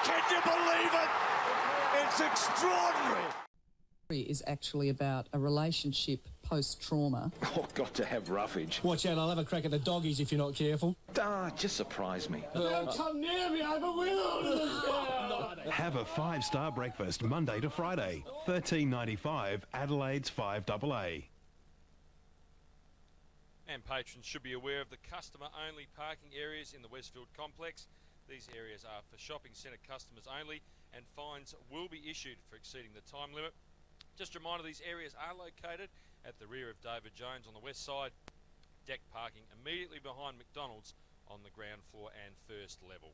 Can you believe it? It's extraordinary. Is actually about a relationship post-trauma. Oh, got to have roughage. Watch out, I'll have a crack at the doggies if you're not careful. Just surprise me. Don't come near me, I will. Have a 5-star breakfast Monday to Friday. $13.95, Adelaide's 5AA. And patrons should be aware of the customer-only parking areas in the Westfield complex. These areas are for shopping centre customers only, and fines will be issued for exceeding the time limit. Just a reminder, these areas are located at the rear of David Jones on the west side, deck parking immediately behind McDonald's on the ground floor and first level.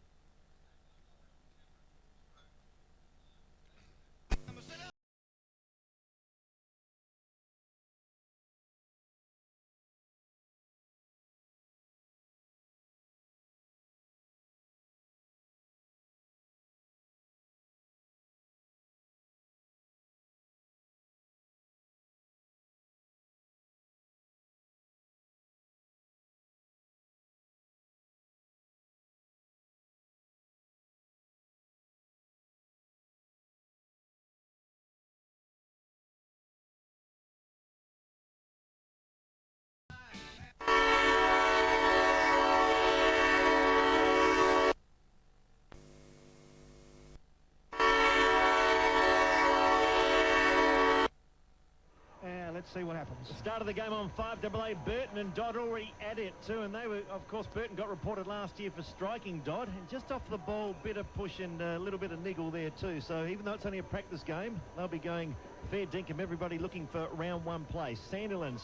Let's see what happens. The start of the game on 5AA, Burton and Dodd already at it too, and they were, of course, Burton got reported last year for striking Dodd, and just off the ball, bit of push and a little bit of niggle there too. So even though it's only a practice game, they'll be going fair dinkum. Everybody looking for round one place. Sandilands,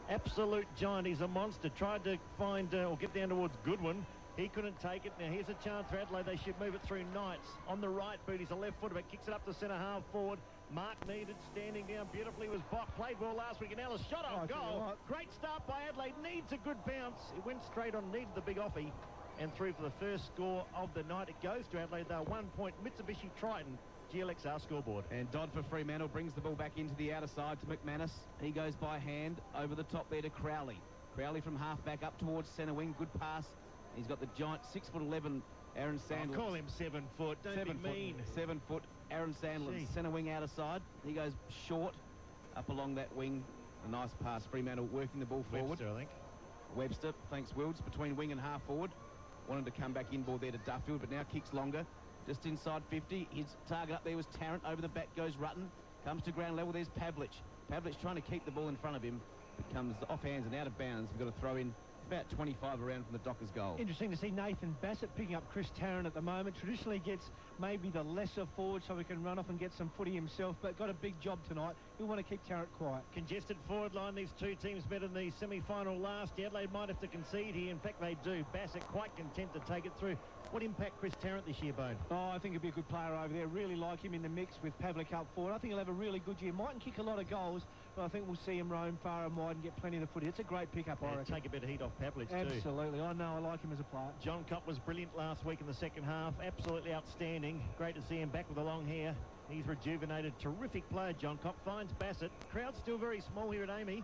absolute giant. He's a monster. Tried to find or get down towards Goodwin. He couldn't take it. Now here's a chance for Adelaide. They should move it through Knights. On the right boot, he's a left footer, but kicks it up to centre half forward. Mark needed, standing down beautifully, was Bok. Played well last week, and Ellis shot on goal. Great start by Adelaide. Needs a good bounce. It went straight on, needed the big offie, and through for the first score of the night. It goes to Adelaide. They're 1 point. Mitsubishi Triton, GLXR scoreboard. And Dodd for Fremantle brings the ball back into the outer side to McManus. He goes by hand over the top there to Crowley. Crowley from half back up towards centre wing. Good pass. He's got the giant 6'11" Aaron Sandler. Call him 7 foot. Don't be mean. 7 foot. Aaron Sandler, centre wing outer side. He goes short up along that wing. A nice pass. Fremantle working the ball forward. Webster, I think. Webster, thanks Wilds, between wing and half forward. Wanted to come back inboard there to Duffield, but now kicks longer. Just inside 50. His target up there was Tarrant. Over the back goes Rutten. Comes to ground level. There's Pavlich. Pavlich trying to keep the ball in front of him. It comes off hands and out of bounds. We've got to throw in about 25 around from the Dockers goal. Interesting to see Nathan Bassett picking up Chris Tarrant at the moment. Traditionally gets maybe the lesser forward so he can run off and get some footy himself, but got a big job tonight. He'll want to keep Tarrant quiet. Congested forward line. These two teams met in the semi-final last. Adelaide might have to concede here. In fact, they do. Bassett quite content to take it through. What impact Chris Tarrant this year, Bone? Oh, I think he'll be a good player over there. Really like him in the mix with Pavlik up forward. I think he'll have a really good year. Mightn't kick a lot of goals, but I think we'll see him roam far and wide and get plenty of the footy. It's a great pickup, I reckon. Take a bit of heat off Pavlich too. Absolutely. I know. I like him as a player. John Copp was brilliant last week in the second half. Absolutely outstanding. Great to see him back with the long hair. He's rejuvenated. Terrific player, John Copp. Finds Bassett. Crowd's still very small here at Amy.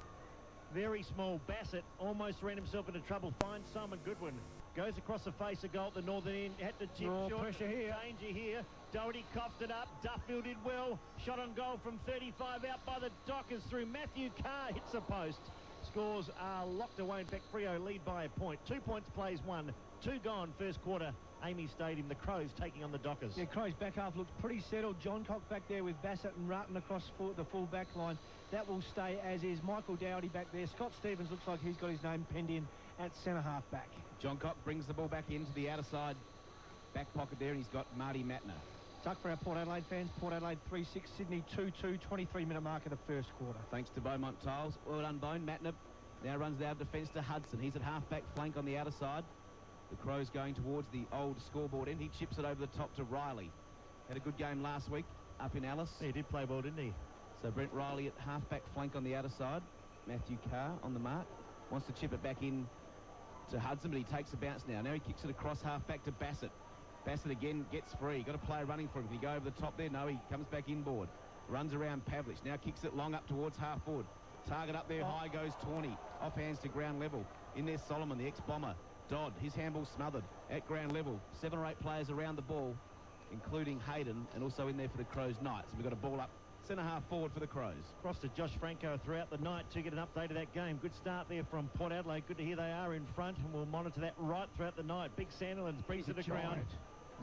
Very small. Bassett almost ran himself into trouble. Finds Simon Goodwin. Goes across the face of goal at the northern end. Had to chip short. Pressure here. Danger here. Doherty coughed it up. Duffield did well. Shot on goal from 35 out by the Dockers through. Matthew Carr hits the post. Scores are locked away. In fact, Freo lead by a point. 2 points, plays 1. 2 gone first quarter. Amy Stadium. The Crows taking on the Dockers. Yeah, Crows back half looks pretty settled. John Cock back there with Bassett and Rutten across the full back line. That will stay as is. Michael Doherty back there. Scott Stevens looks like he's got his name penned in at centre half back. John Cock brings the ball back into the outer side back pocket there, and he's got Marty Matner. Tuck for our Port Adelaide fans. Port Adelaide 3-6, Sydney 2-2, 23-minute mark of the first quarter. Thanks to Beaumont Tiles. Well done, Bone. Matner now runs out of defence to Hudson. He's at half-back flank on the outer side. The Crows going towards the old scoreboard end. He chips it over the top to Riley. Had a good game last week up in Alice. He did play well, didn't he? So Brent Riley at half-back flank on the outer side. Matthew Carr on the mark. Wants to chip it back in to Hudson, but he takes a bounce now. Now he kicks it across half-back to Bassett. Bassett again gets free. Got a player running for him. Can he go over the top there? No, he comes back inboard. Runs around Pavlich. Now kicks it long up towards half-forward. Target up there, high goes Tawney. Off hands to ground level. In there Solomon, the ex-bomber. Dodd, his handball smothered at ground level. 7 or 8 players around the ball. including Hayden, and also in there for the Crows Knights. We've got a ball up centre half forward for the Crows. Across to Josh Franco throughout the night to get an update of that game. Good start there from Port Adelaide. Good to hear they are in front, and we'll monitor that right throughout the night. Big Sandilands brings it to ground.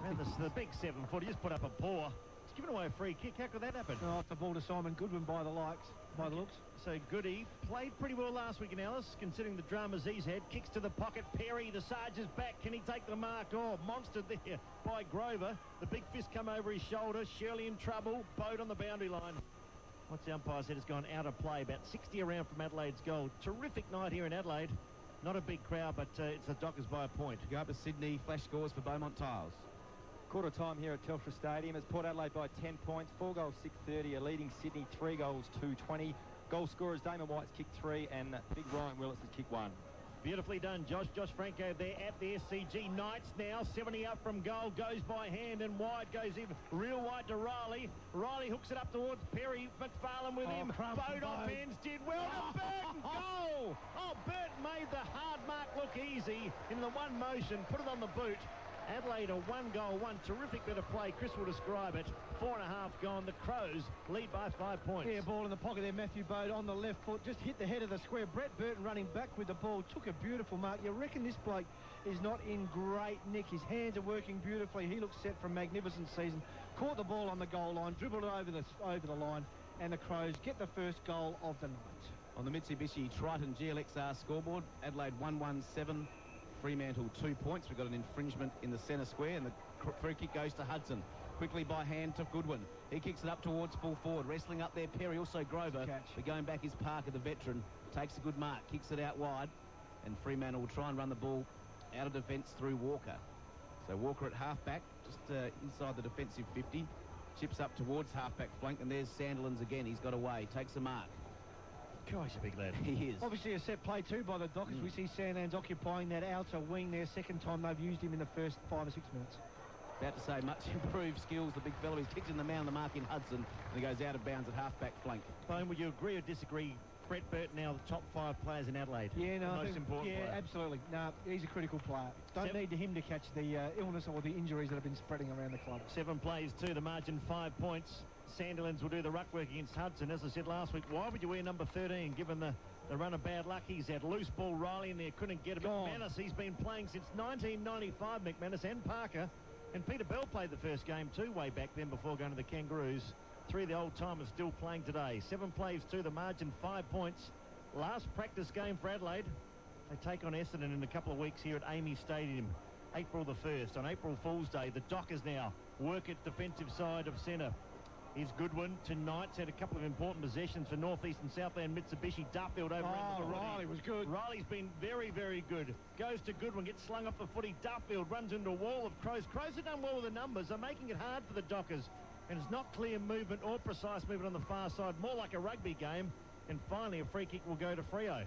And the big 7-footer just put up a paw. He's given away a free kick. How could that happen? Oh, off the ball to Simon Goodwin by the looks. So Goody played pretty well last week in Alice, considering the dramas he's had. Kicks to the pocket. Perry, the Sarge is back. Can he take the mark? Oh, monstered there by Grover. The big fist come over his shoulder. Shirley in trouble. Boat on the boundary line. What's the umpire said has gone out of play. About 60 around from Adelaide's goal. Terrific night here in Adelaide. Not a big crowd, but it's the Dockers by a point. Go up to Sydney. Flash scores for Beaumont Tiles. Quarter time here at Telstra Stadium. It's Port Adelaide by 10 points. 4 goals, 6:30. A leading Sydney. 3 goals, 2:20. Goal scorers, Damon White's kicked 3 and Big Ryan Willis has kicked 1. Beautifully done, Josh. Josh Franco there at the SCG. Knights now 70 up from goal. Goes by hand and wide. Goes in real wide to Riley. Riley hooks it up towards Perry. McFarlane with him. Boat off ends. Did well to Burton. Goal! Oh, Burton made the hard mark look easy in the one motion. Put it on the boot. Adelaide a 1-goal, 1 terrific bit of play. Chris will describe it. 4.5 gone. The Crows lead by 5 points. Yeah, ball in the pocket there. Matthew Bode on the left foot. Just hit the head of the square. Brett Burton running back with the ball. Took a beautiful mark. You reckon this bloke is not in great nick. His hands are working beautifully. He looks set for a magnificent season. Caught the ball on the goal line. Dribbled it over the line. And the Crows get the first goal of the night. On the Mitsubishi Triton GLXR scoreboard, Adelaide 117. Fremantle 2 points. We've got an infringement in the centre square, and the free kick goes to Hudson. Quickly by hand to Goodwin. He kicks it up towards full forward. Wrestling up there, Perry, also Grover. But going back is Parker, the veteran. Takes a good mark, kicks it out wide. And Fremantle will try and run the ball out of defence through Walker. So Walker at half-back, just inside the defensive 50. Chips up towards half-back flank, and there's Sandilands again. He's got away, takes a mark. Gosh, a big lad. He is. Obviously a set play too by the Dockers. We see Sandilands occupying that outer wing there. Second time they've used him in the first 5 or 6 minutes. About to say much improved skills, the big fellow. He's kicked in the man, the mark in Hudson, and he goes out of bounds at half-back flank. Bone, would you agree or disagree? Brett Burton now the top 5 players in Adelaide. Yeah, no, the most important player. Absolutely. No, he's a critical player. Don't need him to catch the illness or the injuries that have been spreading around the club. 7 plays to the margin, 5 points. Sandilands will do the ruck work against Hudson. As I said last week, why would you wear number 13 given the run of bad luck he's had? Loose ball, Riley in there, couldn't get him. McManus, he's been playing since 1995, McManus and Parker. And Peter Bell played the first game too way back then before going to the Kangaroos. 3 of the old-timers still playing today. 7 plays to the margin, 5 points. Last practice game for Adelaide. They take on Essendon in a couple of weeks here at Amy Stadium. April the 1st. On April Fool's Day, the Dockers now work at defensive side of centre. Here's Goodwin tonight. Had a couple of important possessions for North East and Southland Mitsubishi. Duffield over into the Riley was good. Riley's been very, very good. Goes to Goodwin, gets slung off the footy. Duffield runs into a wall of Crows. Crows have done well with the numbers. They're making it hard for the Dockers. And it's not clear movement or precise movement on the far side. More like a rugby game. And finally, a free kick will go to Freo.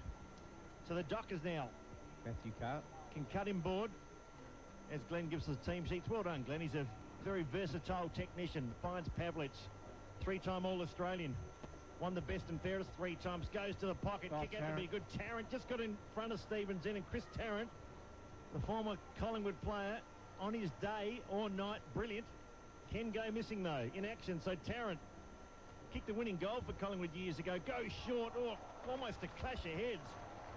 So the Dockers now. Matthew Carr can cut him board as Glenn gives us the team sheets. Well done, Glenn. He's a very versatile technician. Finds Pavlich. 3-time All-Australian. Won the best and fairest 3 times. Goes to the pocket. Kick out to be good. Tarrant just got in front of Stevens in. And Chris Tarrant, the former Collingwood player, on his day or night, brilliant. Can go missing, though, in action. So Tarrant kicked the winning goal for Collingwood years ago. Goes short. Oh, almost a clash of heads.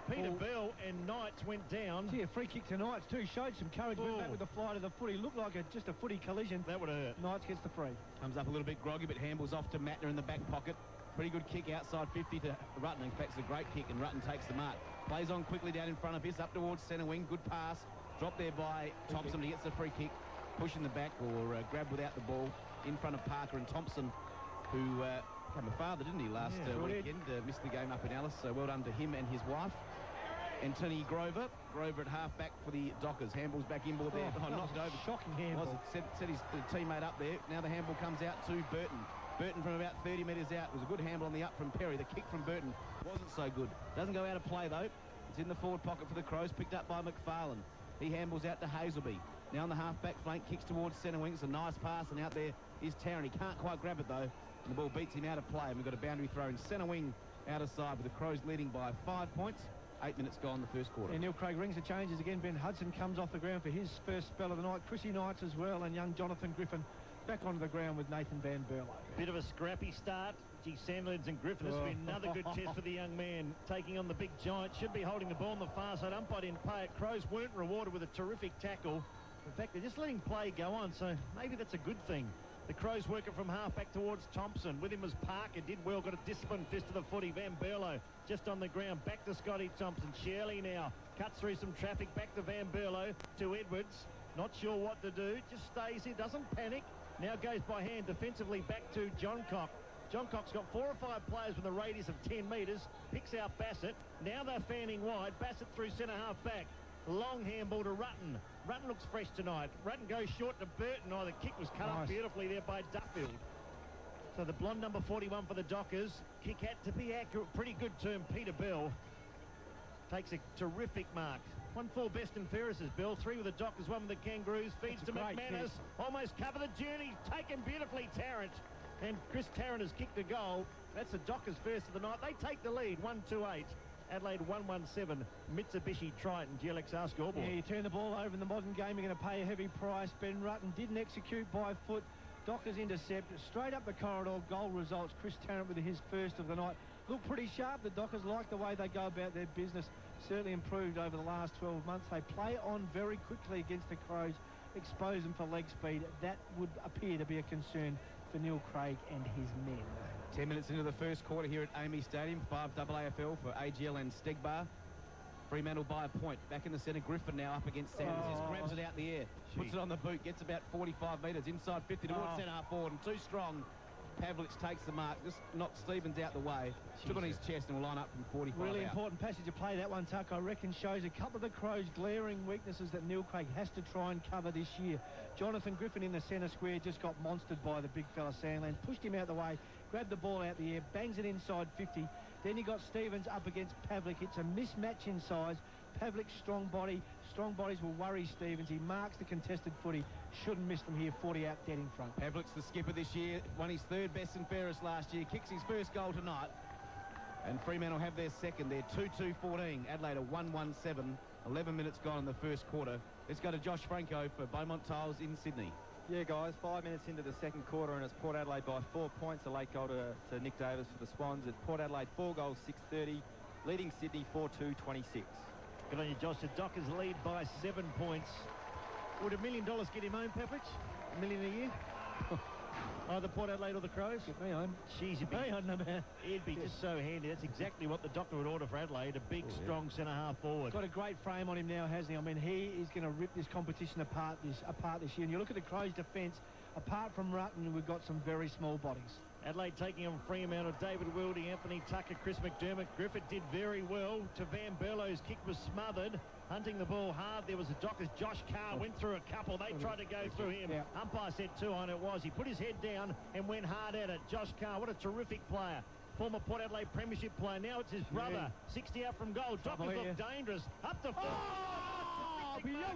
Peter Bell and Knights went down. Yeah, free kick to Knights too. Showed some courage. Went back with the fly to the footy. Looked like just a footy collision. That would have hurt. Knights gets the free. Comes up a little bit groggy, but handballs off to Mattner in the back pocket. Pretty good kick outside 50 to Rutten. In fact, it's a great kick, and Rutten takes the mark. Plays on quickly down in front of his, up towards centre wing. Good pass. Dropped there by Thompson. He gets the free kick. Push in the back or grab without the ball in front of Parker and Thompson, who became a father, didn't he, last weekend? Missed the game up in Alice, so well done to him and his wife. Anthony Grover at half-back for the Dockers. Handball's back inboard there. Knocked over. Shocking handball. Set his teammate up there. Now the handball comes out to Burton. Burton from about 30 metres out. It was a good handball on the up from Perry. The kick from Burton wasn't so good. Doesn't go out of play, though. It's in the forward pocket for the Crows, picked up by McFarlane. He handballs out to Hazelby. Now on the half-back flank, kicks towards centre wing. It's a nice pass, and out there is Tarrant. He can't quite grab it, though. And the ball beats him out of play, and we've got a boundary throw in centre wing out of side, with the Crows leading by 5 points. 8 minutes gone the first quarter. And Neil Craig rings the changes again. Ben Hudson comes off the ground for his first spell of the night. Chrissy Knights as well, and young Jonathan Griffin back onto the ground with Nathan Van Berlo. Bit of a scrappy start. Gee, Sandlands and Griffin, this will be another good test for the young man. Taking on the big giant, should be holding the ball on the far side. Umpire didn't pay it. Crows weren't rewarded with a terrific tackle. In fact, they're just letting play go on, so maybe that's a good thing. The Crows working from half back towards Thompson. With him was Parker, did well, got a disciplined fist to the footy. Van Berlo just on the ground, back to Scotty Thompson. Shirley now cuts through some traffic, back to Van Berlo, to Edwards. Not sure what to do, just stays here, doesn't panic. Now goes by hand defensively back to John Cock. John Cock's got 4 or 5 players with a radius of 10 metres. Picks out Bassett. Now they're fanning wide. Bassett through centre half back. Long handball to Rutten. Rutten looks fresh tonight. Rutten goes short to Burton. Oh, the kick was cut off beautifully there by Duffield. So the blonde number 41 for the Dockers. Kick had to be accurate. Pretty good term. Peter Bell takes a terrific mark. 1-4 best and fairest is Bell. 3 with the Dockers, 1 with the Kangaroos. Feeds to McManus. Almost cover the journey. Taken beautifully, Tarrant. And Chris Tarrant has kicked a goal. That's the Dockers' first of the night. They take the lead, 1-2-8. Adelaide 1-1-7. Mitsubishi Triton, GLXR scoreboard. Yeah, you turn the ball over in the modern game, you're going to pay a heavy price. Ben Rutten didn't execute by foot. Dockers intercept. Straight up the corridor, goal results. Chris Tarrant with his first of the night. Look pretty sharp. The Dockers like the way they go about their business. Certainly improved over the last 12 months. They play on very quickly against the Crows. Expose them for leg speed. That would appear to be a concern for Neil Craig and his men. 10 minutes into the first quarter here at Amy Stadium. 5 AAFL for AGL and Stegbar. Fremantle by a point. Back in the centre, Griffin now up against Sanders. Just grabs it out the air. Puts it on the boot. Gets about 45 metres. Inside 50 towards centre half forward. And too strong. Pavlich takes the mark. Just knocks Stevens out the way. Took on his chest and will line up from 45 Really out. important passage to play that one, Tuck. I reckon shows a couple of the Crows' glaring weaknesses that Neil Craig has to try and cover this year. Jonathan Griffin in the centre square just got monstered by the big fella Sandlands. Pushed him out the way. Grabbed the ball out the air. Bangs it inside 50. Then you got Stevens up against Pavlich. It's a mismatch in size. Pavlich's strong body. Strong bodies will worry Stevens. He marks the contested footy. Shouldn't miss them here. 40 out, dead in front. Pavlich's the skipper this year. Won his 3rd best and fairest last year. Kicks his first goal tonight. And Fremantle have their second. They're 2-2-14. Adelaide are 1-1-7. 11 minutes gone in the first quarter. Let's go to Josh Franco for Beaumont Tiles in Sydney. Yeah, guys, 5 minutes into the second quarter, and it's Port Adelaide by 4 points. A late goal to Nick Davis for the Swans. At Port Adelaide, 4 goals, 6:30, leading Sydney 4-2-26. Good on you, Josh. The Dockers lead by 7 points. Would $1 million get him home, Pepperidge? $1 million a year? Either Port Adelaide or the Crows? Get me home. Jeez, it'd be just so handy. That's exactly what the Doctor would order for Adelaide. A big, strong centre half forward. Got a great frame on him now, hasn't he? I mean, he is going to rip this competition apart this year. And you look at the Crows' defence, apart from Rutten, we've got some very small bodies. Adelaide taking on Fremantle. David Wilding, Anthony Tucker, Chris McDermott. Griffith did very well. To Van Berlo's kick was smothered. Hunting the ball hard. There was a Dockers. Josh Carr went through a couple. They tried to go through him. Yeah. Umpire said 2 on it was. He put his head down and went hard at it. Josh Carr, what a terrific player. Former Port Adelaide Premiership player. Now it's his brother. 60 out from goal. Dockers look dangerous. Up to 4.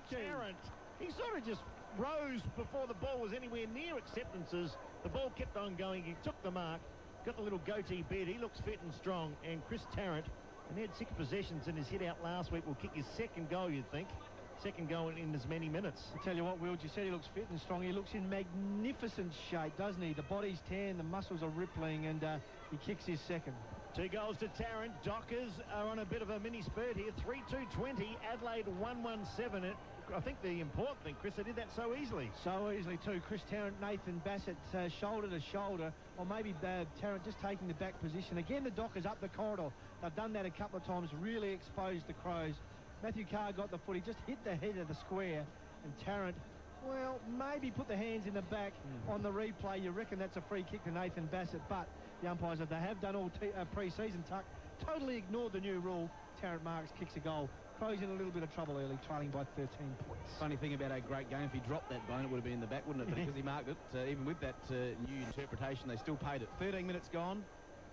Tarrant. He sort of just rose before the ball was anywhere near acceptances. The ball kept on going. He took the mark. Got the little goatee beard. He looks fit and strong. And Chris Tarrant, and he had 6 possessions in his hit out last week, will kick his second goal, you'd think. Second goal in as many minutes. I tell you what, Will, you said he looks fit and strong. He looks in magnificent shape, doesn't he? The body's tan, the muscles are rippling, and he kicks his second. 2 goals to Tarrant. Dockers are on a bit of a mini spurt here. 3-2-20. Adelaide 1-1-7. I think the important thing, Chris, they did that so easily. So easily, too. Chris Tarrant, Nathan Bassett, shoulder to shoulder, or maybe Tarrant just taking the back position. Again, the Dockers up the corridor. They've done that a couple of times, really exposed the Crows. Matthew Carr got the footy, just hit the head of the square, and Tarrant, well, maybe put the hands in the back on the replay. You reckon that's a free kick to Nathan Bassett, but the umpires, that they have done all pre-season, Tuck, totally ignored the new rule. Tarrant marks, kicks a goal. Crows in a little bit of trouble early, trailing by 13 points. Funny thing about a great game, if he dropped that bone, it would have been in the back, wouldn't it? But because he marked it, even with that new interpretation, they still paid it. 13 minutes gone.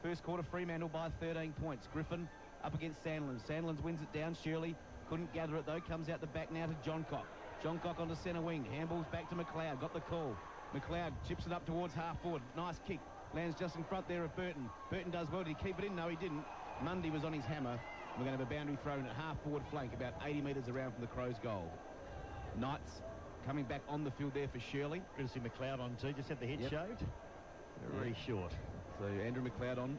First quarter, Fremantle by 13 points. Griffin up against Sandlands. Sandlands wins it down. Shirley couldn't gather it, though. Comes out the back now to John Cock. John Cock onto centre wing. Handballs back to McLeod. Got the call. McLeod chips it up towards half forward. Nice kick. Lands just in front there of Burton. Burton does well. Did he keep it in? No, he didn't. Mundy was on his hammer. We're going to have a boundary thrown at half forward flank, about 80 metres around from the Crows' goal. Knights Coming back on the field there for Shirley. Good to see McLeod on too. Just had the head shaved. Very short. So Andrew McLeod on.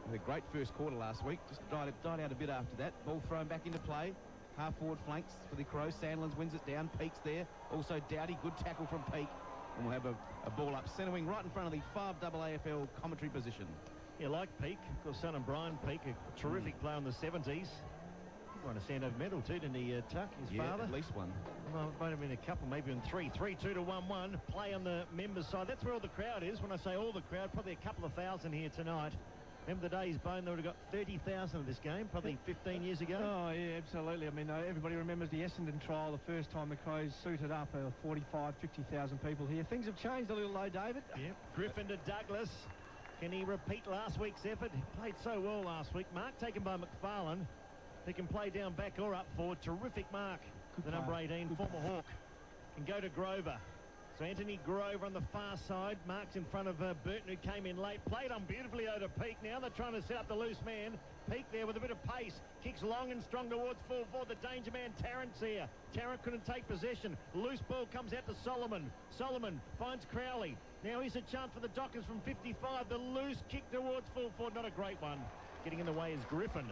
Had a great first quarter last week. Just died out a bit after that. Ball thrown back into play. Half forward flanks for the Crows. Sandlands wins it down. Peake's there. Also Dowdy. Good tackle from Peake. And we'll have a ball up centre wing right in front of the 5AFL commentary position. Yeah, like Peake. Of course, son of Brian Peake, a terrific player in the 70s. He won a Sandover medal too, didn't he, Tuck, his father? At least one. Well, might have been a couple, maybe in 3. 3-2 to 1-1. Play on the members' side. That's where all the crowd is. When I say all the crowd, probably a couple of thousand here tonight. Remember the days, Bone, they would have got 30,000 of this game, probably 15 years ago. Oh, yeah, absolutely. I mean, everybody remembers the Essendon trial, the first time the Crows suited up, 45, 50,000 people here. Things have changed a little, though, David. Yep. Griffin to Douglas. Can he repeat last week's effort? He played so well last week. Mark taken by McFarlane. He can play down back or up forward. Terrific mark. The number 18, former Hawk. Can go to Grover. So Anthony Grover on the far side. Marks in front of Burton, who came in late. Played on beautifully over Peake. Now they're trying to set up the loose man. Peake there with a bit of pace. Kicks long and strong towards full forward. The danger man, Tarrant's here. Tarrant couldn't take possession. Loose ball comes out to Solomon. Solomon finds Crowley. Now here's a chance for the Dockers from 55. The loose kick towards full forward. Not a great one. Getting in the way is Griffin.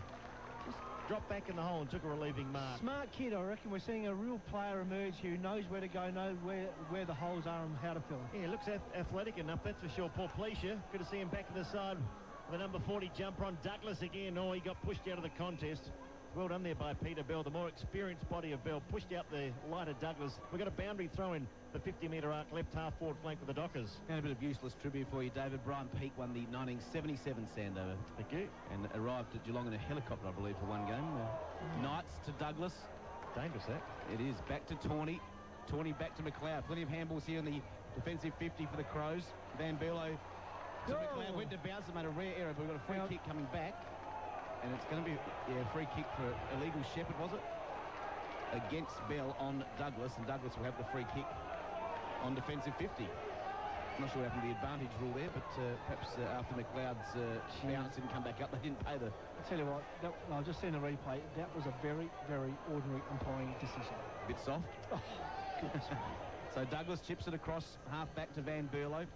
Just dropped back in the hole and took a relieving mark. Smart kid, I reckon. We're seeing a real player emerge who knows where to go, knows where the holes are and how to fill them. Yeah, looks athletic enough, that's for sure. Paul Pleasure. Good to see him back to the side. The number 40 jumper on Douglas again. Oh, he got pushed out of the contest. Well done there by Peter Bell. The more experienced body of Bell pushed out the lighter Douglas. We've got a boundary throw in the 50-metre arc left half forward flank for the Dockers. And a bit of useless tribute for you, David. Brian Peake won the 1977 Sandover. Thank you. And arrived at Geelong in a helicopter, I believe, for one game. Knights to Douglas. Dangerous, that. It is. Back to Tawney. Tawney back to McLeod. Plenty of handballs here in the defensive 50 for the Crows. Van Berlo to McLeod. Went to bounce and made a rare error, but we've got a free kick coming back. And it's going to be a free kick for illegal shepherd, was it? Against Bell on Douglas, and Douglas will have the free kick on defensive 50. I'm not sure what happened to the advantage rule there, but perhaps after McLeod's bounce didn't come back up, they didn't pay the... I'll tell you what, I've just seen a replay. That was a very, very ordinary umpiring decision. Bit soft. Oh, goodness me. So Douglas chips it across, half back to Van Berlo.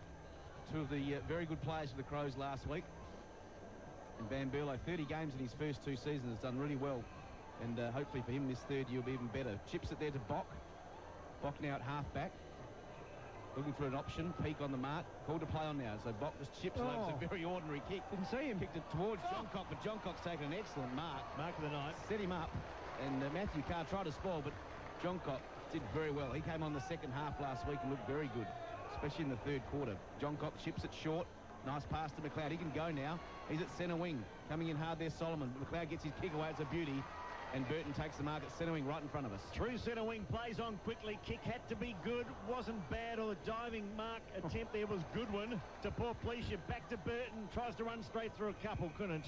Two of the very good players for the Crows last week. And Van Berlo, 30 games in his first 2 seasons, has done really well. And hopefully for him this third year will be even better. Chips it there to Bock. Bock now at half back. Looking for an option. Peake on the mark. Called to play on now. So Bock just chips it over. It's a very ordinary kick. Didn't see him. Kicked it towards Johncock, but Johncock's taken an excellent mark. Mark of the night. Set him up. And Matthew Carr tried to spoil, but Johncock did very well. He came on the second half last week and looked very good, especially in the third quarter. Johncock chips it short. Nice pass to McLeod. He can go now. He's at centre wing. Coming in hard there, Solomon. McLeod gets his kick away. It's a beauty. And Burton takes the mark at centre wing right in front of us. Through centre wing, plays on quickly. Kick had to be good. Wasn't bad. Or the diving mark attempt there was good one. To poor Pleasure. Back to Burton. Tries to run straight through a couple. Couldn't.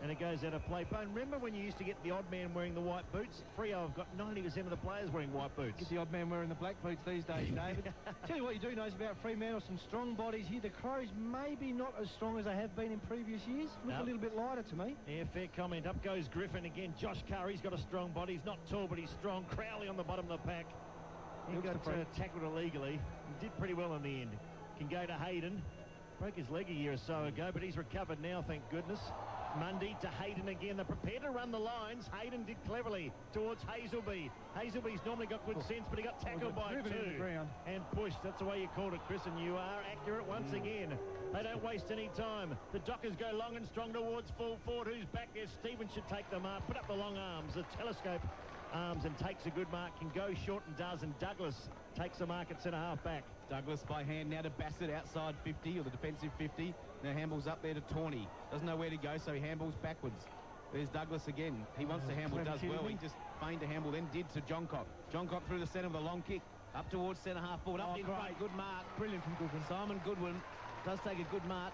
And it goes out of play. But remember when you used to get the odd man wearing the white boots? Freo have got 90% of the players wearing white boots. Get the odd man wearing the black boots these days, David. Tell you what you do know about Fremantle, some strong bodies here. The Crows maybe not as strong as they have been in previous years. Look a little bit lighter to me. Yeah, fair comment. Up goes Griffin again. Josh Curry's got a strong body. He's not tall, but he's strong. Crowley on the bottom of the pack. He got tackled illegally. He did pretty well in the end. Can go to Hayden. Broke his leg a year or so ago, but he's recovered now, thank goodness. Mundy to Hayden again. They're prepared to run the lines. Hayden did cleverly towards Hazelby. Hazelby's normally got good sense, but he got tackled by 2 and pushed. That's the way you called it, Chris, and you are accurate once again. They don't waste any time. The Dockers go long and strong towards full forward. Who's back there? Stevens should take the mark. Put up the long arms, the telescope arms, and takes a good mark. Can go short and does, and Douglas takes the mark at centre half back. Douglas by hand now to Bassett outside 50, or the defensive 50. Now handballs up there to Tawney. Doesn't know where to go, so he handballs backwards. There's Douglas again. He wants to handball, does well. He just feigned to handball, then did to Johncock. Johncock through the centre with a long kick. Up towards centre half forward. Up in front. Good mark. Brilliant from Goodwin. Simon Goodwin does take a good mark.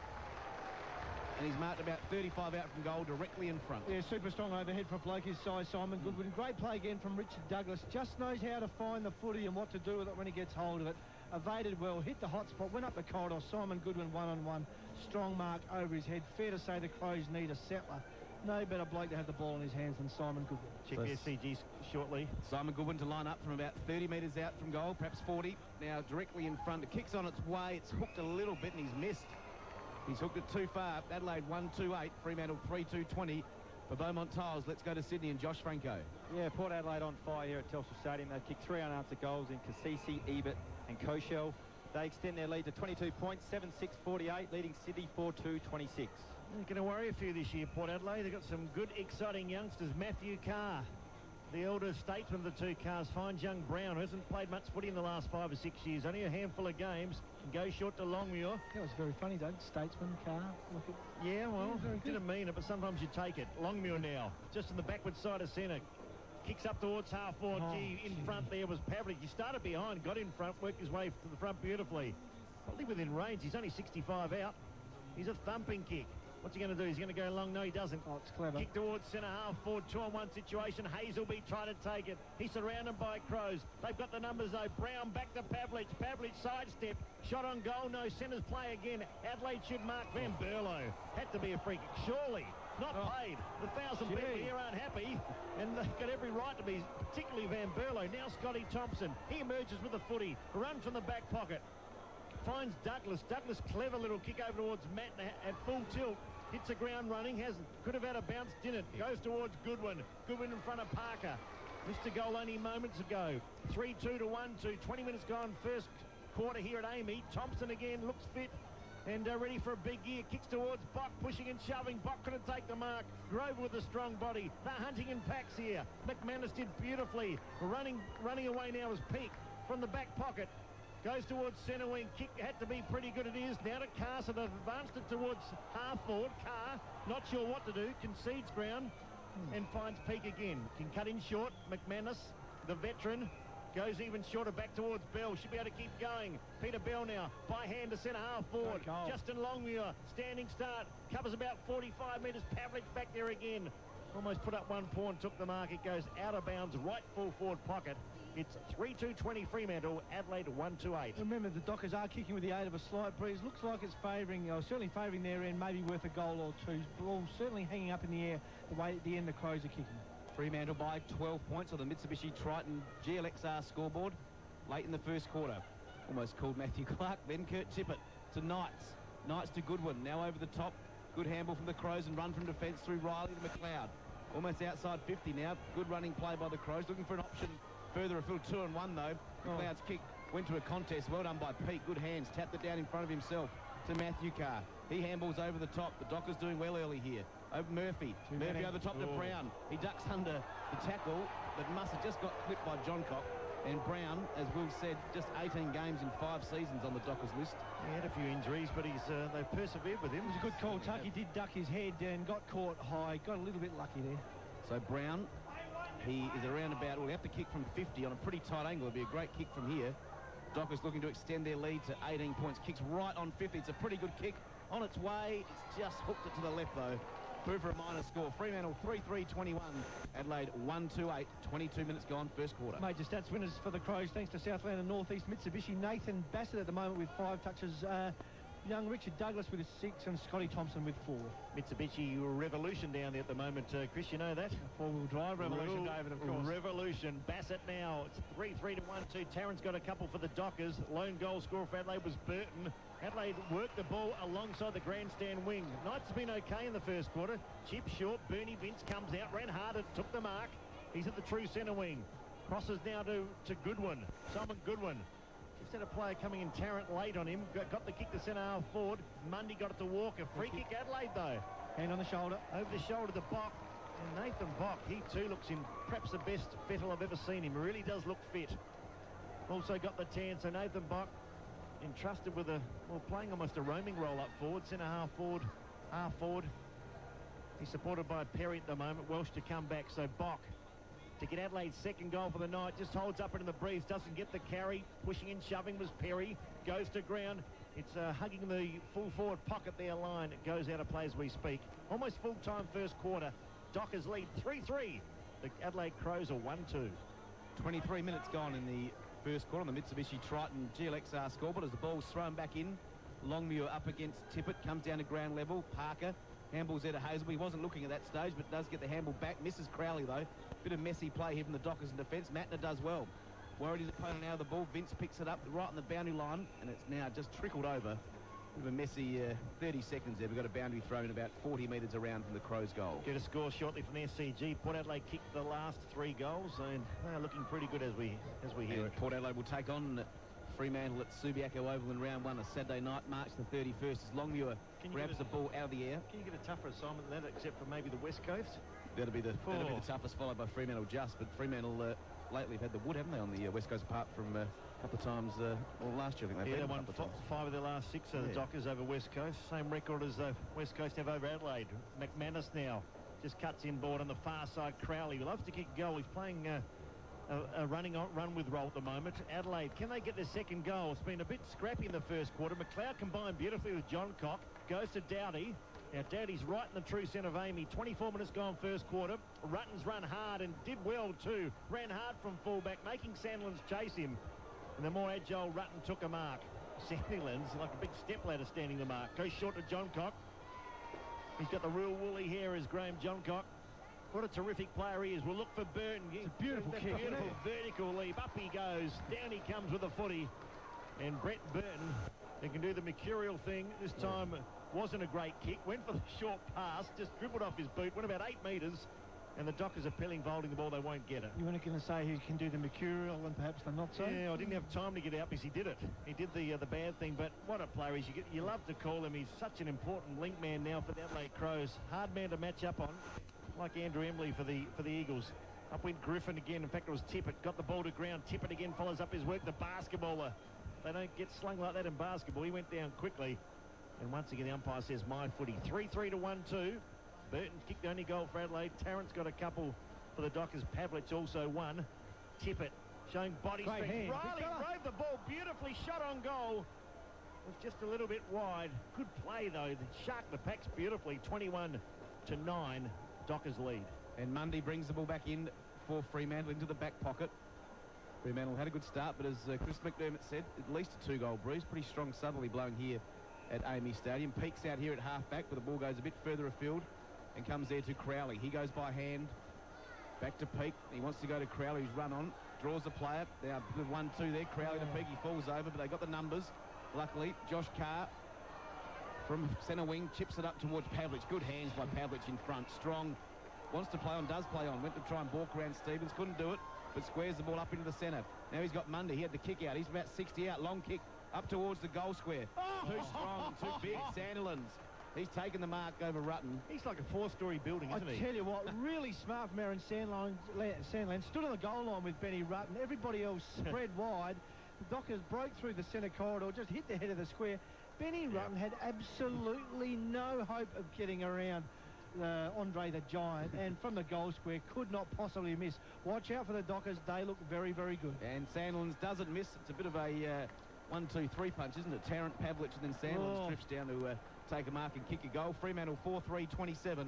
And he's marked about 35 out from goal, directly in front. Yeah, super strong overhead for a bloke his size, Simon Goodwin. Great play again from Richard Douglas. Just knows how to find the footy and what to do with it when he gets hold of it. Evaded well, hit the hot spot, went up the corridor. Simon Goodwin one-on-one. Strong mark over his head. Fair to say the Crows need a settler No better bloke to have the ball in his hands than Simon Goodwin. Check the SCG shortly. Simon Goodwin to line up from about 30 metres out from goal, perhaps 40. Now directly in front. The kick's on its way. It's hooked a little bit and he's missed. He's hooked it too far. Adelaide 1-2-8. Fremantle 3-2-20. For Beaumont Tiles, let's go to Sydney and Josh Franco. Yeah, Port Adelaide on fire here at Telstra Stadium. They've kicked 3 unanswered goals in Cassisi, Ebert and Koshel. They extend their lead to 22 points, 7-6-48, leading Sydney 4-2-26. They're going to worry a few this year, Port Adelaide. They've got some good, exciting youngsters. Matthew Carr, the elder statesman of the two Cars, finds young Brown, who hasn't played much footy in the last 5 or 6 years. Only a handful of games. Can go short to Longmuir. That was very funny, Doug. Statesman, Carr. Look at... Yeah, well, very good. didn't mean it, but sometimes you take it. Longmuir now, just in the backward side of centre. Kicks up towards half forward. In front there was Pavlik. He started behind, got in front, worked his way to the front beautifully. Probably within range. He's only 65 out. He's a thumping kick. What's he going to do? He's going to go long. No, he doesn't. Oh, it's clever. Kick towards centre half forward. 2-on-1 situation. Hazelby trying to take it. He's surrounded by Crows. They've got the numbers though. Brown back to Pavlich. Pavlich sidestep. Shot on goal. No, centres play again. Adelaide should mark Van Berlo. Had to be a free kick. Surely. Not played. The 1,000 people here aren't happy, and they've got every right to be, particularly Van Berlo. Now Scotty Thompson. He emerges with the footy. Run from the back pocket. Finds Douglas. Douglas, clever little kick over towards Matt at full tilt. Hits the ground running. Could have had a bounce, didn't. Goes towards Goodwin. Goodwin in front of Parker. Missed a goal only moments ago. 3-2 to 1-2. 20 minutes gone. First quarter here at Amy. Thompson again looks fit and ready for a big year. Kicks towards Bock, pushing and shoving. Bock couldn't take the mark. Grover with a strong body. They're hunting in packs here. McManus did beautifully. Running away now is Peake from the back pocket. Goes towards centre wing. Kick had to be pretty good. It is. Now to Carr, so they've advanced it towards half forward. Carr, not sure what to do. Concedes ground and finds Peake again. Can cut in short. McManus, the veteran, goes even shorter back towards Bell. Should be able to keep going. Peter Bell now by hand to centre half forward. Justin Longmuir, standing start. Covers about 45 metres. Pavlich back there again. Almost put up one pawn, took the mark. It goes out of bounds, right full forward pocket. It's 3-2-20 Fremantle, Adelaide 1-2-8. Remember, the Dockers are kicking with the aid of a slight breeze. Looks like it's favouring, or certainly favouring their end, maybe worth a goal or two. Ball certainly hanging up in the air the way at the end the Crows are kicking. Fremantle by 12 points on the Mitsubishi Triton GLXR scoreboard late in the first quarter. Almost called Matthew Clark, then Kurt Tippett to Knights. Knights to Goodwin, now over the top. Good handball from the Crows and run from defence through Riley to McLeod. Almost outside 50 now. Good running play by the Crows, looking for an option further afield. 2-on-1 though. McLeod's kick went to a contest. Well done by Pete. Good hands. Tapped it down in front of himself to Matthew Carr. He handballs over the top. The Dockers doing well early here. Over Murphy. Murphy over the top to Brown. He ducks under the tackle that must have just got clipped by Johncock. And Brown, as Will said, just 18 games in 5 seasons on the Dockers list. He had a few injuries, but they've persevered with him. It was a good call, Tuck. He did duck his head and got caught high. Got a little bit lucky there. So Brown, he is around about, well, he have to kick from 50 on a pretty tight angle. It'd be a great kick from here. Dockers looking to extend their lead to 18 points. Kicks right on 50. It's a pretty good kick. On its way, it's just hooked it to the left, though. Through for a minor score. Fremantle 3-3-21. Adelaide 1-2-8. 22 minutes gone, first quarter. Major stats winners for the Crows, thanks to Southland and North East Mitsubishi. Nathan Bassett at the moment with 5 touches. Young Richard Douglas with 6 and Scotty Thompson with 4. Mitsubishi Revolution down there at the moment, Chris, you know that? Four-wheel drive Revolution, David, of course. Revolution. Bassett now. It's 3-3 to 1-2. Tarrant's got a couple for the Dockers. Lone goal scorer for Adelaide was Burton. Adelaide worked the ball alongside the grandstand wing. Knights have been okay in the first quarter. Chip short. Bernie Vince comes out, ran hard and took the mark. He's at the true centre wing. Crosses now to Goodwin. Simon Goodwin. Just had a player coming in, Tarrant late on him. Got the kick to centre half forward. Mundy got it to Walker. Free kick Adelaide though. Hand on the shoulder. Over the shoulder to Bock. And Nathan Bock, he too looks in perhaps the best fettle I've ever seen him. He really does look fit. Also got the tan, so Nathan Bock entrusted with playing almost a roaming role up forward. Centre half forward. He's supported by Perry at the moment. Welsh to come back, so Bock to get Adelaide's second goal for the night. Just holds up into the breeze, doesn't get the carry. Pushing and shoving was Perry. Goes to ground. It's hugging the full forward pocket there line. It goes out of play as we speak. Almost full-time first quarter. Dockers lead 3-3. The Adelaide Crows are 1-2. 23 minutes gone in the first quarter on the Mitsubishi Triton GLXR scoreboard as the ball's thrown back in. Longmuir up against Tippett. Comes down to ground level. Parker Handball's there to Hazel. He wasn't looking at that stage, but does get the handball back. Misses Crowley, though. Bit of messy play here from the Dockers in defence. Matner does well. Worried his opponent out of the ball. Vince picks it up right on the boundary line, and it's now just trickled over. Bit of a messy 30 seconds there. We've got a boundary thrown about 40 metres around from the Crows' goal. Get a score shortly from the SCG. Port Adelaide kicked the last 3 goals, and they're looking pretty good as we hear it. Port Adelaide will take on Fremantle at Subiaco Oval in round 1 on Saturday night, March the 31st, as Longmuir grabs the ball out of the air. Can you get a tougher assignment than that, except for maybe the West Coast? That'll be the toughest, followed by Fremantle just. But Fremantle lately have had the wood, haven't they, on the West Coast, apart from a couple of times, last year I think they won 5 of their last 6 of the Dockers over West Coast. Same record as West Coast have over Adelaide. McManus now just cuts inboard on the far side. Crowley loves to kick a goal. He's playing a run with roll at the moment. Adelaide, can they get their second goal? It's been a bit scrappy in the first quarter. McLeod combined beautifully with John Cock. Goes to Doughty. Now Doughty's right in the true centre of Amy. 24 minutes gone first quarter. Rutten's run hard and did well too. Ran hard from fullback, making Sandlands chase him. And the more agile Rutten took a mark. Sandlands, like a big stepladder, standing the mark. Goes short to John Cock. He's got the real woolly hair as Graham John Cock. What a terrific player he is. We'll look for Burton. It's a beautiful kick. Beautiful vertical leap. Up he goes. Down he comes with a footy. And Brett Burton, who can do the mercurial thing, this time wasn't a great kick. Went for the short pass. Just dribbled off his boot. Went about 8 metres. And the Dockers are pilling, holding the ball. They won't get it. You weren't going to say he can do the mercurial and perhaps the not so? Yeah, I didn't have time to get out because he did it. He did the bad thing, but what a player is. You love to call him. He's such an important link man now for the Adelaide Crows. Hard man to match up on, like Andrew Embley for the Eagles. Up went Griffin again. In fact, it was Tippett. Got the ball to ground. Tippett again follows up his work. The basketballer. They don't get slung like that in basketball. He went down quickly. And once again, the umpire says my footy. 3-3 to 1-2. Burton kicked the only goal for Adelaide. Tarrant's got a couple for the Dockers. Pavlich also one. Tippett showing body strength. Riley drove the ball beautifully. Shot on goal. Was just a little bit wide. Good play, though. The Shark the packs beautifully. 21-9. Dockers lead. And Mundy brings the ball back in for Fremantle into the back pocket. Fremantle had a good start, but as Chris McDermott said, at least a 2-goal breeze. Pretty strong southerly blowing here at Amy Stadium. Peaks out here at half-back, but the ball goes a bit further afield and comes there to Crowley. He goes by hand. Back to Peake. He wants to go to Crowley, who's run on. Draws the player. Now, the 1-2 there. Crowley to Peake. He falls over, but they got the numbers. Luckily, Josh Carr from centre wing chips it up towards Pavlich. Good hands by Pavlich in front. Strong. Wants to play on, does play on. Went to try and balk around Stevens. Couldn't do it, but squares the ball up into the centre. Now he's got Mundy. He had the kick out. He's about 60 out. Long kick up towards the goal square. Too strong, too big. Sandilands. He's taken the mark over Rutten. He's like a 4-story building, isn't he? I tell you what, really smart from Aaron Sandland. Stood on the goal line with Benny Rutten. Everybody else spread wide. The Dockers broke through the centre corridor, just hit the head of the square. Benny Rutten had absolutely no hope of getting around Andre the Giant, and from the goal square could not possibly miss. Watch out for the Dockers. They look very, very good. And Sandlands doesn't miss. It's a bit of a 1-2-3 punch, isn't it? Tarrant, Pavlich, and then Sandlands drifts down to take a mark and kick a goal. Fremantle 4-3-27.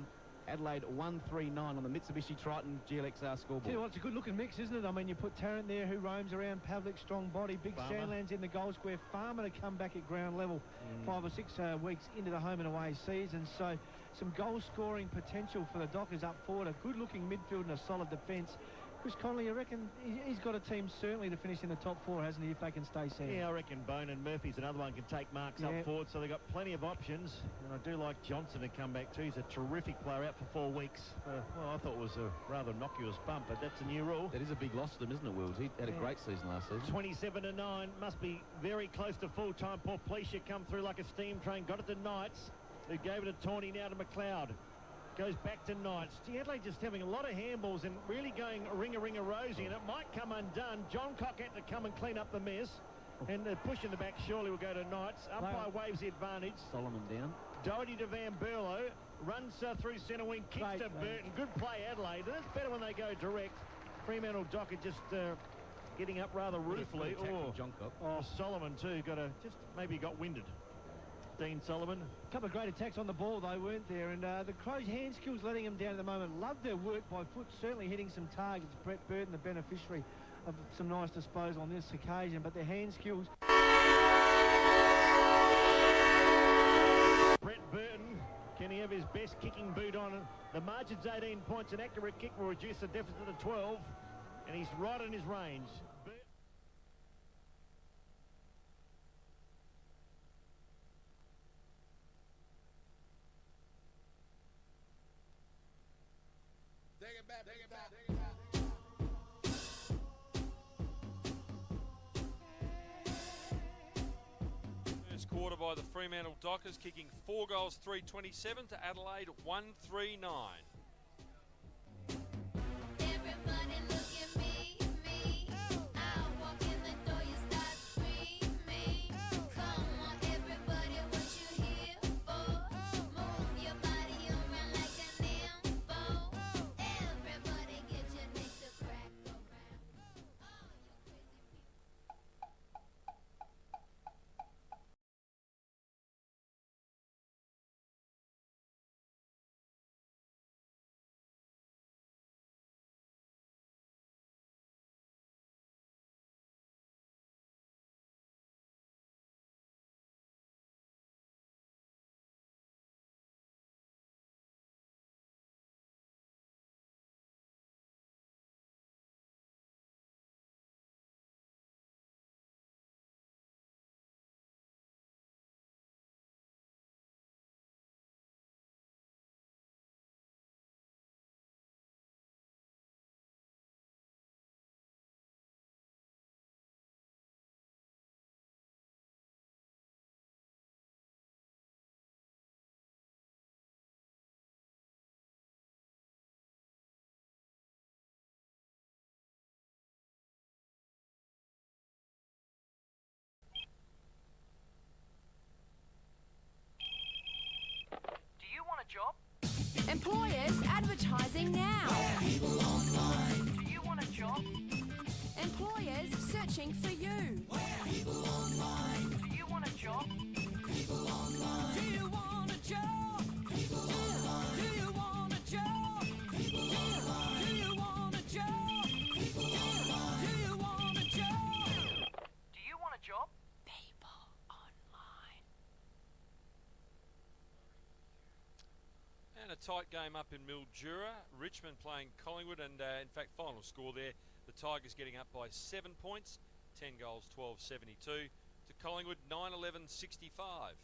Adelaide 1-3-9 on the Mitsubishi Triton GLXR scoreboard. Tell you what, it's a good-looking mix, isn't it? I mean, you put Tarrant there, who roams around. Pavlich, strong body. Big Sandlands in the goal square. Farmer to come back at ground level 5 or 6 weeks into the home and away season. So some goal-scoring potential for the Dockers up forward. A good-looking midfield and a solid defence. Chris Connolly, you reckon he's got a team certainly to finish in the top 4, hasn't he, if they can stay sound? Yeah, I reckon Bone and Murphy's another one can take marks up forward, so they've got plenty of options. And I do like Johnson to come back too. He's a terrific player, out for 4 weeks. Well, I thought it was a rather innocuous bump, but that's a new rule. That is a big loss to them, isn't it, Wills? He had a great season last season. 27-9, must be very close to full-time. Poor Plecia come through like a steam train, got it to Knights, who gave it to Tawney, now to McLeod. Goes back to Knights. Adelaide just having a lot of handballs and really going ring-a-ring-a-rosy, and it might come undone. John Cock had to come and clean up the mess, and the push in the back surely will go to Knights. Umpire waves the advantage. Solomon down. Doherty to Van Berlo. Runs through centre wing, kicks to Burton. Good play, Adelaide. That's better when they go direct. Fremantle Docker just getting up rather ruefully. John Cock. Solomon too. Maybe got winded. Dean Solomon. A couple of great attacks on the ball, though, weren't there? And the Crows' hand skills letting them down at the moment. Love their work by foot, certainly hitting some targets. Brett Burton, the beneficiary of some nice disposal on this occasion, but their hand skills. Brett Burton, can he have his best The margin's 18 points. An accurate kick will reduce the deficit to 12. And he's right in his range. Take it back, take it back, take it back. First quarter by the Fremantle Dockers, kicking 4 goals, 3-27 to Adelaide, 1-3-9. Everybody look at me, me. I walk in the door, you start screaming. Come on, everybody, what you here for? Move your body around like a nympho. Everybody get your necks to crack around. Oh, you crazy people. Job? Employers advertising now. People online. Do you want a job? Employers searching for you. People online. Do you want a job? People online. Do you want a job? People online. Do you want a job? People online. Do you want a job? People online. Do you want a job? Do you want a job? And a tight game up in Mildura. Richmond playing Collingwood, and in fact, final score there, the Tigers getting up by 7 points, 10 goals, 12-72 to Collingwood, 9-11-65.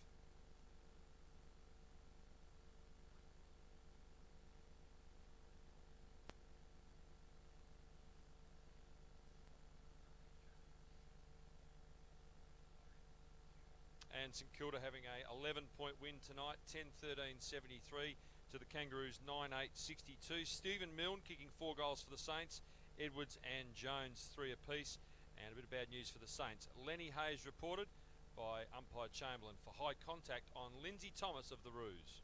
And St Kilda having a 11-point win tonight, 10-13-73 to the Kangaroos, 9-8-62. Stephen Milne kicking 4 goals for the Saints. Edwards and Jones 3 apiece. And a bit of bad news for the Saints. Lenny Hayes reported by umpire Chamberlain for high contact on Lindsay Thomas of the Roos.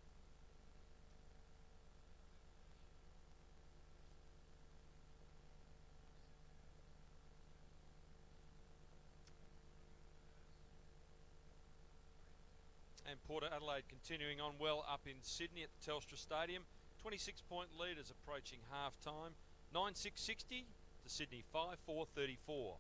And Port Adelaide continuing on well up in Sydney at the Telstra Stadium. 26-point leaders approaching half-time. 9-6-60 to Sydney 5-4-34.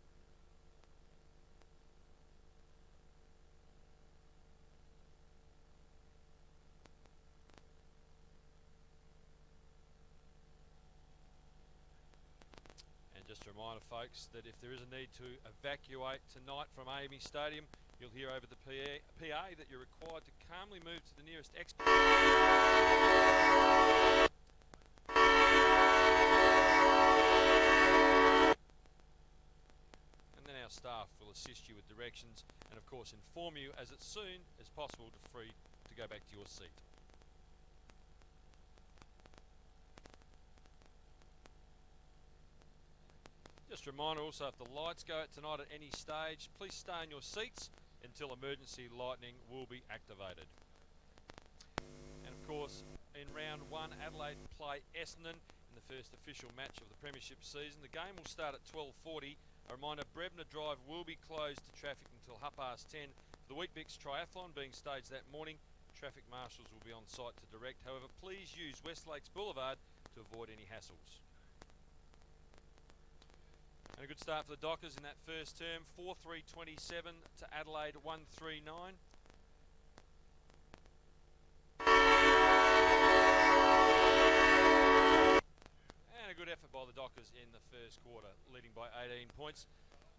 And just a reminder, folks, that if there is a need to evacuate tonight from AAMI Stadium, you'll hear over the PA that you're required to calmly move to the nearest exit. And then our staff will assist you with directions and, of course, inform you as soon as possible to go back to your seat. Just a reminder also, if the lights go out tonight at any stage, please stay in your seats until emergency lighting will be activated. And of course, in round 1, Adelaide play Essendon in the first official match of the premiership season. The game will start at 12:40. A reminder, Brebner Drive will be closed to traffic until 10:30. For the Weet-Bix Triathlon being staged that morning, traffic marshals will be on site to direct. However, please use West Lakes Boulevard to avoid any hassles. And a good start for the Dockers in that first term, 4-3-27 to Adelaide, 1-3-9. Dockers in the first quarter, leading by 18 points.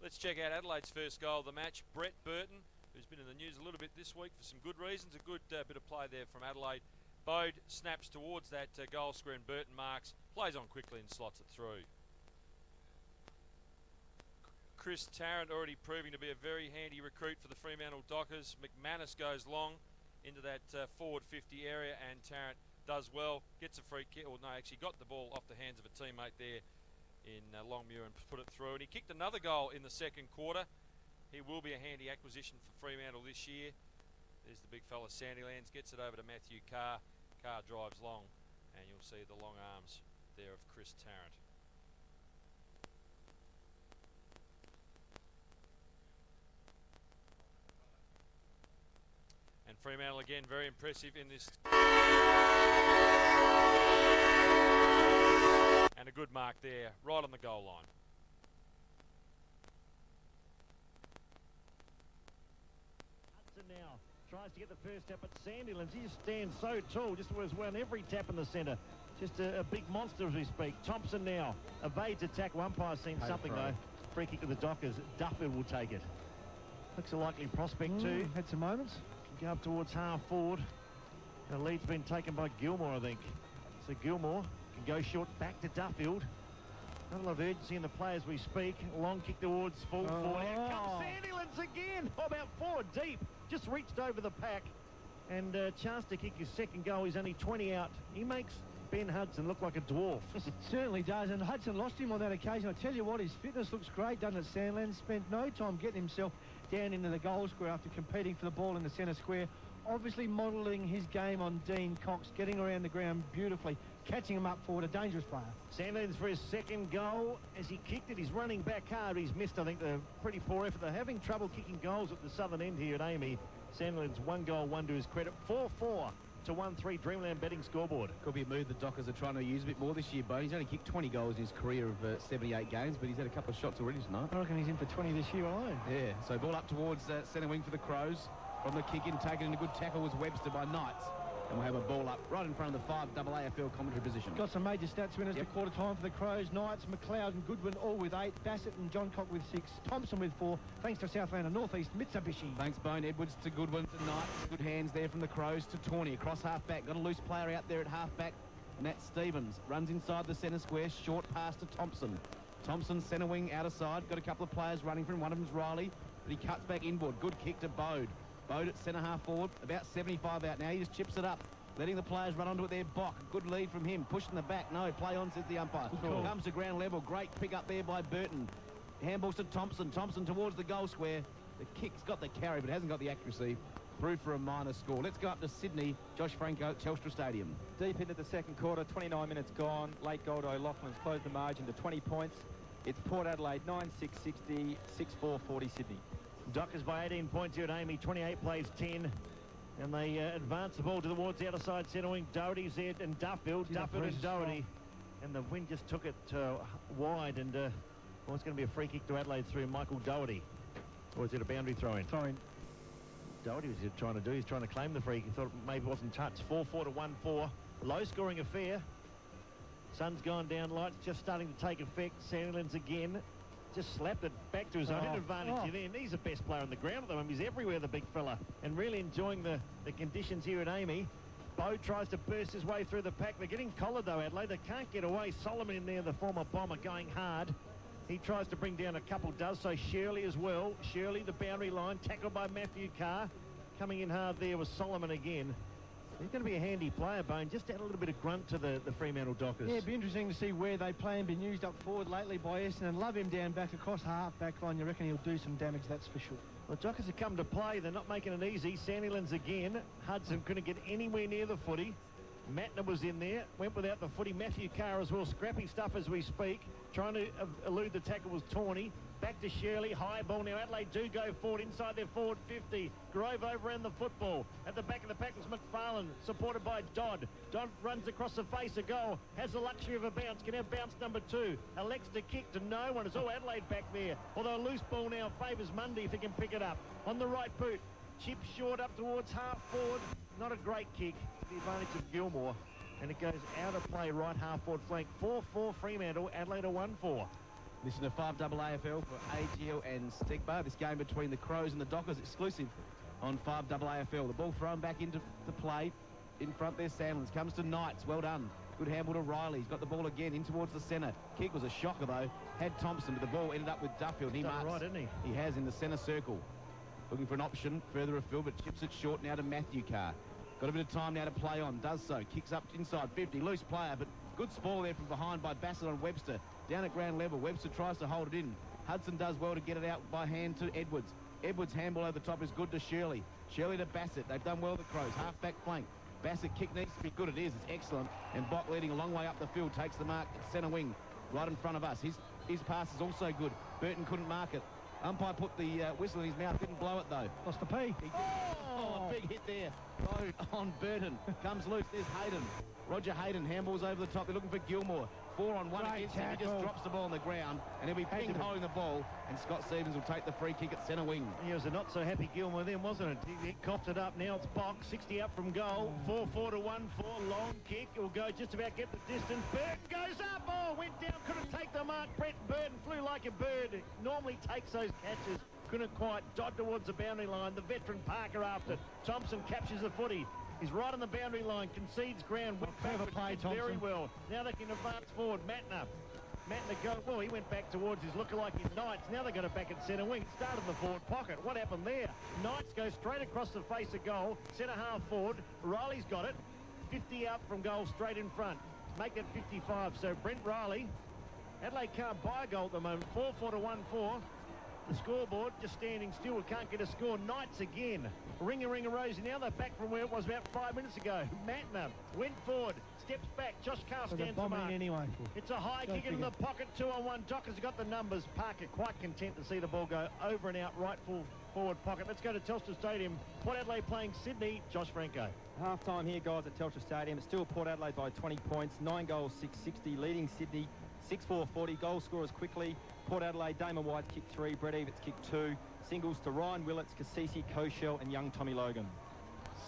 Let's check out Adelaide's first goal of the match. Brett Burton, who's been in the news a little bit this week for some good reasons. A good bit of play there from Adelaide. Bode snaps towards that goal square and Burton marks, plays on quickly and slots it through. Chris Tarrant already proving to be a very handy recruit for the Fremantle Dockers. McManus goes long into that forward 50 area and Tarrant does well, gets a free kick, or no, actually got the ball off the hands of a teammate there in Longmuir and put it through. And he kicked another goal in the second quarter. He will be a handy acquisition for Fremantle this year. There's the big fella Sandylands, gets it over to Matthew Carr. Carr drives long and you'll see the long arms there of Chris Tarrant. And Fremantle again very impressive in this. And a good mark there, right on the goal line. Hudson now tries to get the first tap at Sandylands. He just stands so tall, just was won every tap in the centre. Just a big monster as we speak. Thompson now evades attack. Umpire seems something though. Free kick to the Dockers. Duffield will take it. Looks a likely prospect too. Had some moments. Go up towards half forward. The lead's been taken by Gilmore, I think. So Gilmore can go short back to Duffield. Not a lot of urgency in the play as we speak. Long kick towards full forward. Here comes Sandylands again. Oh, about 4 deep. Just reached over the pack. And chance to kick his second goal. He's only 20 out. He makes Ben Hudson look like a dwarf. It certainly does. And Hudson lost him on that occasion. I tell you what, his fitness looks great, doesn't it, Sandylands? Spent no time getting himself down into the goal square after competing for the ball in the centre square. Obviously modelling his game on Dean Cox, getting around the ground beautifully, catching him up forward, a dangerous player. Sandylands for his second goal. As he kicked it, he's running back hard. He's missed, I think, the pretty poor effort. They're having trouble kicking goals at the southern end here at Amy. Sandylands 1 goal, 1 to his credit. 4-4 to 1-3 Dreamland betting scoreboard. Could be a move the Dockers are trying to use a bit more this year, but he's only kicked 20 goals in his career of 78 games, but he's had a couple of shots already tonight. I reckon he's in for 20 this year alone. Yeah, so ball up towards centre wing for the Crows. From the kick in, taken in a good tackle was Webster by Knights. And we'll have a ball up right in front of the 5 AAFL commentary position. Got some major stats winners to quarter time for the Crows. Knights, McLeod and Goodwin all with 8. Bassett and John Cock with 6. Thompson with 4. Thanks to Southland and North East Mitsubishi. Thanks, Bone. Edwards to Goodwin to Knights. Good hands there from the Crows to Tawney. Across half-back. Got a loose player out there at half-back. Matt Stevens runs inside the centre square. Short pass to Thompson. Thompson centre wing outer side. Got a couple of players running from him. One of them's Riley, but he cuts back inboard. Good kick to Bode. Bode at centre half forward. About 75 out now. He just chips it up. Letting the players run onto it there. Bock, good lead from him. Pushing the back. No, play on, says the umpire. Cool. Comes to ground level. Great pick up there by Burton. Handballs to Thompson. Thompson towards the goal square. The kick's got the carry, but hasn't got the accuracy. Through for a minor score. Let's go up to Sydney. Josh Franco, Telstra Stadium. Deep into the second quarter, 29 minutes gone. Late goal to O'Loughlin's closed the margin to 20 points. It's Port Adelaide 9-6-60, 6-4-40 Sydney. Dockers by 18 points here at Amy. 28 plays 10. And they advance the ball towards the other side centre wing. Doherty's there and Duffield. Duffield and Doherty. And the wind just took it wide. And well, it's going to be a free kick to Adelaide through Michael Doherty. Or is it a boundary throw-in? Throw-in. Doherty was trying to do. He's trying to claim the free kick. He thought maybe it wasn't touched. 4-4 to 1-4. Low-scoring affair. Sun's gone down. Lights just starting to take effect. Sandylands again. Just slapped it back to his own advantage then. He's the best player on the ground at the moment. He's everywhere, the big fella. And really enjoying the conditions here at Amy. Bo tries to burst his way through the pack. They're getting collared, though, Adelaide. They can't get away. Solomon in there, the former bomber, going hard. He tries to bring down a couple, does so. Shirley as well. Shirley, the boundary line, tackled by Matthew Carr. Coming in hard there was Solomon again. He's going to be a handy player, Bone. Just add a little bit of grunt to the Fremantle Dockers. Yeah, it'd be interesting to see where they play and been used up forward lately by Essendon. Love him down back across half-back line. You reckon he'll do some damage, that's for sure. Well, Dockers have come to play. They're not making it easy. Sandylands again. Hudson couldn't get anywhere near the footy. Matner was in there, went without the footy. Matthew Carr as well, scrappy stuff as we speak. Trying to elude the tackle was Tawney. Back to Shirley, high ball now. Adelaide do go forward inside their forward 50. Grove overran the football. At the back of the pack was McFarlane, supported by Dodd. Dodd runs across the face of goal, has the luxury of a bounce, can have bounce number 2. Elects to kick to no one. It's all Adelaide back there. Although a loose ball now favours Mundy if he can pick it up. On the right boot, chip short up towards half forward. Not a great kick. The advantage of Gilmore. and it goes out of play right half forward flank. 4-4 Fremantle, Adelaide a 1-4. Listen to 5 AFL for AGL and Stegbar. This game between the Crows and the Dockers exclusive on 5 AFL. The ball thrown back into the play. In front there, Sandlands. Comes to Knights. Well done. Good handball to Riley. He's got the ball again in towards the centre. Kick was a shocker, though. Had Thompson, but the ball ended up with Duffield. He marks right, isn't he? He has in the centre circle. Looking for an option further afield, but chips it short now to Matthew Carr. Got a bit of time now to play on. Does so. Kicks up inside 50. Loose player, but good spoil there from behind by Bassett on Webster. Down at ground level. Webster tries to hold it in. Hudson does well to get it out by hand to Edwards. Edwards' handball over the top is good to Shirley. Shirley to Bassett. They've done well, the Crows. Half-back flank. Bassett kick needs to be good. It is. It's excellent. And Bott leading a long way up the field. Takes the mark at centre wing. Right in front of us. His pass is also good. Burton couldn't mark it. Umpire put the whistle in his mouth. Didn't blow it, though. Lost the P. Oh, a big hit there. On Burton. Comes loose. There's Hayden. Roger Hayden handballs over the top. They're looking for Gilmore. 4 on 1 against him. He just drops the ball on the ground, and he'll be pinged holding the ball, and Scott Stevens will take the free kick at centre wing. He was a not-so-happy Gilmore then, wasn't it? He coughed it up. Now it's Box, 60 up from goal. 4-4 to 1-4. Long kick. It will go just about get the distance. Burton goes up. Oh, went down. Couldn't take the mark. Brett Burton flew like a bird. Normally takes those catches. Couldn't quite. Dot towards the boundary line. The veteran Parker after. Thompson captures the footy. He's right on the boundary line, concedes ground, went backwards, did very well. Now they can advance forward. Matner go, well, he went back towards his lookalike in Knights. Now they got it back at centre wing. It started in the forward pocket. What happened there? Knights goes straight across the face of goal, centre half forward. Riley's got it. 50 out from goal, straight in front. Make it 55. So Brent Riley, Adelaide can't buy a goal at the moment. 4-4 to 1-4. The scoreboard just standing still. It can't get a score. Knights again. Ringer, Rosie. Now they're back from where it was about 5 minutes ago. Matner went forward, steps back. Josh Carr stands the mark. Anyway. It's a high kick into the pocket. 2-on-1. Dockers have got the numbers. Parker quite content to see the ball go over and out right full forward pocket. Let's go to Telstra Stadium. Port Adelaide playing Sydney. Josh Franco. Half-time here, guys, at Telstra Stadium. It's still Port Adelaide by 20 points. 9 goals, 660. Leading Sydney 6-4-40. Goal scorers quickly. Port Adelaide, Damon White kicked 3, Brett Evans kicked 2. Singles to Ryan Willits, Cassisi, Koshel and young Tommy Logan.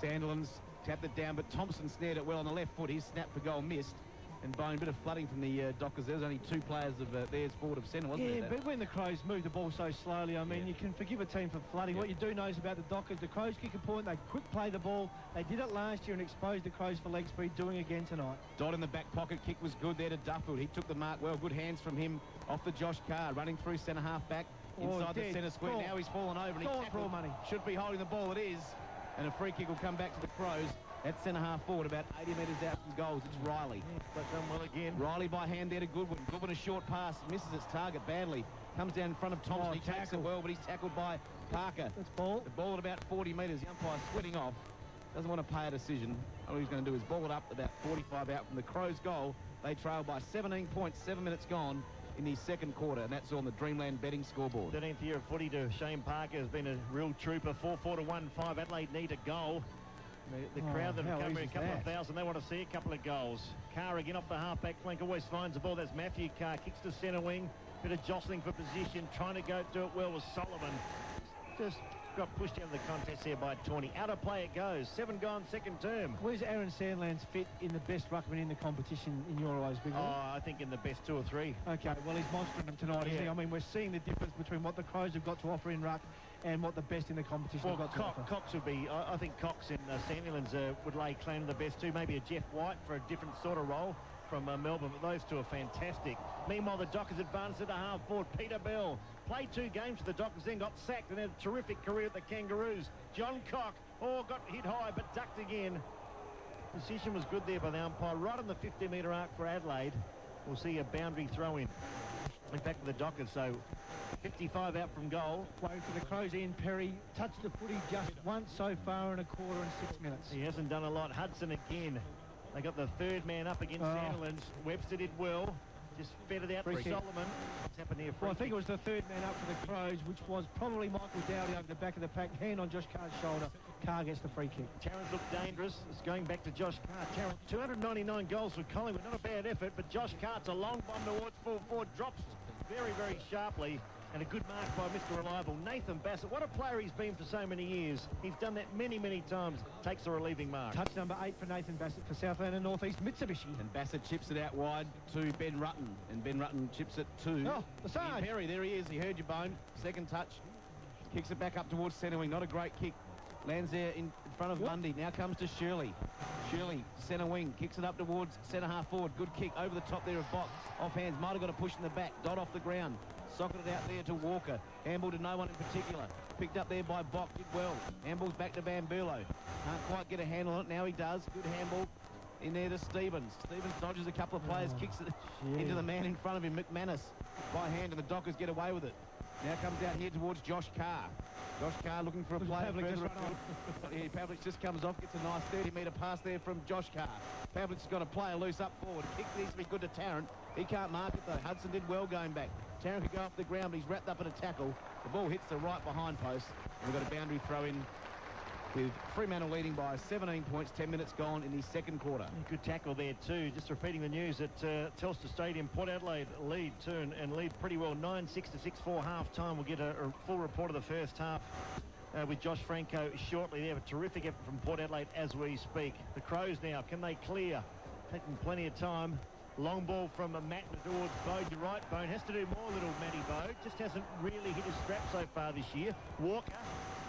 Sandilands tapped it down, but Thompson snared it well on the left foot. His snap for goal missed. And Bone, a bit of flooding from the Dockers. There was only 2 players of theirs forward of centre, wasn't there? Yeah, but when the Crows move the ball so slowly, I mean, you can forgive a team for flooding. What you do know is about the Dockers, the Crows kick a point, they quick play the ball. They did it last year and exposed the Crows for leg speed, doing again tonight. Dot in the back pocket, kick was good there to Duffield. He took the mark well, good hands from him off the Josh Carr, running through centre half back inside the centre square. Now he's fallen over and he's for all money. Should be holding the ball, it is. And a free kick will come back to the Crows. At centre half forward, about 80 metres out from goals. It's Riley. But done well again. Riley by hand there to Goodwin. Goodwin a short pass, misses its target badly. Comes down in front of Thompson. He takes it well, but he's tackled by Parker. That's ball. The ball at about 40 metres. The umpire sweating off. Doesn't want to pay a decision. All he's going to do is ball it up about 45 out from the Crows' goal. They trail by 17 points, 7 minutes gone in the second quarter, and that's on the Dreamland betting scoreboard. 13th year of footy to Shane Parker has been a real trooper. 4-4 to 1-5. Adelaide need a goal. The crowd that have come here, a couple of thousand, they want to see a couple of goals. Carr again off the half-back flank, always finds the ball. That's Matthew Carr, kicks to centre wing. Bit of jostling for position, trying to do it well with Solomon. Just got pushed out of the contest here by Tawney. Out of play it goes. 7 gone, second term. Where's Aaron Sandlands fit in the best ruckman in the competition in your eyes, Big Ron? Oh, I think in the best 2 or 3. Okay, well, he's monstering them tonight, isn't he? I mean, we're seeing the difference between what the Crows have got to offer in ruck and what the best in the competition have got to offer. Cox would be, I think Cox and Sandilands would lay claim to the best 2. Maybe a Jeff White for a different sort of role from Melbourne, but those 2 are fantastic. Meanwhile, the Dockers advanced at a half forward. Peter Bell played 2 games for the Dockers, then got sacked and had a terrific career at the Kangaroos. John Cock, got hit high but ducked again. Position was good there by the umpire, right on the 50-metre arc for Adelaide. We'll see a boundary throw in fact, with the Dockers, so 55 out from goal. Waiting for the Crows. Ian Perry touched the footy just once so far in a quarter and 6 minutes. He hasn't done a lot. Hudson again. They got the 3rd man up against Sandilands. Webster did well. Just fed it out for Solomon. What's happened here? Well, I think it was the 3rd man up for the Crows, which was probably Michael Dowdy over the back of the pack. Hand on Josh Carr's shoulder. Carr gets the free kick. Tarrant looked dangerous. It's going back to Josh Carr. Tarrant, 299 goals for Collingwood. Not a bad effort, but Josh Carr, it's a long bomb towards full forward. Drops very, very sharply. And a good mark by Mr. Reliable. Nathan Bassett, what a player he's been for so many years. He's done that many, many times. Takes a relieving mark. Touch number 8 for Nathan Bassett for Southland and North East Mitsubishi. And Bassett chips it out wide to Ben Rutten. And Ben Rutten chips it to... Oh, the side. Perry, there he is. He heard your bone. Second touch. Kicks it back up towards centre wing. Not a great kick. Lands there in front of Bundy. Now comes to Shirley. Shirley, centre wing. Kicks it up towards centre half forward. Good kick over the top there of Box. Off hands. Might have got a push in the back. Dot off the ground. Socketed out there to Walker. Handball to no one in particular. Picked up there by Bock. Did well. Handball's back to Bambulo. Can't quite get a handle on it. Now he does. Good handball in there to Stevens. Stevens dodges a couple of players. Kicks it into the man in front of him, McManus. By hand, and the Dockers get away with it. Now comes out here towards Josh Carr. Josh Carr looking for a player. Pavlich just comes off, gets a nice 30-metre pass there from Josh Carr. Pavlich's got a player loose up forward. Kick needs to be good to Tarrant. He can't mark it though. Hudson did well going back. Tarrant could go off the ground, but he's wrapped up in a tackle. The ball hits the right behind post. And we've got a boundary throw in with Fremantle leading by 17 points, 10 minutes gone in the second quarter. Good tackle there too. Just repeating the news at Telstra Stadium, Port Adelaide lead too, and lead pretty well. 9-6 to 6-4 half time. We'll get a full report of the first half with Josh Franco shortly. They have a terrific effort from Port Adelaide as we speak. The Crows now, can they clear? Taking plenty of time. Long ball from Matt towards Bode. You're right, Bone has to do more, little Matty Bode. Just hasn't really hit his strap so far this year. Walker.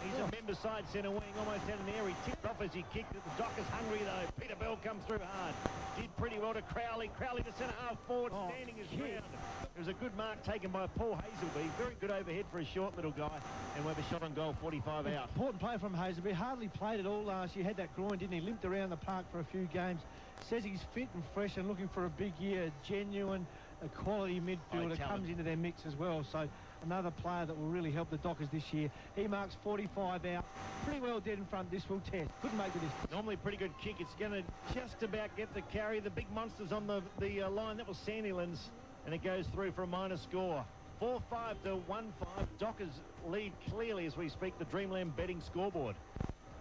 He's a member side centre wing, almost out in the air. He tipped off as he kicked it. The Dockers hungry though. Peter Bell comes through hard. Did pretty well to Crowley. Crowley to centre half forward, standing his ground. It was a good mark taken by Paul Hazelby. Very good overhead for a short little guy. And Weber shot on goal, 45 out. Important player from Hazelby. Hardly played at all last year. Had that groin, didn't he? Limped around the park for a few games. Says he's fit and fresh and looking for a big year. A genuine, a quality midfielder comes into their mix as well. So another player that will really help the Dockers this year. He marks 45 out. Pretty well dead in front. This will test. Couldn't make the distance. Normally pretty good kick. It's going to just about get the carry. The big monsters on the line. That was Sandilands. And it goes through for a minor score. 4-5 to 1-5. Dockers lead clearly as we speak the Dreamland betting scoreboard.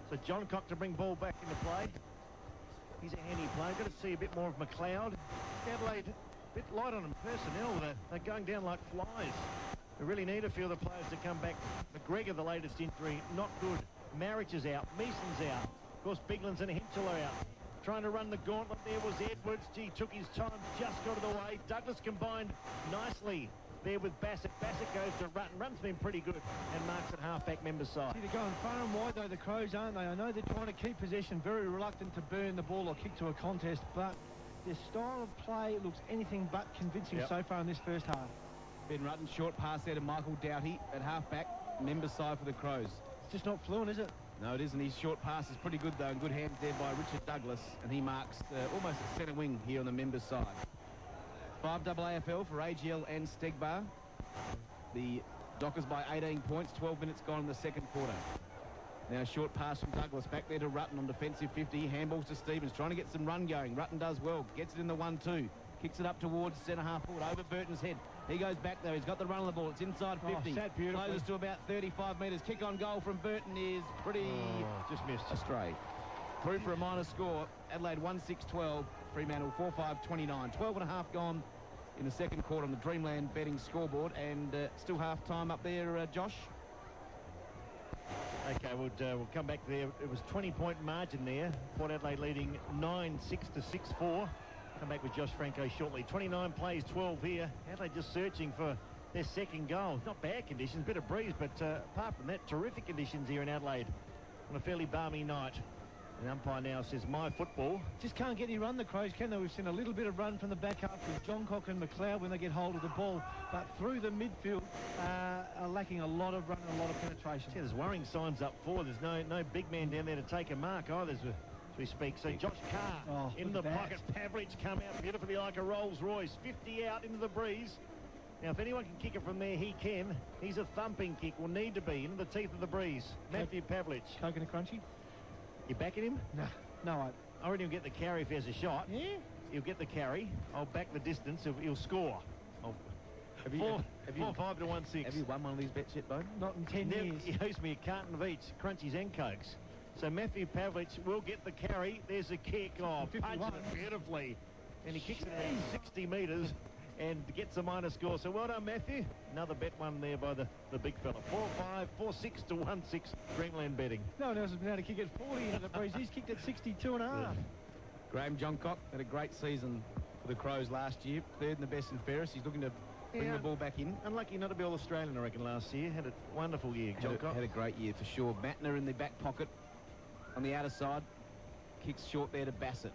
So John Cock to bring ball back into play. He's a handy player. Got to see a bit more of McLeod. Adelaide, a bit light on them personnel. They're going down like flies. We really need a few of the players to come back. McGregor, the latest injury, not good. Marriage is out. Meeson's out. Of course, Biglands and Hinchell are out. Trying to run the gauntlet there was Edwards. He took his time, just got it away. Douglas combined nicely there with Bassett. Bassett goes to Rutten. Rutten's been pretty good and marks at half-back member side. See, they're going far and wide, though, the Crows, aren't they? I know they're trying to keep possession, very reluctant to burn the ball or kick to a contest, but their style of play looks anything but convincing so far in this first half. Ben Rutten, short pass there to Michael Doughty at half-back, member side for the Crows. It's just not fluent, is it? No, it isn't. His short pass is pretty good, though, and good hands there by Richard Douglas, and he marks almost a centre wing here on the member side. 5 AAFL for AGL and Stegbar. The Dockers by 18 points, 12 minutes gone in the second quarter. Now short pass from Douglas, back there to Rutten on defensive 50. Handballs to Stevens, trying to get some run going. Rutten does well, gets it in the 1-2. Kicks it up towards centre half forward, over Burton's head. He goes back though, he's got the run on the ball. It's inside 50. Closes to about 35 metres. Kick on goal from Burton is pretty... just missed. Astray. Through for a minor score. Adelaide 1-6-12. Fremantle 4-5-29. 12 and a half gone in the second quarter on the Dreamland betting scoreboard. And still half time up there, Josh. Okay, we'll come back there. It was 20-point margin there. Port Adelaide leading 9-6 to 6-4. Come back with Josh Franco shortly. 29 plays, 12 here. Adelaide just searching for their second goal. Not bad conditions, bit of breeze, but apart from that, terrific conditions here in Adelaide on a fairly balmy night. The umpire now says, my football. Just can't get any run, the Crows, can they? We've seen a little bit of run from the back half with John Cock and McLeod when they get hold of the ball, but through the midfield are lacking a lot of run and a lot of penetration. Yeah, there's worrying signs up forward. There's no big man down there to take a mark either as we speak. So Josh Carr in the pocket. Pavlich come out beautifully like a Rolls Royce. 50 out into the breeze. Now, if anyone can kick it from there, he can. He's a thumping kick. Will need to be into the teeth of the breeze. Matthew Pavlich. Coconut crunchy? You backing him? No, I reckon he'll get the carry if there's a shot. Yeah? He'll get the carry. I'll back the distance. He'll score. Have you 4-5 to 1-6. Have you won one of these bets yet, Bone? Not in 10 years. He owes me a carton of each, Crunchies and Cokes. So Matthew Pavlich will get the carry. There's a kick. Oh, punches it beautifully. And he kicks it at 60 metres. and gets a minor score. So well done, Matthew. Another bet won there by the big fella. 4-5, 4-6 to 1-6 Dreamland betting. No one else has been able to kick it 40 into the breeze. He's kicked it 62.5. Yeah. Graham Johncock had a great season for the Crows last year. Third and the best in fairest. He's looking to bring the ball back in. Unlucky not to be All-Australian, I reckon, last year. Had a wonderful year, Johncock. Had a great year for sure. Matner in the back pocket on the outer side. Kicks short there to Bassett.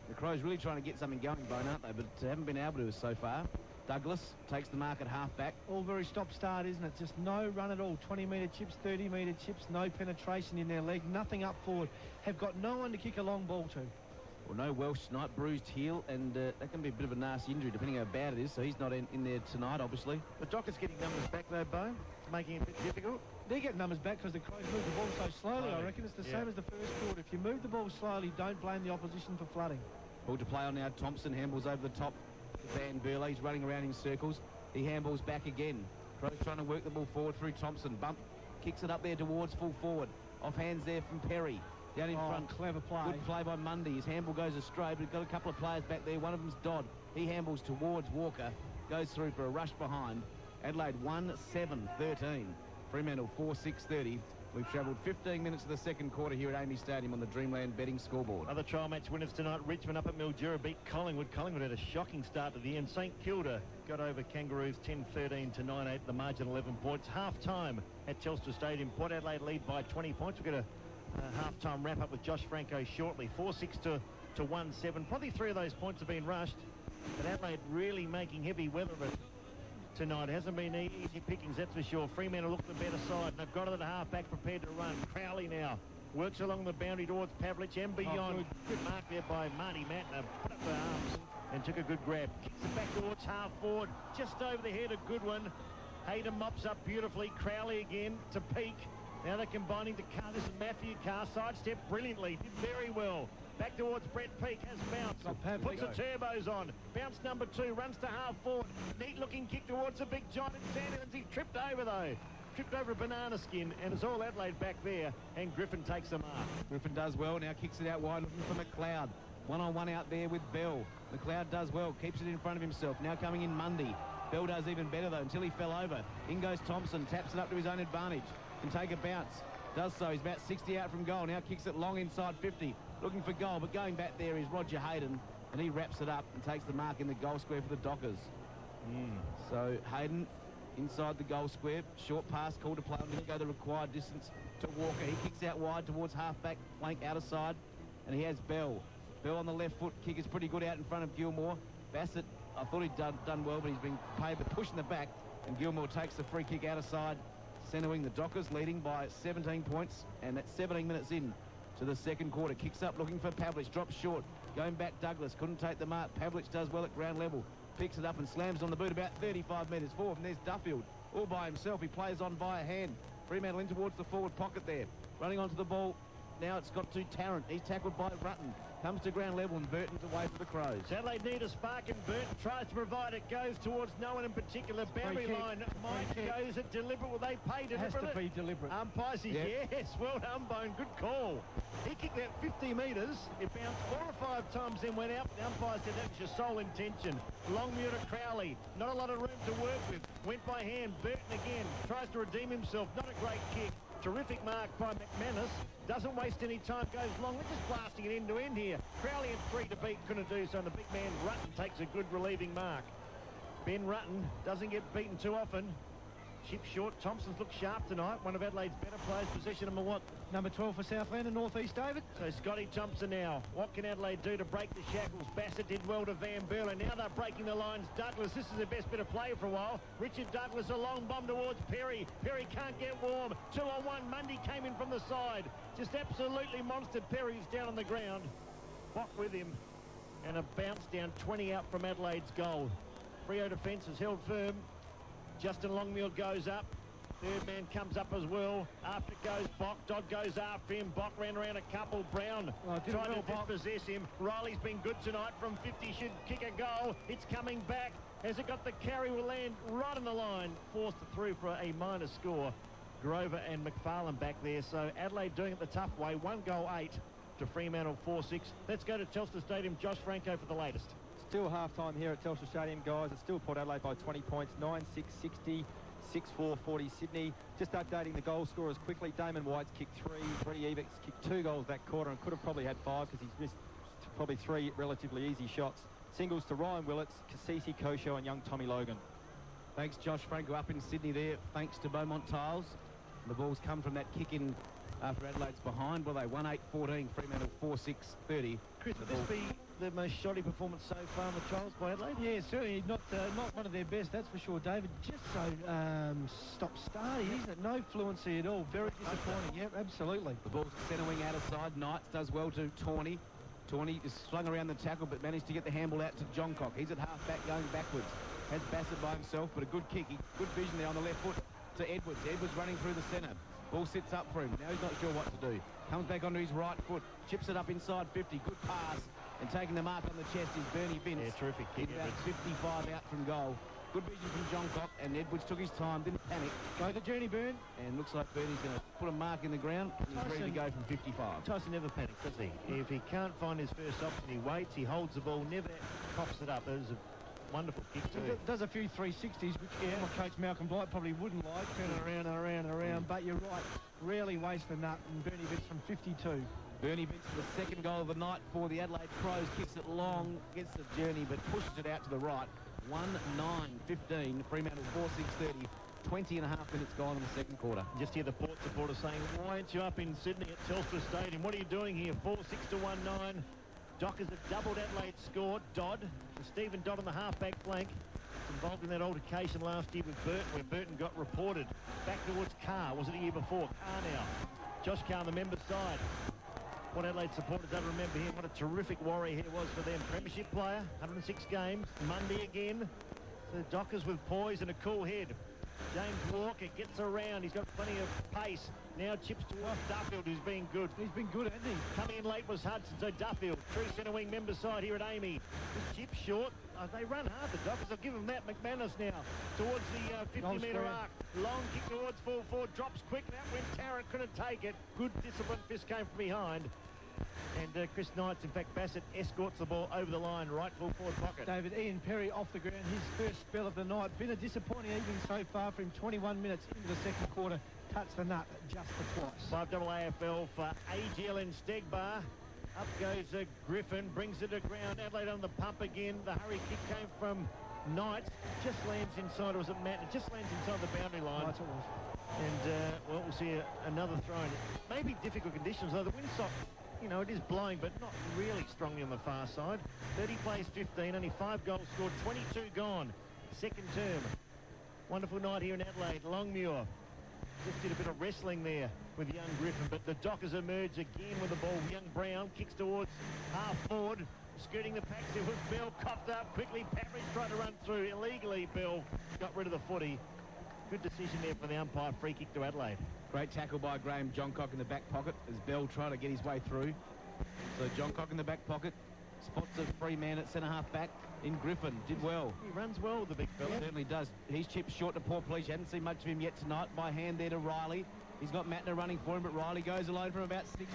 The Crows really trying to get something going, Bone, aren't they? But haven't been able to so far. Douglas takes the mark at half-back. All very stop-start, isn't it? Just no run at all. 20-metre chips, 30-metre chips, no penetration in their leg, nothing up forward. Have got no one to kick a long ball to. Well, no Welsh tonight, bruised heel, and that can be a bit of a nasty injury depending how bad it is, so he's not in there tonight, obviously. The Dockers getting numbers back, though, Bo, making it a bit difficult. They get numbers back because the Crows move the ball so slowly. I reckon it's the same as the first quarter. If you move the ball slowly, don't blame the opposition for flooding. Ball to play on now. Thompson handballs over the top to Van Burley. He's running around in circles. He handballs back again. Crows trying to work the ball forward through Thompson. Bump, kicks it up there towards full forward. Off hands there from Perry. Down in front. Clever play. Good play by Mundy. His handball goes astray, but he's got a couple of players back there. One of them's Dodd. He handballs towards Walker. Goes through for a rush behind. Adelaide 1-7-13. Fremantle 4-6-30. We've travelled 15 minutes of the second quarter here at Amy Stadium on the Dreamland betting scoreboard. Other trial match winners tonight. Richmond up at Mildura beat Collingwood. Collingwood had a shocking start to the end. St Kilda got over Kangaroos 10-13 to 9-8. The margin 11 points. Half-time at Telstra Stadium. Port Adelaide lead by 20 points. We'll get a half-time wrap-up with Josh Franco shortly. 4-6 to 1-7. Probably 3 of those points have been rushed. But Adelaide really making heavy weather of it tonight. Hasn't been easy pickings, that's for sure. Fremantle look the better side, and they've got it at half-back prepared to run. Crowley now works along the boundary towards Pavlich and beyond. Good mark there by Marty Mattner. Put up the arms and took a good grab. Kicks it back towards half-forward. Just over the head, a good one. Hayden mops up beautifully. Crowley again to Peak. Now they're combining to Carr. This is Matthew Carr. Sidestep brilliantly. Did very well. Back towards Brett Peake, has bounced. Puts the turbos on. Bounce number 2, runs to half forward. Neat looking kick towards the big John and Sanders. He tripped over though. Tripped over a banana skin, and it's all Adelaide back there, and Griffin takes the mark. Griffin does well, now kicks it out wide, looking for McLeod. One-on-one out there with Bell. McLeod does well, keeps it in front of himself. Now coming in Mundy. Bell does even better though, until he fell over. In goes Thompson, taps it up to his own advantage. Can take a bounce. Does so, he's about 60 out from goal. Now kicks it long inside 50. Looking for goal, but going back there is Roger Hayden, and he wraps it up and takes the mark in the goal square for the Dockers. So Hayden inside the goal square, short pass called to play. I'm going to go the required distance to Walker. He kicks out wide towards half-back, flank outer side, and he has Bell. Bell on the left foot, kick is pretty good out in front of Gilmore. Bassett, I thought he'd done well, but he's been paid with pushing the back, and Gilmore takes the free kick outer side, centering the Dockers, leading by 17 points, and that's 17 minutes in to the second quarter. Kicks up looking for Pavlich, drops short, going back Douglas, couldn't take the mark. Pavlich does well at ground level, picks it up and slams on the boot about 35 metres forward, and there's Duffield all by himself. He plays on by a hand. Fremantle in towards the forward pocket there, running onto the ball. Now it's got to Tarrant. He's tackled by Rutten. Comes to ground level, and Burton's away for the Crows. Adelaide need a spark, and Burton tries to provide it. Goes towards no one in particular. Boundary line. Mike goes it deliberate. Will they pay deliberate? Has to be deliberate. Umpire says yes. Well done, Bone. Good call. He kicked that 50 metres. It bounced 4 or 5 times, then went out. The umpire said that was your sole intention. Longmuir to Crowley. Not a lot of room to work with. Went by hand. Burton again. Tries to redeem himself. Not a great kick. Terrific mark by McManus. Doesn't waste any time. Goes long. We're just blasting it end to end here. Crowley and 3 to beat. Couldn't do so. And the big man Rutten takes a good relieving mark. Ben Rutten doesn't get beaten too often. Chip short. Thompson's looked sharp tonight. One of Adelaide's better players. Possession number what? Number 12 for Southland and North East, David. So Scotty Thompson now. What can Adelaide do to break the shackles? Bassett did well to Van Burlen. Now they're breaking the lines. Douglas, this is the best bit of play for a while. Richard Douglas, a long bomb towards Perry. Perry can't get warm. 2-on-1. Mundy came in from the side. Just absolutely monstered. Perry's down on the ground. Bock with him. And a bounce down 20 out from Adelaide's goal. Freo defence is held firm. Justin Longmuir goes up. Third man comes up as well. After goes Bock. Dodd goes after him. Bock ran around a couple. Brown trying to dispossess him. Riley's been good tonight from 50. Should kick a goal. It's coming back. Has it got the carry? Will land right on the line. Forced it through for a minor score. Grover and McFarlane back there. So Adelaide doing it the tough way. 1 goal 8 to Fremantle 4-6. Let's go to Telstra Stadium. Josh Franco for the latest. still half-time here at Telstra Stadium, guys. It's still Port Adelaide by 20 points, 9-6-60, 6-4-40 Sydney. Just updating the goal scorers quickly. Damon White's kicked 3. Freddie Evick's kicked 2 goals that quarter and could have probably had 5 because he's missed probably 3 relatively easy shots. Singles to Ryan Willits, Cassisi, Kosho and young Tommy Logan. Thanks, Josh Franco up in Sydney there, thanks to Beaumont Tiles. The ball's come from that kick in after Adelaide's behind. Well, they won 8-14, Fremantle 4-6-30. Chris, would this be the most shoddy performance so far in the trials by Adelaide? Yeah, certainly not one of their best, that's for sure, David. Just so stop-starty, isn't it? No fluency at all. Very disappointing. Yep, absolutely. The ball's centre wing out of side. Knights does well to Tawney. Tawney is slung around the tackle but managed to get the handball out to Johncock. He's at half-back going backwards. Has Bassett by himself, but a good kick. Good vision there on the left foot to Edwards. Edwards running through the centre. Ball sits up for him. Now he's not sure what to do. Comes back onto his right foot. Chips it up inside 50. Good pass. And taking the mark on the chest is Bernie Vince. Yeah, terrific kick, About 55 out from goal. Good vision from Johncock, and Edwards took his time, didn't panic. Go the journey, Byrne. And looks like Bernie's going to put a mark in the ground. And he's ready to go from 55. Tyson never panics, does he? If he can't find his first option, he waits, he holds the ball, never pops it up. It was a wonderful kick too. Does a few 360s, which former coach Malcolm Blight probably wouldn't like, turning around and around and around. But you're right, rarely waste the nut. And Bernie Vince from 52. Bernie Vince for the second goal of the night for the Adelaide Crows. Kicks it long, gets the journey, but pushes it out to the right. 1-9-15, Fremantle 4-6-30. 20 and a half minutes gone in the second quarter. Just hear the Port supporters saying, why aren't you up in Sydney at Telstra Stadium? What are you doing here? 4-6 to 1-9. Dockers have doubled Adelaide's score. Dodd, Stephen Dodd on the half-back flank. Involved in that altercation last year with Burton, where Burton got reported. Back towards Carr. Was it a year before? Carr now. Josh Carr on the members' side. What Adelaide supporters don't remember him. What a terrific warrior he was for them. Premiership player, 106 games. Monday again. So Dockers with poise and a cool head. James Walker gets around. He's got plenty of pace. Now chips towards Duffield, who's been good. He's been good, hasn't he? Coming in late was Hudson, so Duffield. True centre wing member side here at Amy. This chip short. They run hard, the Dockers. I'll give them that. McManus now towards the 50-metre arc. Long kick towards full forward. Drops quick. That went Tarrant. Couldn't take it. Good discipline. Fist came from behind. And Chris Knights, in fact, Bassett escorts the ball over the line, right full forward pocket. David, Ian Perry off the ground, his first spell of the night. Been a disappointing evening so far for him. 21 minutes into the second quarter. Touched the nut just for twice. 5 AFL for AGL in Stegbar. Up goes Griffin, brings it to ground. Adelaide on the pump again. The hurry kick came from Knights. Just lands inside, or was it Matt? It just lands inside the boundary line. Knights it was. And, well, we'll see another throw in. Maybe difficult conditions, though. The windsock, you know, it is blowing, but not really strongly on the far side. 30 plays 15, only 5 goals scored, 22 gone. Second term. Wonderful night here in Adelaide. Longmuir just did a bit of wrestling there with young Griffin, but the Dockers emerge again with the ball. Young Brown kicks towards half forward, skirting the pack there with Bell, copped up quickly. Pavridge tried to run through illegally. Bell got rid of the footy. Good decision there for the umpire. Free kick to Adelaide. Great tackle by Graham Johncock in the back pocket as Bell tried to get his way through. So Johncock in the back pocket spots a free man at centre half back in Griffin. Did well. He runs well, the big fella. Certainly does. He's chipped short to Port Police. You haven't seen much of him yet tonight. By hand there to Riley. He's got Matner running for him, but Riley goes alone from about 60.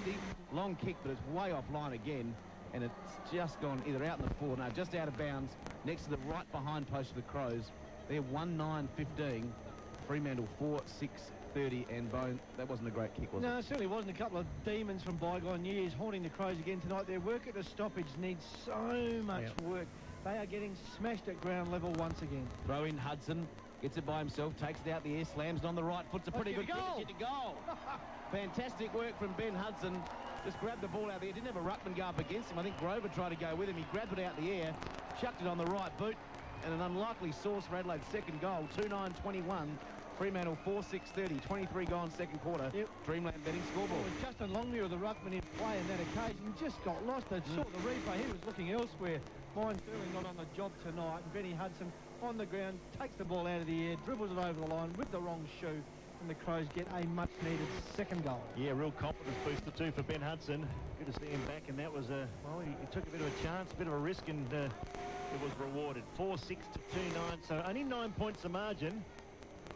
Long kick, but it's way offline again. And it's just gone either out in the forward, no, just out of bounds, next to the right behind post of the Crows. They're 1-9-15. Fremantle 4-6-30, and Bone, that wasn't a great kick, was it? No, it certainly wasn't. A couple of demons from bygone years haunting the Crows again tonight. Their work at the stoppage needs so much work. They are getting smashed at ground level once again. Throw in Hudson, gets it by himself, takes it out the air, slams it on the right foot. It's a pretty good kick. It's a goal. Fantastic work from Ben Hudson. Just grabbed the ball out there. Didn't have a ruckman go up against him. I think Grover tried to go with him. He grabbed it out the air, chucked it on the right boot, and an unlikely source for Adelaide's second goal. 2-9-21. Fremantle 4-6-30, 23 gone second quarter. Yep. Dreamland betting scoreboard. Well, Justin Longmuir, the ruckman in play on that occasion, just got lost. I saw the replay. He was looking elsewhere. Fine Sterling not on the job tonight. And Benny Hudson on the ground, takes the ball out of the air, dribbles it over the line with the wrong shoe, and the Crows get a much-needed second goal. Yeah, real confidence booster too for Ben Hudson. Good to see him back, and that was well, he took a bit of a chance, a bit of a risk, and it was rewarded. 4-6 to 2-9, so only 9 points the margin.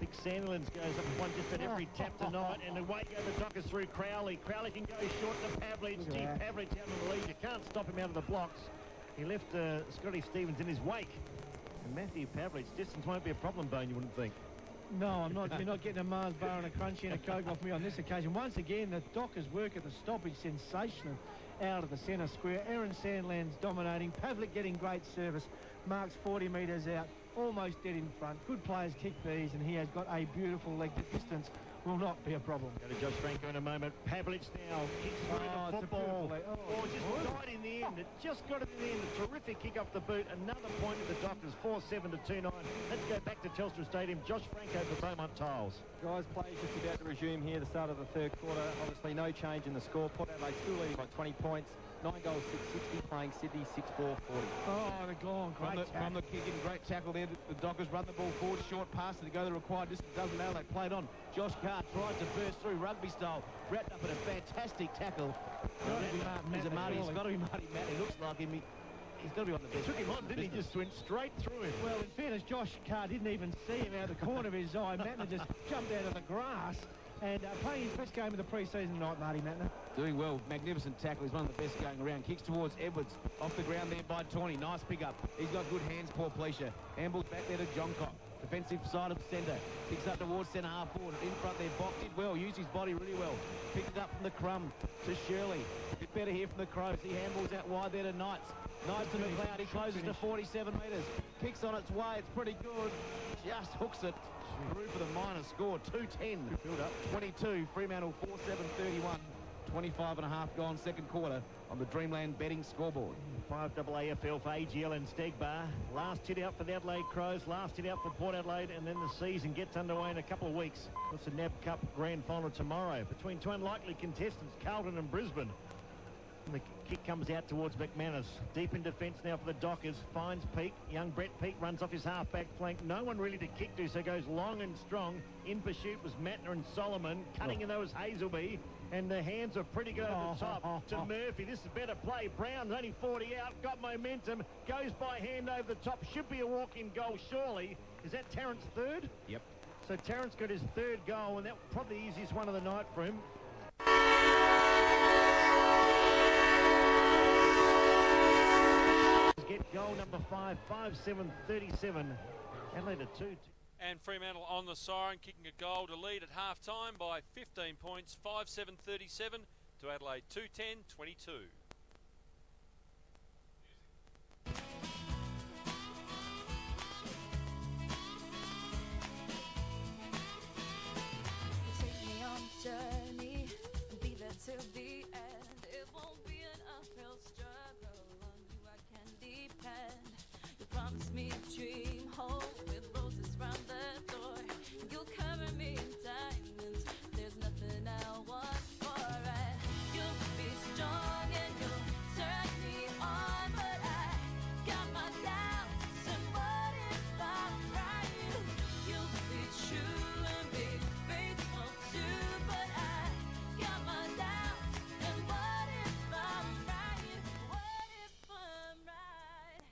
Big Sandilands goes up one just at every tap tonight, and away go the Dockers through Crowley. Crowley can go short to Pavlich. Pavlich out in the lead. You can't stop him out of the blocks. He left Scotty Stevens in his wake. And Matthew Pavlich, distance won't be a problem, Bone, you wouldn't think. No, I'm not. You're not getting a Mars bar and a crunchy and a Coke off me on this occasion. Once again, the Dockers' work at the stoppage, sensational out of the centre square. Aaron Sandland's dominating. Pavlik getting great service. Marks 40 metres out, almost dead in front. Good players kick these, and he has got a beautiful leg. The distance will not be a problem. Go to Josh Franco in a moment. Pavlich now kicks through the football. Just died in the end. It just got it in the end. A terrific kick off the boot. Another point at the Dockers, 4-7 to 2-9. Let's go back to Telstra Stadium. Josh Franco for Beaumont Tiles. Guys, play just about to resume here, the start of the third quarter. Obviously, no change in the score. Port Adelaide still leading by 20 points. 9 goals, 660, playing Sydney 6-4-40. Oh, the Glon, great From the kicking, great tackle there. The Dockers run the ball forward, short pass to go the required distance. Doesn't matter, they played on. Josh Carr tries to burst through rugby style. Wrapped up in a fantastic tackle. He's got to be Marty Matt. He looks like him. He's got to be on the bench. Took him on, didn't he? Just went straight through him. Well, in fairness, Josh Carr didn't even see him out of the corner of his eye. Mattner just jumped out of the grass. And playing his best game of the pre-season tonight, Marty Mattner. Doing well, magnificent tackle. He's one of the best going around. Kicks towards Edwards, off the ground there by Tawny. Nice pick-up. He's got good hands, poor Pleasure. Ambles back there to Johncock. Defensive side of centre. Picks up towards centre half forward. In front there, Bock did well. Used his body really well. Picked it up from the Crumb to Shirley. A bit better here from the Crows. He handballs out wide there to Knights. Knights to McLeod. He closes to 47 metres. Kicks on its way. It's pretty good. Just hooks it. Through for the minor score, 2-10. 22, Fremantle 4-7-31. 25 and a half gone second quarter on the Dreamland betting scoreboard. 5 AFL for AGL and Stegbar. Last hit out for the Adelaide Crows, last hit out for Port Adelaide, and then the season gets underway in a couple of weeks. It's the NAB Cup Grand Final tomorrow between two unlikely contestants, Carlton and Brisbane. And the kick comes out towards McManus. Deep in defence now for the Dockers. Finds Peake. Young Brett Peake runs off his half-back flank. No one really to kick to, so goes long and strong. In pursuit was Mattner and Solomon. Cutting in those Hazelby. And the hands are pretty good over the top to Murphy. This is better play. Brown's only 40 out. Got momentum. Goes by hand over the top. Should be a walk-in goal, surely. Is that Terrence third? Yep. So Terrence got his third goal, and that probably the easiest one of the night for him. Get goal number 5, 5-7-37. Adelaide at 2. And Fremantle on the siren, kicking a goal to lead at half-time by 15 points, 5-7-37 to Adelaide 2-10-22. Take me on a journey, be there till the end. It won't be an uphill struggle, on you I can depend. You promised me a dream home with roses round the door. You'll cover me in diamonds, there's nothing I want for it. You'll be strong and you'll turn me on, but I got my doubts, and what if I'm right? You'll be true and be faithful too, but I got my doubts, and what if I'm right? What if I'm right?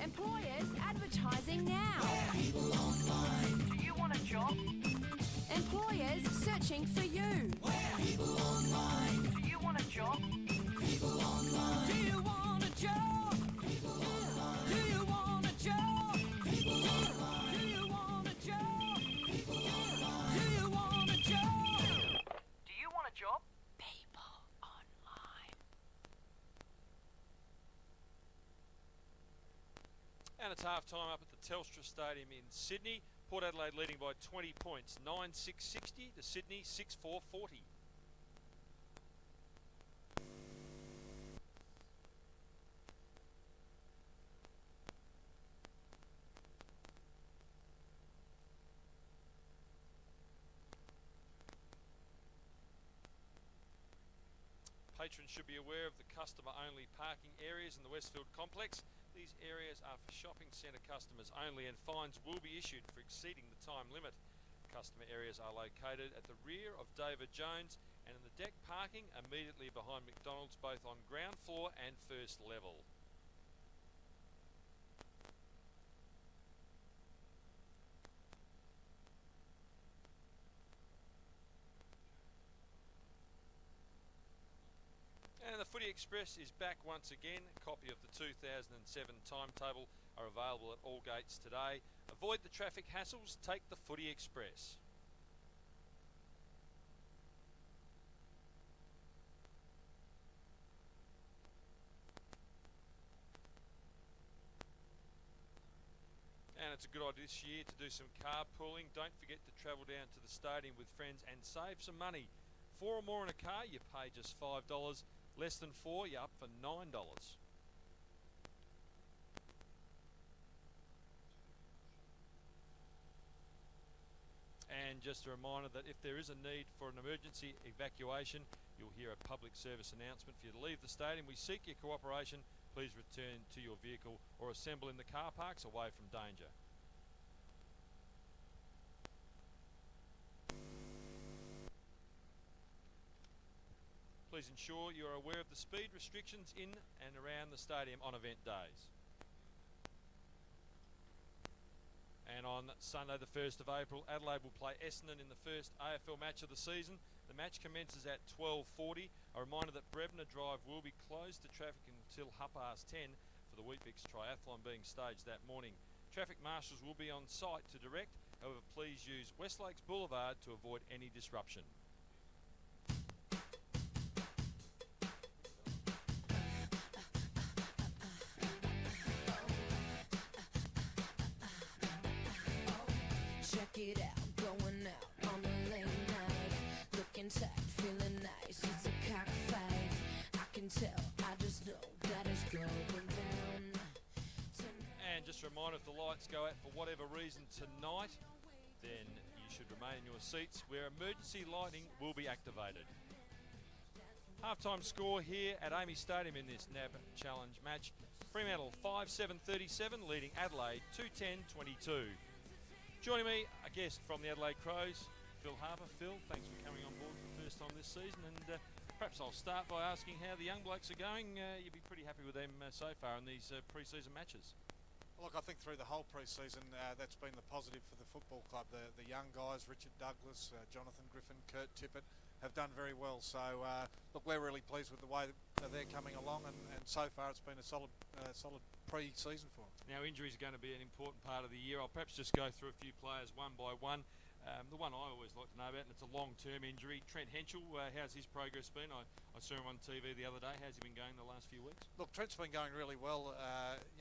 Employers advertising now. People online. Do you want a job? Employers searching for you. People online. Do you want a job? People online. Do you want a job? People online. Do you want a job? People online. Do you want a job? People online. Do you want a job? Do you want a job? And it's half-time up at the Telstra Stadium in Sydney. Port Adelaide leading by 20 points, 9-6-60 to Sydney 6-4-40. Patrons should be aware of the customer-only parking areas in the Westfield complex. These areas are for shopping centre customers only, and fines will be issued for exceeding the time limit. Customer areas are located at the rear of David Jones and in the deck parking immediately behind McDonald's, both on ground floor and first level. And the Footy Express is back once again. A copy of the 2007 timetable are available at all gates today. Avoid the traffic hassles, take the Footy Express. And it's a good idea this year to do some carpooling. Don't forget to travel down to the stadium with friends and save some money. 4 or more in a car, you pay just $5. Less than 4, you're up for $9. And just a reminder that if there is a need for an emergency evacuation, you'll hear a public service announcement for you to leave the stadium. We seek your cooperation. Please return to your vehicle or assemble in the car parks away from danger. Please ensure you are aware of the speed restrictions in and around the stadium on event days. And on Sunday the 1st of April, Adelaide will play Essendon in the first AFL match of the season. The match commences at 12:40. A reminder that Brebner Drive will be closed to traffic until 10:30 for the Weet-Bix Triathlon being staged that morning. Traffic marshals will be on site to direct. However, please use Westlakes Boulevard to avoid any disruption. Check it out, going out on a late night, looking tight, feeling nice. It's a cockfight. I can tell, I just know that it's going down tonight. And just a reminder, if the lights go out for whatever reason tonight, then you should remain in your seats where emergency lighting will be activated. Halftime score here at Amy Stadium in this NAB Challenge match. Fremantle 5-7-37 leading Adelaide 2-10-22. Joining me, a guest from the Adelaide Crows, Phil Harper. Phil, thanks for coming on board for the first time this season, and perhaps I'll start by asking how the young blokes are going. You'll be pretty happy with them so far in these pre-season matches. Look, I think through the whole pre-season, that's been the positive for the football club. The young guys, Richard Douglas, Jonathan Griffin, Kurt Tippett, have done very well. So, look, we're really pleased with the way that they're coming along, and so far it's been a solid pre-season for them. Now, injuries are going to be an important part of the year. I'll perhaps just go through a few players one by one. The one I always like to know about, and it's a long-term injury, Trent Henschel. How's his progress been? I saw him on TV the other day. How's he been going the last few weeks? Look, Trent's been going really well.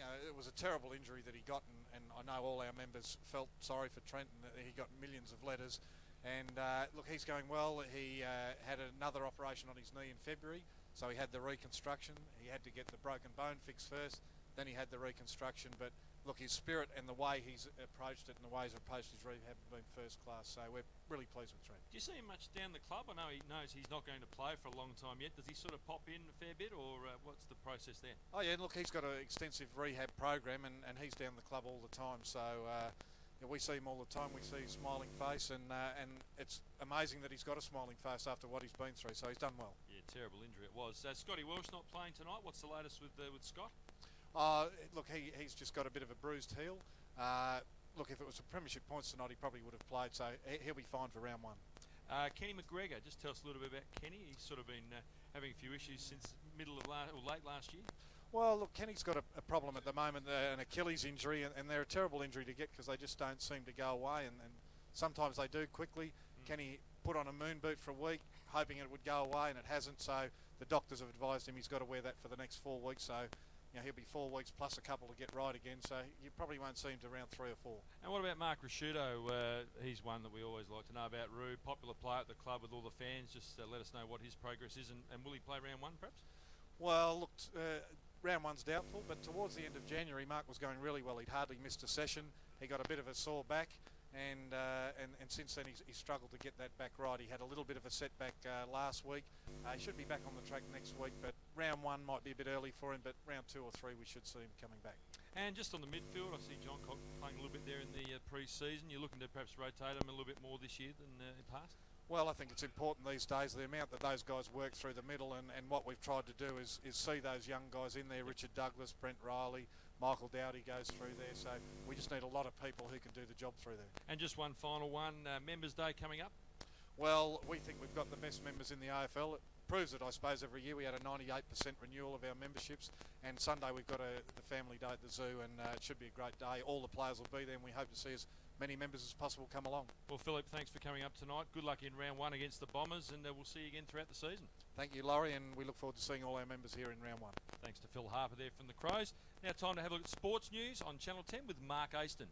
You know, it was a terrible injury that he got, and I know all our members felt sorry for Trent, and that he got millions of letters. And look, he's going well. He had another operation on his knee in February, so he had the reconstruction. He had to get the broken bone fixed first, then he had the reconstruction. But look, his spirit and the way he's approached it and the way he's approached his rehab have been first class. So we're really pleased with Trent. Do you see him much down the club? I know he knows he's not going to play for a long time yet. Does he sort of pop in a fair bit, or what's the process there? Oh yeah, look, he's got an extensive rehab program, and he's down the club all the time. So yeah, we see him all the time. We see his smiling face, and it's amazing that he's got a smiling face after what he's been through. So he's done well. Yeah, terrible injury it was. Scotty Welsh not playing tonight. What's the latest with Scott? Look, he's just got a bit of a bruised heel. Look, if it was a premiership points tonight, he probably would have played, so he'll be fine for round one. Kenny McGregor, just tell us a little bit about Kenny. He's sort of been having a few issues since late last year. Well, look, Kenny's got a problem at the moment, an Achilles injury, and they're a terrible injury to get because they just don't seem to go away, and sometimes they do quickly. Kenny put on a moon boot for a week, hoping it would go away, and it hasn't, so the doctors have advised him he's got to wear that for the next 4 weeks, so he'll be 4 weeks plus a couple to get right again, so you probably won't see him to round 3 or 4. And what about Mark Rasciuto? He's one that we always like to know about. Roo, popular player at the club with all the fans. Just let us know what his progress is, and will he play round 1 perhaps? Well, look, round 1's doubtful, but towards the end of January, Mark was going really well. He'd hardly missed a session. He got a bit of a sore back, and since then he struggled to get that back right. He had a little bit of a setback last week. He should be back on the track next week, but round 1 might be a bit early for him, but round 2 or 3 we should see him coming back. And just on the midfield, I see John Cock playing a little bit there in the pre-season. You're looking to perhaps rotate him a little bit more this year than in past? Well, I think it's important these days, the amount that those guys work through the middle, and what we've tried to do is see those young guys in there. Richard Douglas, Brent Riley, Michael Dowdy goes through there, so we just need a lot of people who can do the job through there. And just one final one, Members' Day coming up? Well, we think we've got the best members in the AFL. It proves it, I suppose, every year. We had a 98% renewal of our memberships, and Sunday we've got the family day at the zoo, and it should be a great day. All the players will be there, and we hope to see as many members as possible come along. Well, Philip, thanks for coming up tonight. Good luck in round 1 against the Bombers, and we'll see you again throughout the season. Thank you, Laurie, and we look forward to seeing all our members here in round 1. Thanks to Phil Harper there from the Crows. Now time to have a look at sports news on Channel 10 with Mark Aston.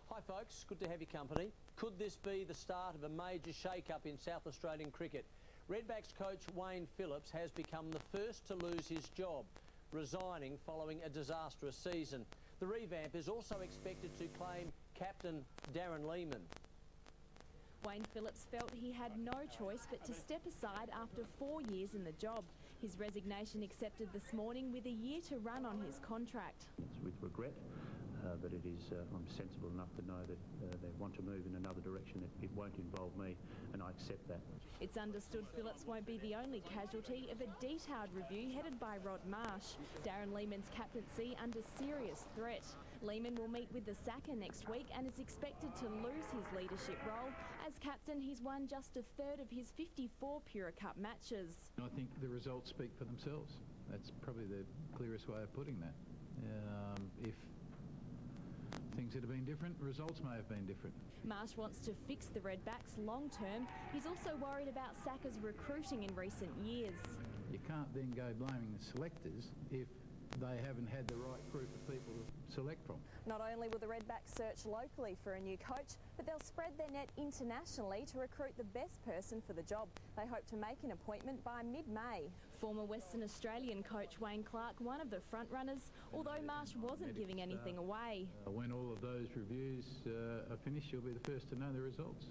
Hi folks, good to have your company. Could this be the start of a major shake-up in South Australian cricket? Redbacks coach Wayne Phillips has become the first to lose his job, resigning following a disastrous season. The revamp is also expected to claim captain Darren Lehman. Wayne Phillips felt he had no choice but to step aside after 4 years in the job. His resignation accepted this morning with a year to run on his contract. It's with regret, but it is, I'm sensible enough to know that they want to move in another direction. It won't involve me, and I accept that. It's understood Phillips won't be the only casualty of a detailed review headed by Rod Marsh. Darren Lehman's captaincy under serious threat. Lehman will meet with the Sacker next week and is expected to lose his leadership role. As captain, he's won just a third of his 54 Pura Cup matches. I think the results speak for themselves. That's probably the clearest way of putting that. If things had been different, results may have been different. Marsh wants to fix the Redbacks long term. He's also worried about Sacker's recruiting in recent years. You can't then go blaming the selectors if they haven't had the right group of people to select from. Not only will the Redbacks search locally for a new coach, but they'll spread their net internationally to recruit the best person for the job. They hope to make an appointment by mid-May. Former Western Australian coach Wayne Clark, one of the front-runners, although Marsh wasn't giving anything away. When all of those reviews are finished, you'll be the first to know the results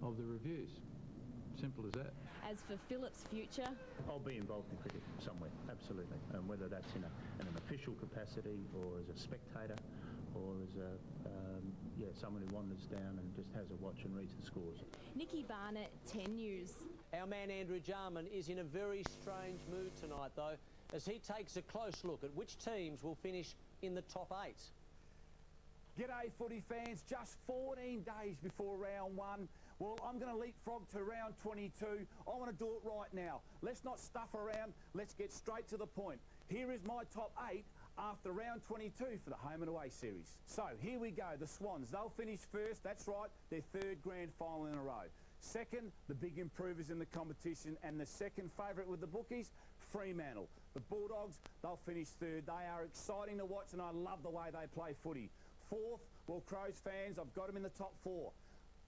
of the reviews. Simple as that. As for Phillips' future, I'll be involved in cricket somewhere, absolutely. And whether that's in an official capacity or as a spectator or as someone who wanders down and just has a watch and reads the scores. Nikki Barnett, 10 News. Our man Andrew Jarman is in a very strange mood tonight though, as he takes a close look at which teams will finish in the top 8. G'day footy fans, just 14 days before round 1. Well, I'm going to leapfrog to round 22. I want to do it right now. Let's not stuff around. Let's get straight to the point. Here is my top 8 after round 22 for the home and away series. So here we go. The Swans, they'll finish first. That's right, their 3rd grand final in a row. Second, the big improvers in the competition, and the second favourite with the bookies, Fremantle. The Bulldogs, they'll finish 3rd. They are exciting to watch, and I love the way they play footy. 4th, well, Crows fans, I've got them in the top 4.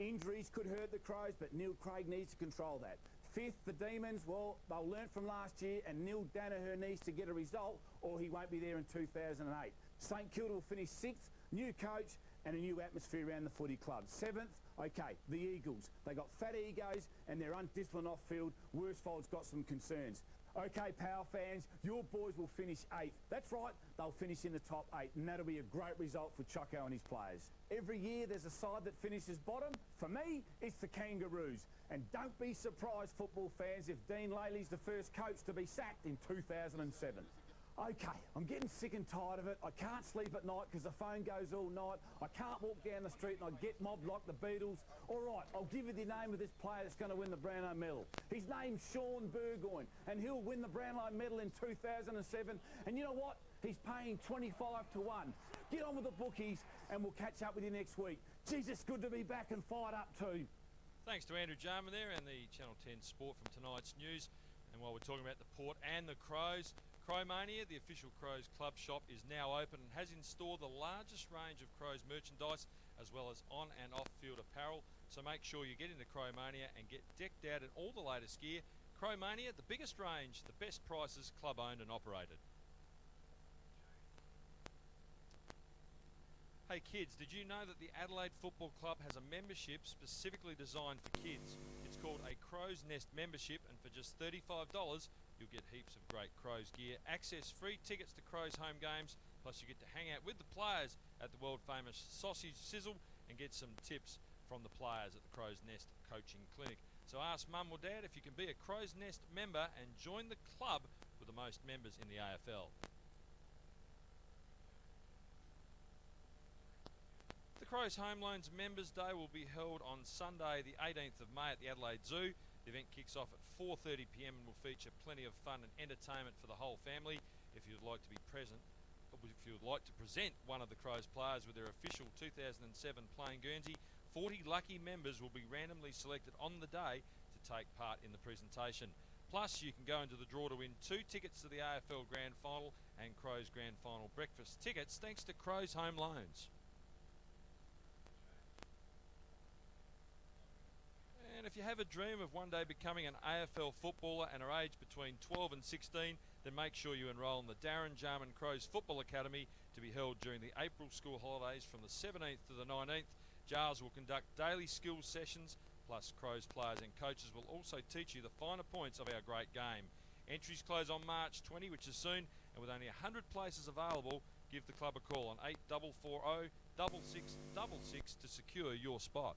Injuries could hurt the Crows, but Neil Craig needs to control that. 5th, the Demons, well, they'll learn from last year, and Neil Danaher needs to get a result, or he won't be there in 2008. St Kilda will finish 6th, new coach, and a new atmosphere around the footy club. 7th, okay, the Eagles. They got fat egos, and they're undisciplined off-field. Worsfold's got some concerns. Okay, Power fans, your boys will finish 8th. That's right, they'll finish in the top 8, and that'll be a great result for Choco and his players. Every year there's a side that finishes bottom. For me, it's the Kangaroos. And don't be surprised, football fans, if Dean Laley's the first coach to be sacked in 2007. Okay, I'm getting sick and tired of it. I can't sleep at night because the phone goes all night. I can't walk down the street and I get mobbed like the Beatles. All right, I'll give you the name of this player that's going to win the Brownlow medal. His name's Sean Burgoyne, and he'll win the Brownlow medal in 2007. And you know what? He's paying 25 to 1. Get on with the bookies and we'll catch up with you next week. Jeez, it's good to be back and fired up too. Thanks to Andrew Jarman there and the Channel 10 Sport from tonight's news. And while we're talking about the Port and the Crows, Crowmania, the official Crows club shop, is now open and has in store the largest range of Crows merchandise as well as on and off field apparel. So make sure you get into Crowmania and get decked out in all the latest gear. Crowmania, the biggest range, the best prices, club owned and operated. Hey kids, did you know that the Adelaide Football Club has a membership specifically designed for kids? It's called a Crow's Nest membership, and for just $35 you'll get heaps of great Crows gear, access free tickets to Crows home games, plus you get to hang out with the players at the world famous Sausage Sizzle and get some tips from the players at the Crow's Nest coaching clinic. So ask mum or dad if you can be a Crow's Nest member and join the club with the most members in the AFL. The Crows Home Loans Members Day will be held on Sunday the 18th of May at the Adelaide Zoo. The event kicks off at 4:30 p.m. and will feature plenty of fun and entertainment for the whole family. If you'd like to be present, if you would like to present one of the Crows players with their official 2007 playing Guernsey, 40 lucky members will be randomly selected on the day to take part in the presentation. Plus, you can go into the draw to win 2 tickets to the AFL Grand Final and Crows Grand Final breakfast tickets thanks to Crows Home Loans. And if you have a dream of one day becoming an AFL footballer and are aged between 12 and 16, then make sure you enrol in the Darren Jarman Crows Football Academy to be held during the April school holidays from the 17th to the 19th. JARS will conduct daily skills sessions, plus Crows players and coaches will also teach you the finer points of our great game. Entries close on March 20, which is soon, and with only 100 places available, give the club a call on 8440 6666 to secure your spot.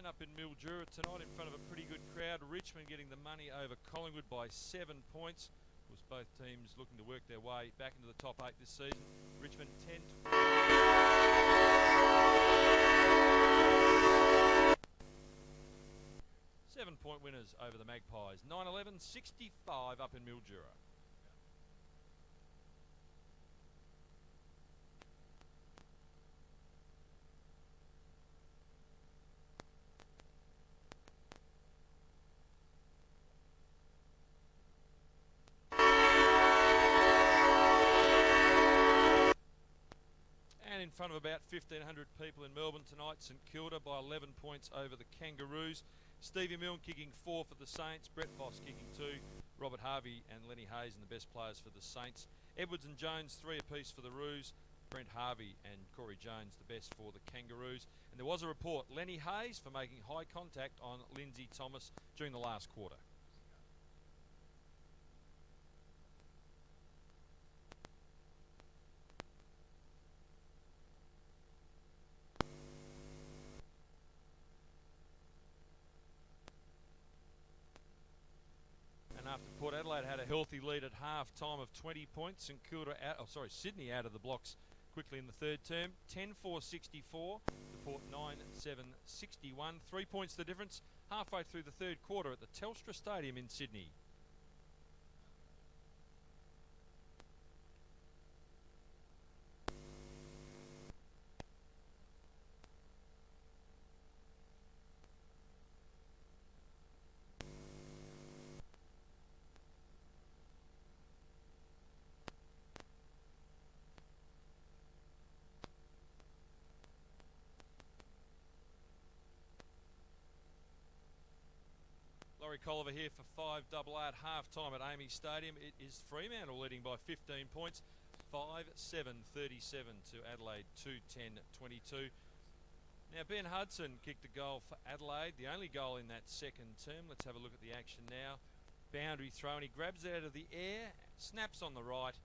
Up in Mildura tonight in front of a pretty good crowd. Richmond getting the money over Collingwood by 7 points. Of course, both teams looking to work their way back into the top 8 this season. Richmond 10. 7-point winners over the Magpies. 9-11, 65 up in Mildura. In front of about 1,500 people in Melbourne tonight, St Kilda by 11 points over the Kangaroos. Stevie Milne kicking 4 for the Saints, Brett Voss kicking 2, Robert Harvey and Lenny Hayes and the best players for the Saints. Edwards and Jones 3 apiece for the Roos, Brent Harvey and Corey Jones the best for the Kangaroos. And there was a report, Lenny Hayes for making high contact on Lindsay Thomas during the last quarter. After Port Adelaide had a healthy lead at half-time of 20 points, Sydney out of the blocks quickly in the third term. 10-4-64 to Port 9-7-61. 3 points the difference halfway through the third quarter at the Telstra Stadium in Sydney. Laurie Colliver here for 5AA at half-time at Amy Stadium. It is Fremantle leading by 15 points, 5-7-37 to Adelaide 2-10-22. Now Ben Hudson kicked a goal for Adelaide, the only goal in that second term. Let's have a look at the action now. Boundary throw, and he grabs it out of the air, snaps on the right,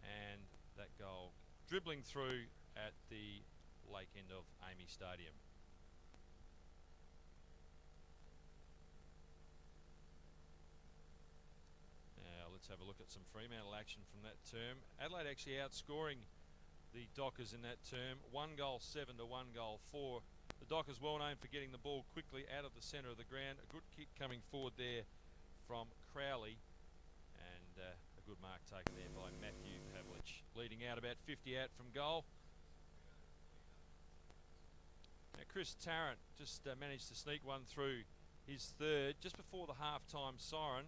and that goal dribbling through at the lake end of Amy Stadium. Let's have a look at some Fremantle action from that term. Adelaide actually outscoring the Dockers in that term. 1 goal 7 to 1 goal 4 The Dockers well known for getting the ball quickly out of the centre of the ground. A good kick coming forward there from Crowley, and a good mark taken there by Matthew Pavlich, leading out about 50 out from goal. Now Chris Tarrant just managed to sneak one through his third just before the half-time siren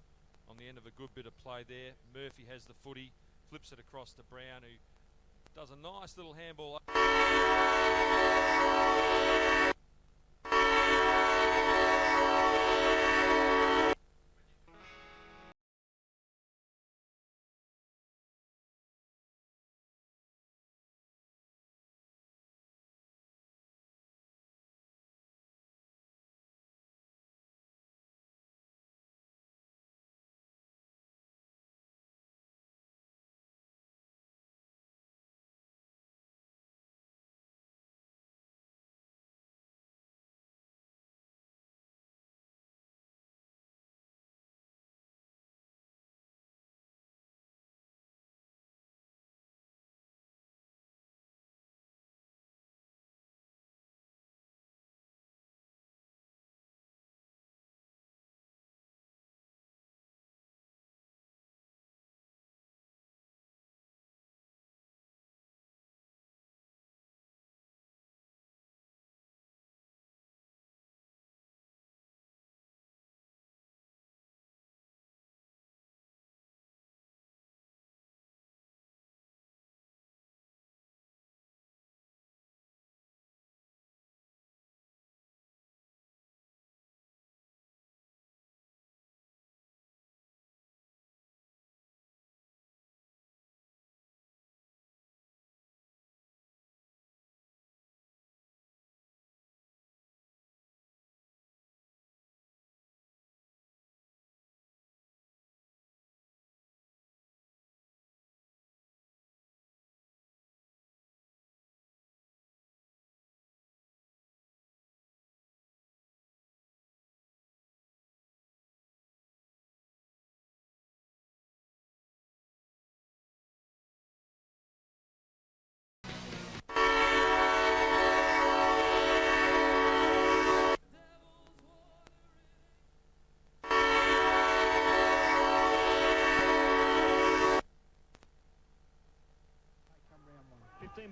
on the end of a good bit of play there. Murphy has the footy, flips it across to Brown, who does a nice little handball.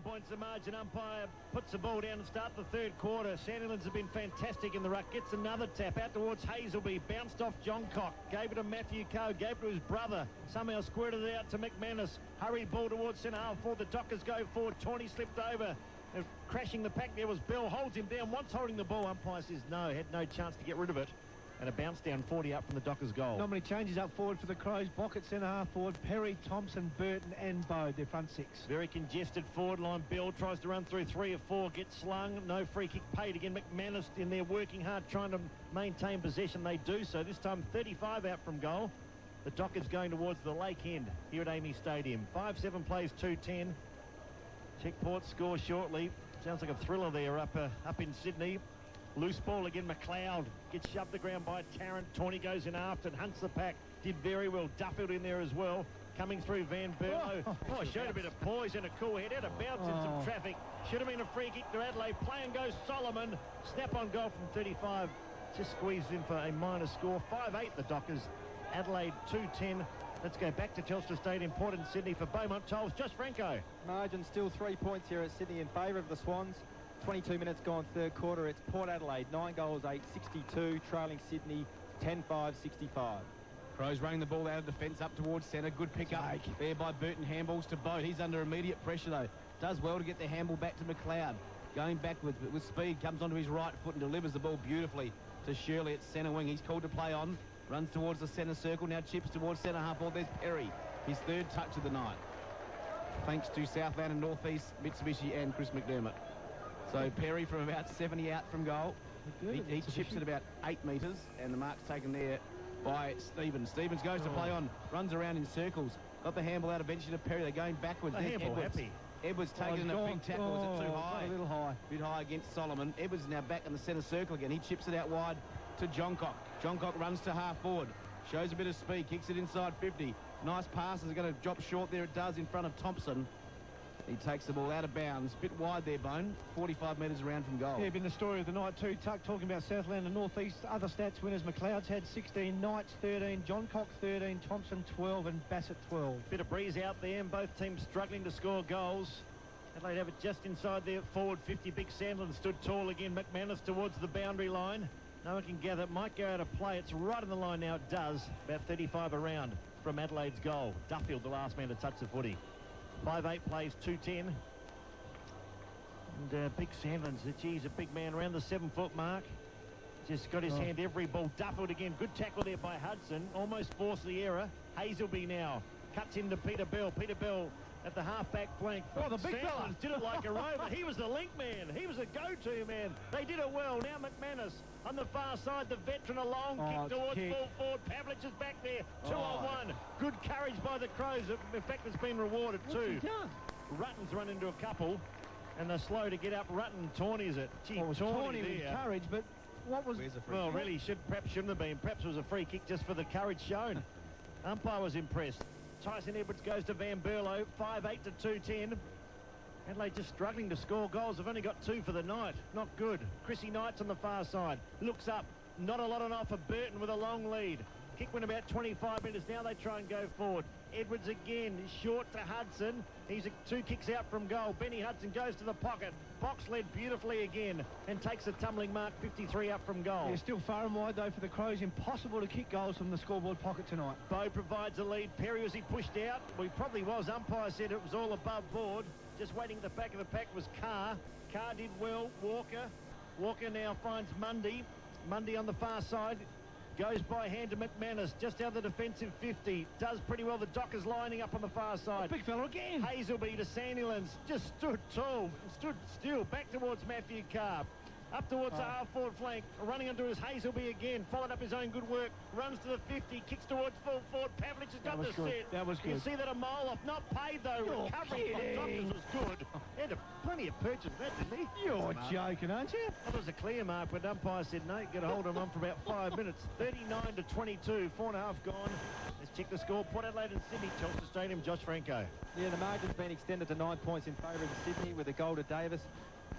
Points the margin. Umpire puts the ball down and start the third quarter. Sandilands have been fantastic in the ruck. Gets another tap out towards Hazelby. Bounced off Johncock. Gave it to Matthew Coe. Gave it to his brother. Somehow squirted it out to McManus. Hurried ball towards centre half forward. The Dockers go forward. Tawney slipped over. Crashing the pack there was Bell. Holds him down. Once holding the ball. Umpire says no. Had no chance to get rid of it. And a bounce down 40 up from the Dockers goal. Not many changes up forward for the Crows. Bockett centre half forward. Perry, Thompson, Burton and Bode, their front six. Very congested forward line. Bell tries to run through 3 or 4. Gets slung. No free kick paid again. McManus in there working hard trying to maintain possession. They do so. This time 35 out from goal. The Dockers going towards the lake end here at Amy Stadium. 5-7 plays 2-10. Checkport score shortly. Sounds like a thriller there up in Sydney. Loose ball again. McLeod gets shoved the ground by Tarrant. Tawney goes in after and hunts the pack. Did very well. Duffield in there as well. Coming through Van Berlo. Showed a bit of poise and a cool head. Had a bounce in some traffic. Should have been a free kick to Adelaide. Play and goes Solomon. Snap on goal from 35. Just squeezed in for a minor score. 5-8 the Dockers. Adelaide 2-10. Let's go back to Telstra Stadium, Port in Sydney for Beaumont Tolls. Josh Franco. Margin still 3 points here at Sydney in favour of the Swans. 22 minutes gone third quarter. It's Port Adelaide 9 goals 8-62, trailing Sydney 10-5-65. Crows running the ball out of defence up towards centre. Good pick up there by Burton. Handballs to Boat. He's under immediate pressure though. Does well to get the handball back to McLeod. Going back with speed. Comes onto his right foot and delivers the ball beautifully to Shirley at centre wing. He's called to play on. Runs towards the centre circle. Now chips towards centre half ball. There's Perry. His third touch of the night. Thanks to Southland and North East Mitsubishi and Chris McDermott. So Perry from about 70 out from goal. He chips at about 8 metres, and the mark's taken there by Stevens. Stevens goes to play on, runs around in circles. Got the handball out eventually to Perry. They're going backwards. The handball happy. Edwards taking a big tackle. Is it too high? A little high. A bit high against Solomon. Edwards now back in the centre circle again. He chips it out wide to Johncock. Johncock runs to half forward. Shows a bit of speed. Kicks it inside 50. Nice pass. Is going to drop short there. It does in front of Thompson. He takes the ball out of bounds. Bit wide there, Bone. 45 metres around from goal. Yeah, been the story of the night too. Tuck talking about Southland and North East. Other stats winners. McLeod's had 16, Knights 13, John Cock 13, Thompson 12 and Bassett 12. Bit of breeze out there and both teams struggling to score goals. Adelaide have it just inside their forward 50. Big Sandland stood tall again. McManus towards the boundary line. No one can gather. It might go out of play. It's right on the line now. It does. About 35 around from Adelaide's goal. Duffield, the last man to touch the footy. 5'8", plays 2'10". And Big Sandland's, geez, a big man around the 7-foot mark. Just got his hand every ball. Duffield again. Good tackle there by Hudson. Almost forced the error. Hazelby now cuts into Peter Bell. Peter Bell at the half-back flank. Oh, the big fella did it like a rover. He was the link man. He was a go-to man. They did it well. Now McManus on the far side. The veteran, a long kick towards full forward. Pavlich is back there. 2-on-1. Good courage by the Crows. In fact, it's been rewarded too. Rutten's run into a couple, and they're slow to get up. Rutten, Tawney is it? Gee, Tawney with courage, but what was... Well, really, perhaps shouldn't have been. Perhaps it was a free kick just for the courage shown. Umpire was impressed. Tyson Edwards goes to Van Berlo, 5'8" to 2'10". Adelaide just struggling to score goals. They've only got 2 for the night. Not good. Chrissy Knight's on the far side. Looks up. Not a lot on offer. Burton with a long lead. Kick went about 25 metres. Now they try and go forward. Edwards again, short to Hudson. He's 2 kicks out from goal. Benny Hudson goes to the pocket. Box led beautifully again and takes a tumbling mark, 53 up from goal. Yeah, still far and wide though for the Crows. Impossible to kick goals from the scoreboard pocket tonight. Bow provides a lead. Perry, was he pushed out? Well, he probably was. Umpire said it was all above board. Just waiting at the back of the pack was Carr. Carr did well. Walker now finds Mundy. Mundy on the far side. Goes by hand to McManus, just out of the defensive 50. Does pretty well. The Dockers lining up on the far side. Big fella again. Hazelby to Sandilands. Just stood tall. Stood still. Back towards Matthew Carr. Up towards the half-forward flank. Running onto his Hazelby again. Followed up his own good work. Runs to the 50. Kicks towards full forward. Pavlich has got the set. That was good. You see that a mile off. Not paid, though. Recovery from Dockers was good. He had plenty of purchase that, didn't he? You're joking, aren't you? That was a clear mark, but umpire said no. Get a hold of him for about 5 minutes. 39 to 22. 4.5 gone. Let's check the score. Port Adelaide and Sydney. Telstra Stadium. Josh Franco. Yeah, the margin's been extended to 9 points in favour of Sydney with a goal to Davis.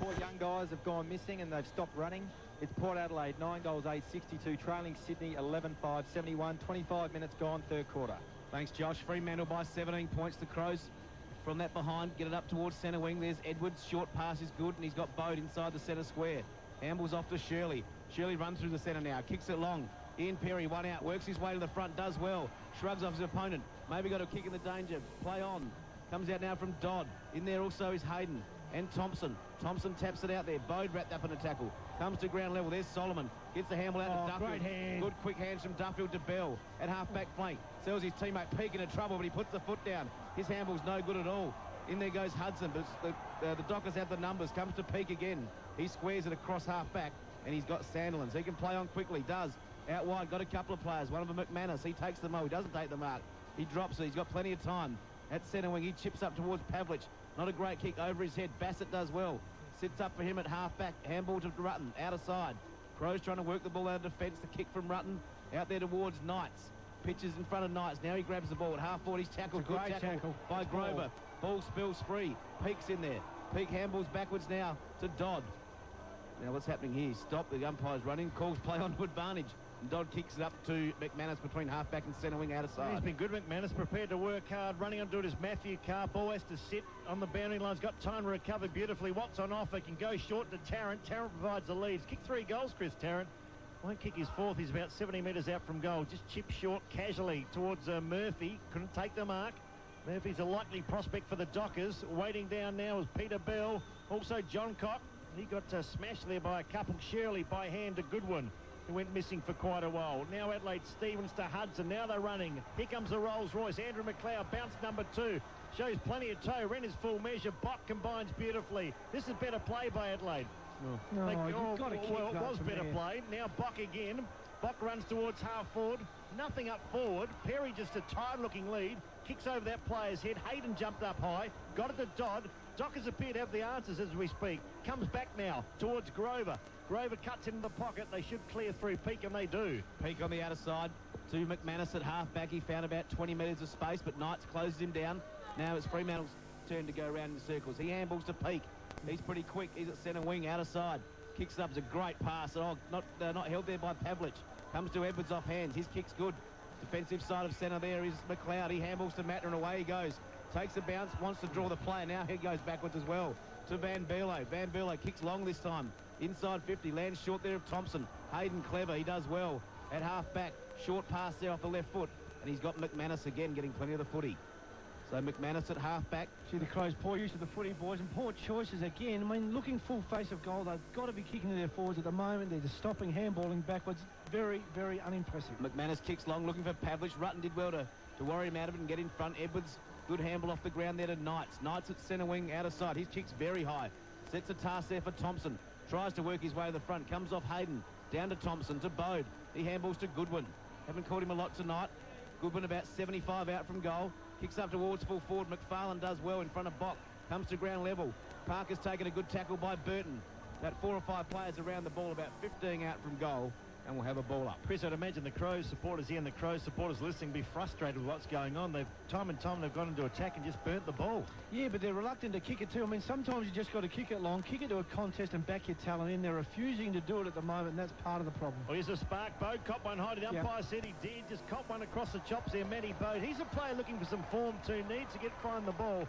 4 young guys have gone missing and they've stopped running. It's Port Adelaide, 9 goals, 8-62, trailing Sydney 11-5, 71, 25 minutes gone, third quarter. Thanks, Josh. Fremantle by 17 points. The Crows from that behind get it up towards centre wing. There's Edwards. Short pass is good, and he's got Bode inside the centre square. Amble's off to Shirley. Shirley runs through the centre now, kicks it long. Ian Perry, 1 out, works his way to the front, does well. Shrugs off his opponent. Maybe got a kick in the danger. Play on. Comes out now from Dodd. In there also is Hayden and Thompson. Thompson taps it out there. Bode wrapped up in a tackle. Comes to ground level. There's Solomon. Gets the handball out to Duffield. Great hand. Good quick hands from Duffield to Bell. At half-back flank. Sells his teammate Peake into trouble, but he puts the foot down. His handball's no good at all. In there goes Hudson, but the Dockers have the numbers. Comes to Peake again. He squares it across half-back, and he's got Sandilands. He can play on quickly. Does. Out wide. Got a couple of players. One of them McManus. He takes the mark. He doesn't take the mark. He drops it. He's got plenty of time. At centre wing, he chips up towards Pavlich. Not a great kick over his head. Bassett does well. Sits up for him at half-back. Handball to Rutten. Out of side. Crows trying to work the ball out of defence. The kick from Rutten. Out there towards Knights. Pitches in front of Knights. Now he grabs the ball at half-forward. He's tackled. Good tackle by Grover. Ball spills free. Peake's in there. Peake handballs backwards now to Dodd. Now what's happening here? Stop. The umpire's running. Calls play on to advantage. And Dodd kicks it up to McManus between half-back and centre wing out of side. He's been good, McManus, prepared to work hard. Running onto it is Matthew Carr. Ball has to sit on the boundary line. He's got time to recover beautifully. What's on offer? Can go short to Tarrant. Tarrant provides the lead. He's kicked 3 goals, Chris Tarrant. Won't kick his 4th. He's about 70 metres out from goal. Just chipped short casually towards Murphy. Couldn't take the mark. Murphy's a likely prospect for the Dockers. Waiting down now is Peter Bell. Also John Cock. He got smashed there by a couple. Shirley by hand to Goodwin, who went missing for quite a while. Now Adelaide Stevens to Hudson. Now they're running. Here comes the Rolls-Royce. Andrew McLeod, bounce number 2. Shows plenty of toe. Ren is full measure. Bock combines beautifully. This is better play by Adelaide. No, you've got to kick well, it that was from better there. play. Now Bock again. Bock runs towards half forward. Nothing up forward. Perry just a tired-looking lead. Kicks over that player's head. Hayden jumped up high. Got it to Dodd. Dockers appear to have the answers as we speak. Comes back now towards Grover. Grover cuts into the pocket. They should clear through Peake, and they do. Peake on the outer side to McManus at half-back. He found about 20 metres of space, but Knights closes him down. Now it's Fremantle's turn to go round in circles. He handballs to Peak. He's pretty quick. He's at centre wing, out of side. Kicks up's a great pass. Oh, not held there by Pavlich. Comes to Edwards off hands. His kick's good. Defensive side of centre there is McLeod. He handballs to Matter and away he goes. Takes a bounce, wants to draw the play. Now he goes backwards as well to Van Berlo. Van Berlo kicks long this time. Inside 50, lands short there of Thompson. Hayden clever, he does well. At half back, short pass there off the left foot. And he's got McManus again getting plenty of the footy. So McManus at half back. See the Crows' poor use of the footy, boys, and poor choices again. I mean, looking full face of goal, they've got to be kicking to their forwards at the moment. They're just stopping, handballing backwards. Very, very unimpressive. McManus kicks long, looking for Pavlich. Rutten did well to worry him out of it and get in front. Edwards, good handball off the ground there to Knights. Knights at centre wing, out of sight. His kick's very high. Sets a task there for Thompson. Tries to work his way to the front. Comes off Hayden. Down to Thompson, to Bode. He handballs to Goodwin. Haven't caught him a lot tonight. Goodwin about 75 out from goal. Kicks up towards full forward. McFarlane does well in front of Bock. Comes to ground level. Parker's taken a good tackle by Burton. About 4 or 5 players around the ball, about 15 out from goal, and we'll have a ball up. Chris, I'd imagine the Crows supporters here and the Crows supporters listening be frustrated with what's going on. They've time and time they've gone into attack and just burnt the ball. Yeah, but they're reluctant to kick it too. I mean, sometimes you just got to kick it long, kick it to a contest and back your talent in. They're refusing to do it at the moment, and that's part of the problem. Oh, here's a spark. Bode caught one high. The umpire said he did. Just caught one across the chops there, Matty Bode. He's a player looking for some form too. Needs to find the ball.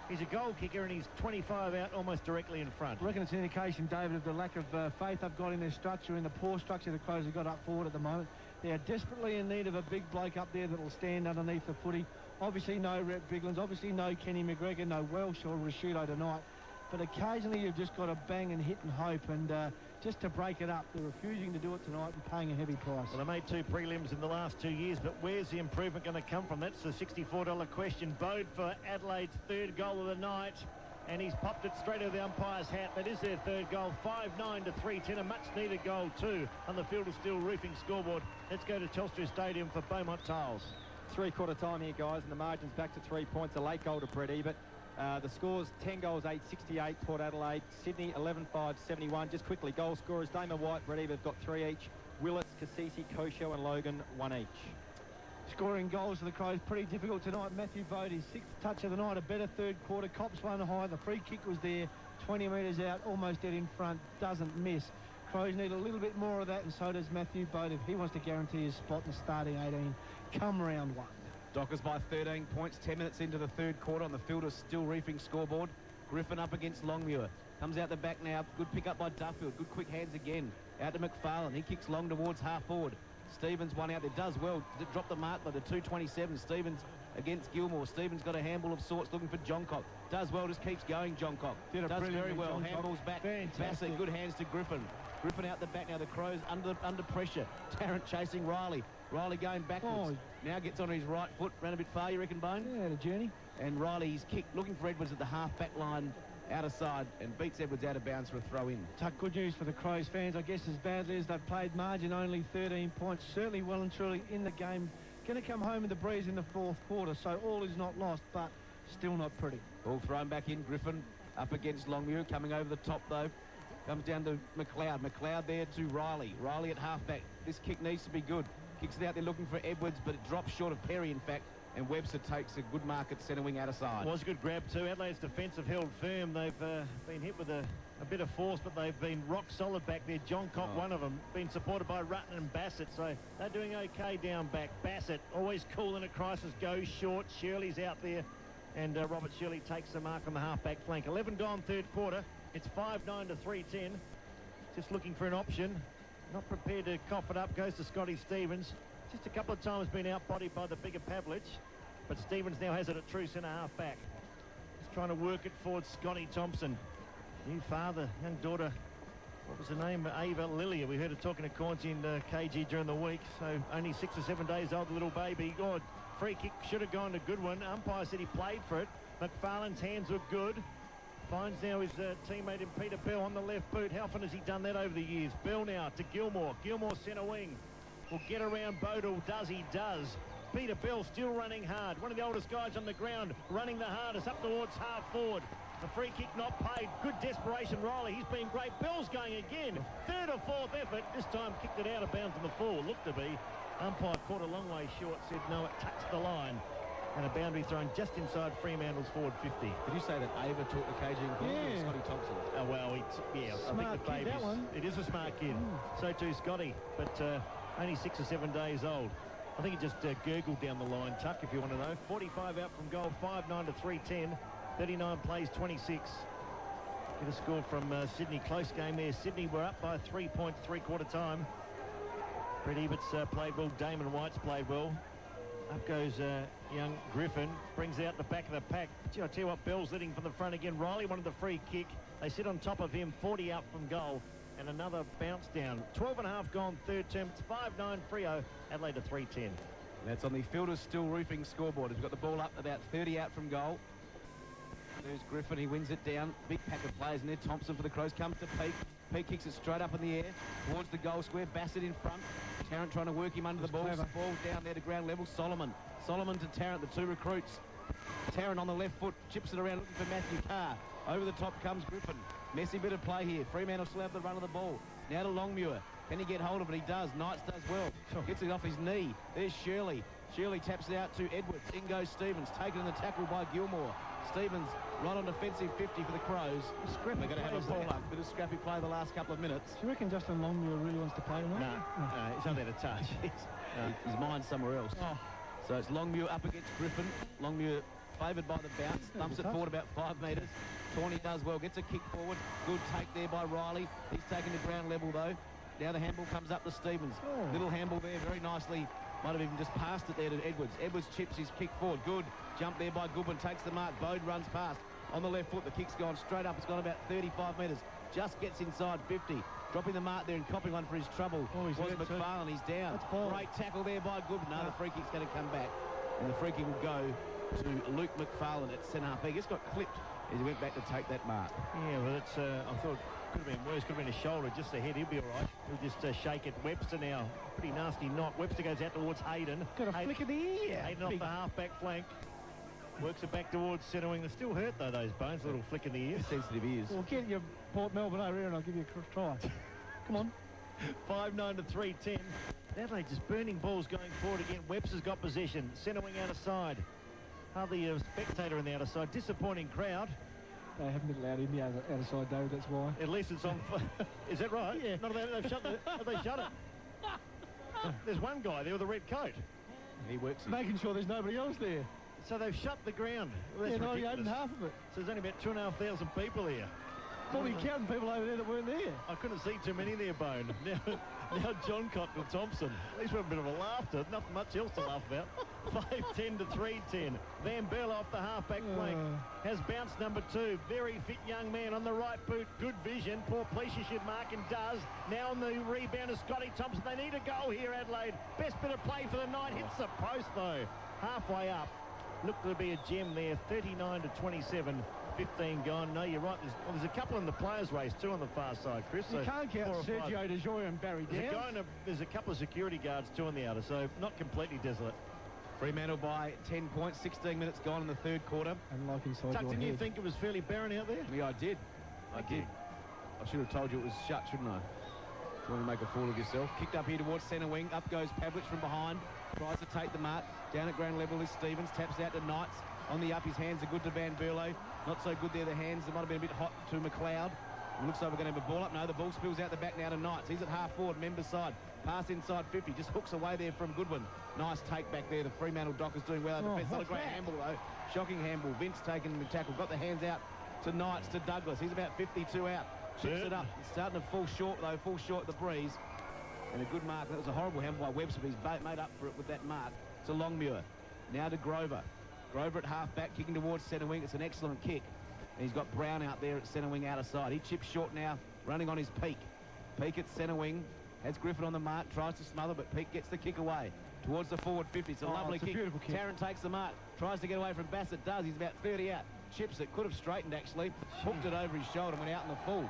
He's a goal kicker and he's 25 out, almost directly in front. I reckon it's an indication, David, of the lack of faith they've got in their structure, in the poor structure the Crows have got up forward at the moment. They are desperately in need of a big bloke up there that will stand underneath the footy. Obviously no Rhett Biglands, obviously no Kenny McGregor, no Welsh or Rashudo tonight. But occasionally you've just got to bang and hit and hope, and just to break it up, they're refusing to do it tonight and paying a heavy price. Well, they made 2 prelims in the last 2 years, but where's the improvement going to come from? That's the $64 question. Bode for Adelaide's 3rd goal of the night, and he's popped it straight over the umpire's hat. That is their 3rd goal, 5-9 to 3-10, a much-needed goal too on the Field of Steel roofing scoreboard. Let's go to Telstra Stadium for Beaumont Tiles. 3/4 time here, guys, and the margin's back to 3 points. A late goal to Brett Ebert. The score's 10 goals, 8-68, Port Adelaide. Sydney, 11-5, 71. Just quickly, goal scorers, Damon White, Brett Ebert have got 3 each. Willits, Cassisi, Kosho and Logan, 1 each. Scoring goals for the Crows pretty difficult tonight. Matthew Bode, his 6th touch of the night, a better 3rd quarter. Cops one high, the free kick was there, 20 metres out, almost dead in front, doesn't miss. Crows need a little bit more of that, and so does Matthew Bode if he wants to guarantee his spot in the starting 18 come round 1. Dockers by 13 points, 10 minutes into the 3rd quarter on the Field of Steel reefing scoreboard. Griffin up against Longmuir. Comes out the back now. Good pick up by Duffield. Good quick hands again. Out to McFarlane. He kicks long towards half forward. Stevens one out there. Does well. Dropped the mark by the 2:27. Stevens against Gilmore. Stevens got a handball of sorts looking for Johncock. Does well. Just keeps going, Johncock. Does very well. Handballs back. Bassett. Good hands to Griffin. Griffin out the back now. The Crows under pressure. Tarrant chasing Riley. Riley going backwards. Now gets on his right foot. Ran a bit far, you reckon, Bone? Yeah, the journey. And Riley's kick, looking for Edwards at the half-back line, out of side, and beats Edwards out of bounds for a throw-in. Tuck, good news for the Crows fans, I guess, as badly as they've played. Margin only 13 points. Certainly well and truly in the game. Going to come home in the breeze in the 4th quarter, so all is not lost, but still not pretty. Ball thrown back in. Griffin up against Longmuir, coming over the top, though. Comes down to McLeod. McLeod there to Riley. Riley at half-back. This kick needs to be good. Kicks it out there looking for Edwards, but it drops short of Perry, in fact, and Webster takes a good mark at centre wing out of side. It was a good grab too. Adelaide's defence have held firm. They've been hit with a bit of force, but they've been rock solid back there. Johncock, one of them, been supported by Rutten and Bassett, so they're doing okay down back. Bassett, always cool in a crisis, goes short. Shirley's out there, and Robert Shirley takes the mark on the half-back flank. 11 gone 3rd quarter. It's 5-9 to 3-10. Just looking for an option. Not prepared to cough it up. Goes to Scotty Stevens. Just a couple of times been out-bodied by the bigger Pavlich. But Stevens now has it at true centre half-back. Just trying to work it forward. Scotty Thompson. New father, young daughter. What was her name? Ava Lilia. We heard her talking to Cornsey and KG during the week. So only 6 or 7 days old, the little baby. God, free kick should have gone to Goodwin. Umpire said he played for it. McFarlane's hands were good. Finds now his teammate in Peter Bell on the left boot. How often has he done that over the years? Bell now to Gilmore. Gilmore centre wing. Will get around Bodle. Does he? Does. Peter Bell still running hard. One of the oldest guys on the ground, running the hardest up towards half forward. The free kick not paid. Good desperation, Riley. He's been great. Bell's going again. 3rd or 4th effort. This time kicked it out of bounds on the full. Looked to be. Umpire caught a long way short. Said no, it touched the line. And a boundary thrown just inside Fremantle's forward 50. Did you say that Ava taught the caging or Scotty Thompson? Oh, well, I think Smart the kid, baby's... that one. It is a smart kid. So too Scotty, but only 6 or 7 days old. I think it just gurgled down the line, Tuck, if you want to know. 45 out from goal, 5-9 to 3-10. 39 plays 26. Get a score from Sydney. Close game there. Sydney were up by 3 points, three-quarter time. Brett Eberts played well. Damon White's played well. Up goes young Griffin. Brings out the back of the pack. Gee, I tell you what, Bell's leading from the front again. Riley wanted the free kick. They sit on top of him. 40 out from goal. And another bounce down. 12.5 gone third term. It's 5-9 Freo. Adelaide to 3-10. That's on the Fielders Still Roofing scoreboard. He's got the ball up about 30 out from goal. There's Griffin. He wins it down. Big pack of players in there. Thompson for the Crows comes to Peake. Peake kicks it straight up in the air towards the goal square. Bassett in front. Tarrant trying to work him under the ball. The ball down there to ground level. Solomon to Tarrant, the two recruits. Tarrant on the left foot. Chips it around looking for Matthew Carr. Over the top comes Griffin. Messy bit of play here. Fremantle still have the run of the ball. Now to Longmuir. Can he get hold of it? He does. Knights does well. Gets it off his knee. There's Shirley. Shirley taps it out to Edwards. In goes Stevens. Taken in the tackle by Gilmore. Stevens right on defensive 50 for the Crows. They're going to have a ball up. Bit of scrappy play the last couple of minutes. Do you reckon Justin Longmuir really wants to play tonight? No, he's not there to touch. His mind's somewhere else. Oh. So it's Longmuir up against Griffin. Longmuir favoured by the bounce. Thumps it forward about 5 metres. Tawny does well. Gets a kick forward. Good take there by Riley. He's taken to ground level though. Now the handball comes up to Stevens. Little handball there very nicely. Might have even just passed it there to Edwards. Edwards chips his kick forward. Good. Jump there by Goodwin. Takes the mark. Bode runs past. On the left foot. The kick's gone straight up. It's gone about 35 metres. Just gets inside 50. Dropping the mark there and copping one for his trouble. Was McFarlane. He's down. Great tackle there by Goodwin. No, the free kick's going to come back. And the free kick will go to Luke McFarlane at centre half. He just got clipped as he went back to take that mark. Yeah, well, it's, I thought could have been worse. Could have been a shoulder, just a head. He'll be all right. He'll just shake it. Webster now. Pretty nasty knock. Webster goes out towards Hayden. Got a flick of the ear. Hayden off the half-back flank. Works it back towards centre wing. They're still hurt, though, those bones. A little flick in the ear. Sensitive ears. Well, get your Port Melbourne over here and I'll give you a try. Come on. 5-9 to 3-10. Adelaide just burning balls going forward again. Webster's got possession. Centre wing out of side. Hardly a spectator in the outer side. Disappointing crowd. They haven't been allowed in the outer side, David, that's why. At least it's on... Is that right? Yeah. Not they've shut it. Have they shut it? There's one guy there with a red coat. He works. Making sure there's nobody else there. So they've shut the ground. Well, that's not ridiculous. opened half of it. So there's only about 2,500 people here. Probably counting people over there that weren't there. I couldn't see too many there, Bone. Now John Cotton Thompson. At least we're a bit of a laughter. Nothing much else to laugh about. 5-10 to 3-10. Van Berlo off the half-back flank. Has bounced number 2. Very fit young man on the right boot. Good vision. Poor Pleasure should mark and does. Now on the rebound is Scotty Thompson. They need a goal here, Adelaide. Best bit of play for the night. Hits the post, though. Halfway up. Looked to be a gem there. 39 to 27. 15 gone. No, you're right. There's a couple in the players' race too on the far side, Chris. You so can't count Sergio De Joy and Barry Downs. There's a couple of security guards too on the outer, so not completely desolate. Fremantle by 10 points. 16 minutes gone in the third quarter. And like inside Tuck, your didn't head. you think it was fairly barren out there? Yeah, I did. I did. I should have told you it was shut, shouldn't I? You want to make a fool of yourself. Kicked up here towards centre wing. Up goes Pavlich from behind. Tries to take the mark. Down at ground level is Stevens. Taps out to Knights. On the up, his hands are good to Van Berlo. Not so good there, the hands. It might have been a bit hot to McLeod. It looks like we're going to have a ball up. No, the ball spills out the back now to Knights. He's at half forward, member side. Pass inside 50. Just hooks away there from Goodwin. Nice take back there. The Fremantle Dockers doing well. Defense. Not a great handball, though. Shocking handball. Vince taking the tackle. Got the hands out to Knights, to Douglas. He's about 52 out. Chips it up. It's starting to fall short, though. Fall short the breeze. And a good mark. That was a horrible handball by Webster, but he's made up for it with that mark. To Longmuir. Now to Grover. Grover at half-back, kicking towards centre wing. It's an excellent kick. And he's got Brown out there at centre wing, outer side. He chips short now, running on his Peake. Peake at centre wing. Has Griffin on the mark, tries to smother, but Peake gets the kick away. Towards the forward 50. It's a lovely kick. Beautiful kick. Tarrant takes the mark. Tries to get away from Bassett. Does. He's about 30 out. Chips it. Could have straightened, actually. Hooked it over his shoulder and went out in the full.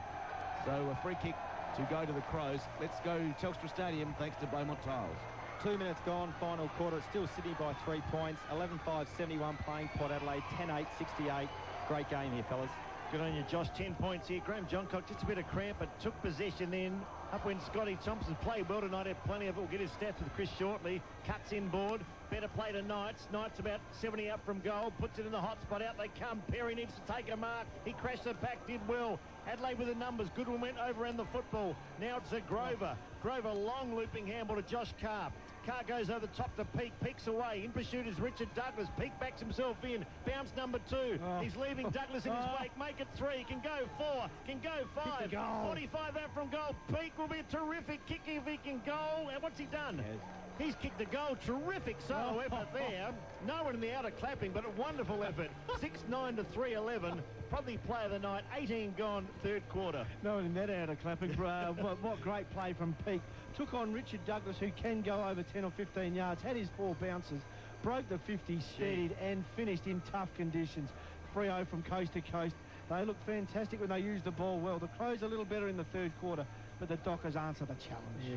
So a free kick to go to the Crows. Let's go Telstra Stadium, thanks to Beaumont Tiles. 2 minutes gone, final quarter. It's still Sydney by 3 points. 11-5, 71 playing Port Adelaide. 10-8, 68. Great game here, fellas. Good on you, Josh. 10 points here. Graham Johncock, just a bit of cramp, but took possession then. Up when Scotty Thompson played well tonight. Had plenty of it. We'll get his stats with Chris shortly. Cuts inboard. Better play to Knights. Knights about 70 up from goal. Puts it in the hot spot. Out they come. Perry needs to take a mark. He crashed the pack. Did well. Adelaide with the numbers. Goodwin went over and the football. Now it's a Grover. Grover long looping handball to Josh Carr. Carr goes over the top to Peake. Peake's away. In pursuit is Richard Douglas. Peake backs himself in. Bounce number 2. He's leaving Douglas in his wake. Make it 3. Can go 4. Can go 5. 45 out from goal. Peake will be a terrific kick if he can goal. And what's he done? Yes. He's kicked the goal. Terrific solo effort there. No one in the outer clapping, but a wonderful effort. 6-9 to 3-11. Probably play of the night. 18 gone, third quarter. No one in that outer clapping. What great play from Peake. Took on Richard Douglas, who can go over 10 or 15 yards. Had his 4 bounces. Broke the 50, steadied, and finished in tough conditions. 3-0 from coast to coast. They look fantastic when they use the ball well. The Crows a little better in the third quarter, but the Dockers answer the challenge. Yeah,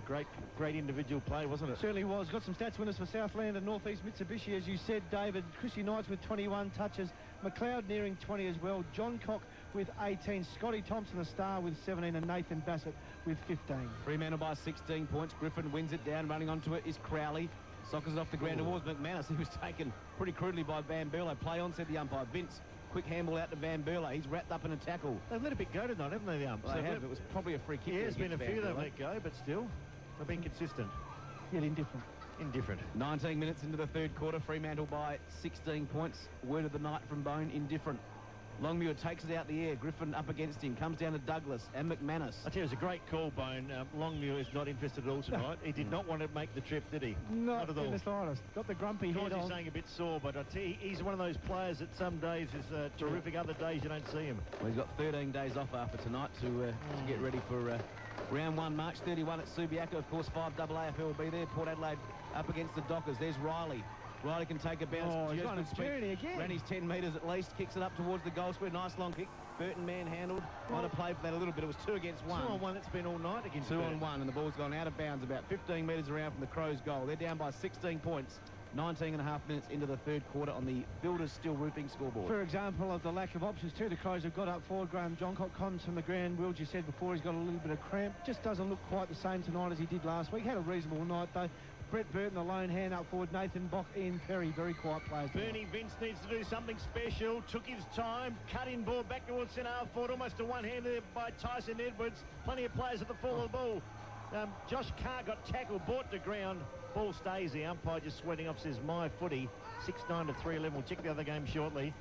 great individual play, wasn't it? Certainly was. Got some stats winners for Southland and Northeast Mitsubishi, as you said, David. Chrissy Knights with 21 touches. McLeod nearing 20 as well. John Cock with 18. Scotty Thompson, the star, with 17. And Nathan Bassett with 15. Fremantle by 16 points. Griffin wins it down. Running onto it is Crowley. Sockers it off the ground towards McManus. He was taken pretty crudely by Van Berlo. Play on, said the umpire. Vince, quick handball out to Van Berlo. He's wrapped up in a tackle. They've let a bit go tonight, haven't they, the umpires? They have. It was probably a free kick. Yeah, there's been a few they've let go, but still, they've been consistent. Yet indifferent. Indifferent. 19 minutes into the third quarter. Fremantle by 16 points. Word of the night from Bone, indifferent. Longmuir takes it out the air. Griffin up against him. Comes down to Douglas and McManus. I tell you, it was a great call, Bone. Longmuir is not interested at all tonight. He did not want to make the trip, did he? Not at all. in the slightest. Got the grumpy head on. He's saying a bit sore, but I tell you, he's one of those players that some days is terrific. Other days you don't see him. Well, he's got 13 days off after tonight to get ready for round 1, March 31 at Subiaco. Of course, 5 AAFL will be there. Port Adelaide up against the Dockers. There's Riley. Riley can take a bounce. He's on his journey again. Ran his 10 metres at least. Kicks it up towards the goal square. Nice long kick. Burton manhandled. Might have played for that a little bit. It was 2 against 1. 2 on 1. It's been all night against 2 Burton. on 1, and the ball's gone out of bounds about 15 metres around from the Crows' goal. They're down by 16 points. 19 and a half minutes into the third quarter on the Builders Steel Roofing scoreboard. For example of the lack of options too, the Crows have got up forward. Graham Johncock comes from the ground. Will, you said before, he's got a little bit of cramp. Just doesn't look quite the same tonight as he did last week. Had a reasonable night though. Brett Burton, a lone hand up forward. Nathan Bock, Ian Perry, very quiet players. Bernie Vince needs to do something special. Took his time. Cut in ball back towards centre half forward. Almost a one-hander there by Tyson Edwards. Plenty of players at the fall of the ball. Josh Carr got tackled, brought to ground. Ball stays. The umpire just sweating off, says my footy. 6-9 to 3-11. We'll check the other game shortly.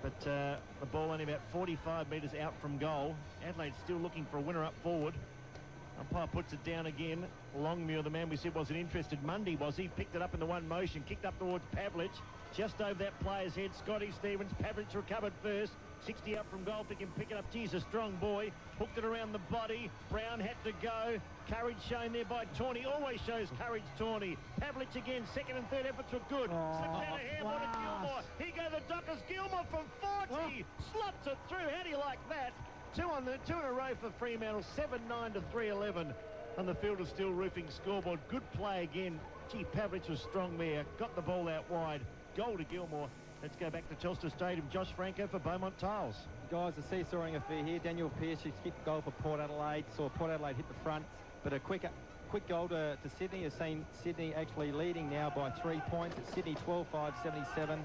But the ball only about 45 metres out from goal. Adelaide still looking for a winner up forward. Umpire puts it down again. Longmuir, the man we said wasn't interested. Mundy was. He picked it up in the one motion. Kicked up towards Pavlich. Just over that player's head. Scotty Stevens. Pavlich recovered first. 60 up from goal. If he can pick it up. He's a strong boy. Hooked it around the body. Brown had to go. Courage shown there by Tawney. Always shows courage, Tawney. Pavlich again. Second and third efforts were good. Slipped out of handball to Gilmore. Here go the Dockers. Gilmore from 40. Slots it through. How do you like that? 2 in a row for Fremantle. 7-9 to 3-11 on the Field of Steel Roofing scoreboard. Good play again. Gee, Pavlich was strong there. Got the ball out wide. Goal to Gilmore. Let's go back to Telstra Stadium. Josh Franco for Beaumont Tiles. Guys, a seesawing affair here. Daniel Pearce, who's kicked the goal for Port Adelaide. Saw Port Adelaide hit the front, but a quick goal to Sydney has seen Sydney actually leading now by 3 points. It's Sydney 12-5-77.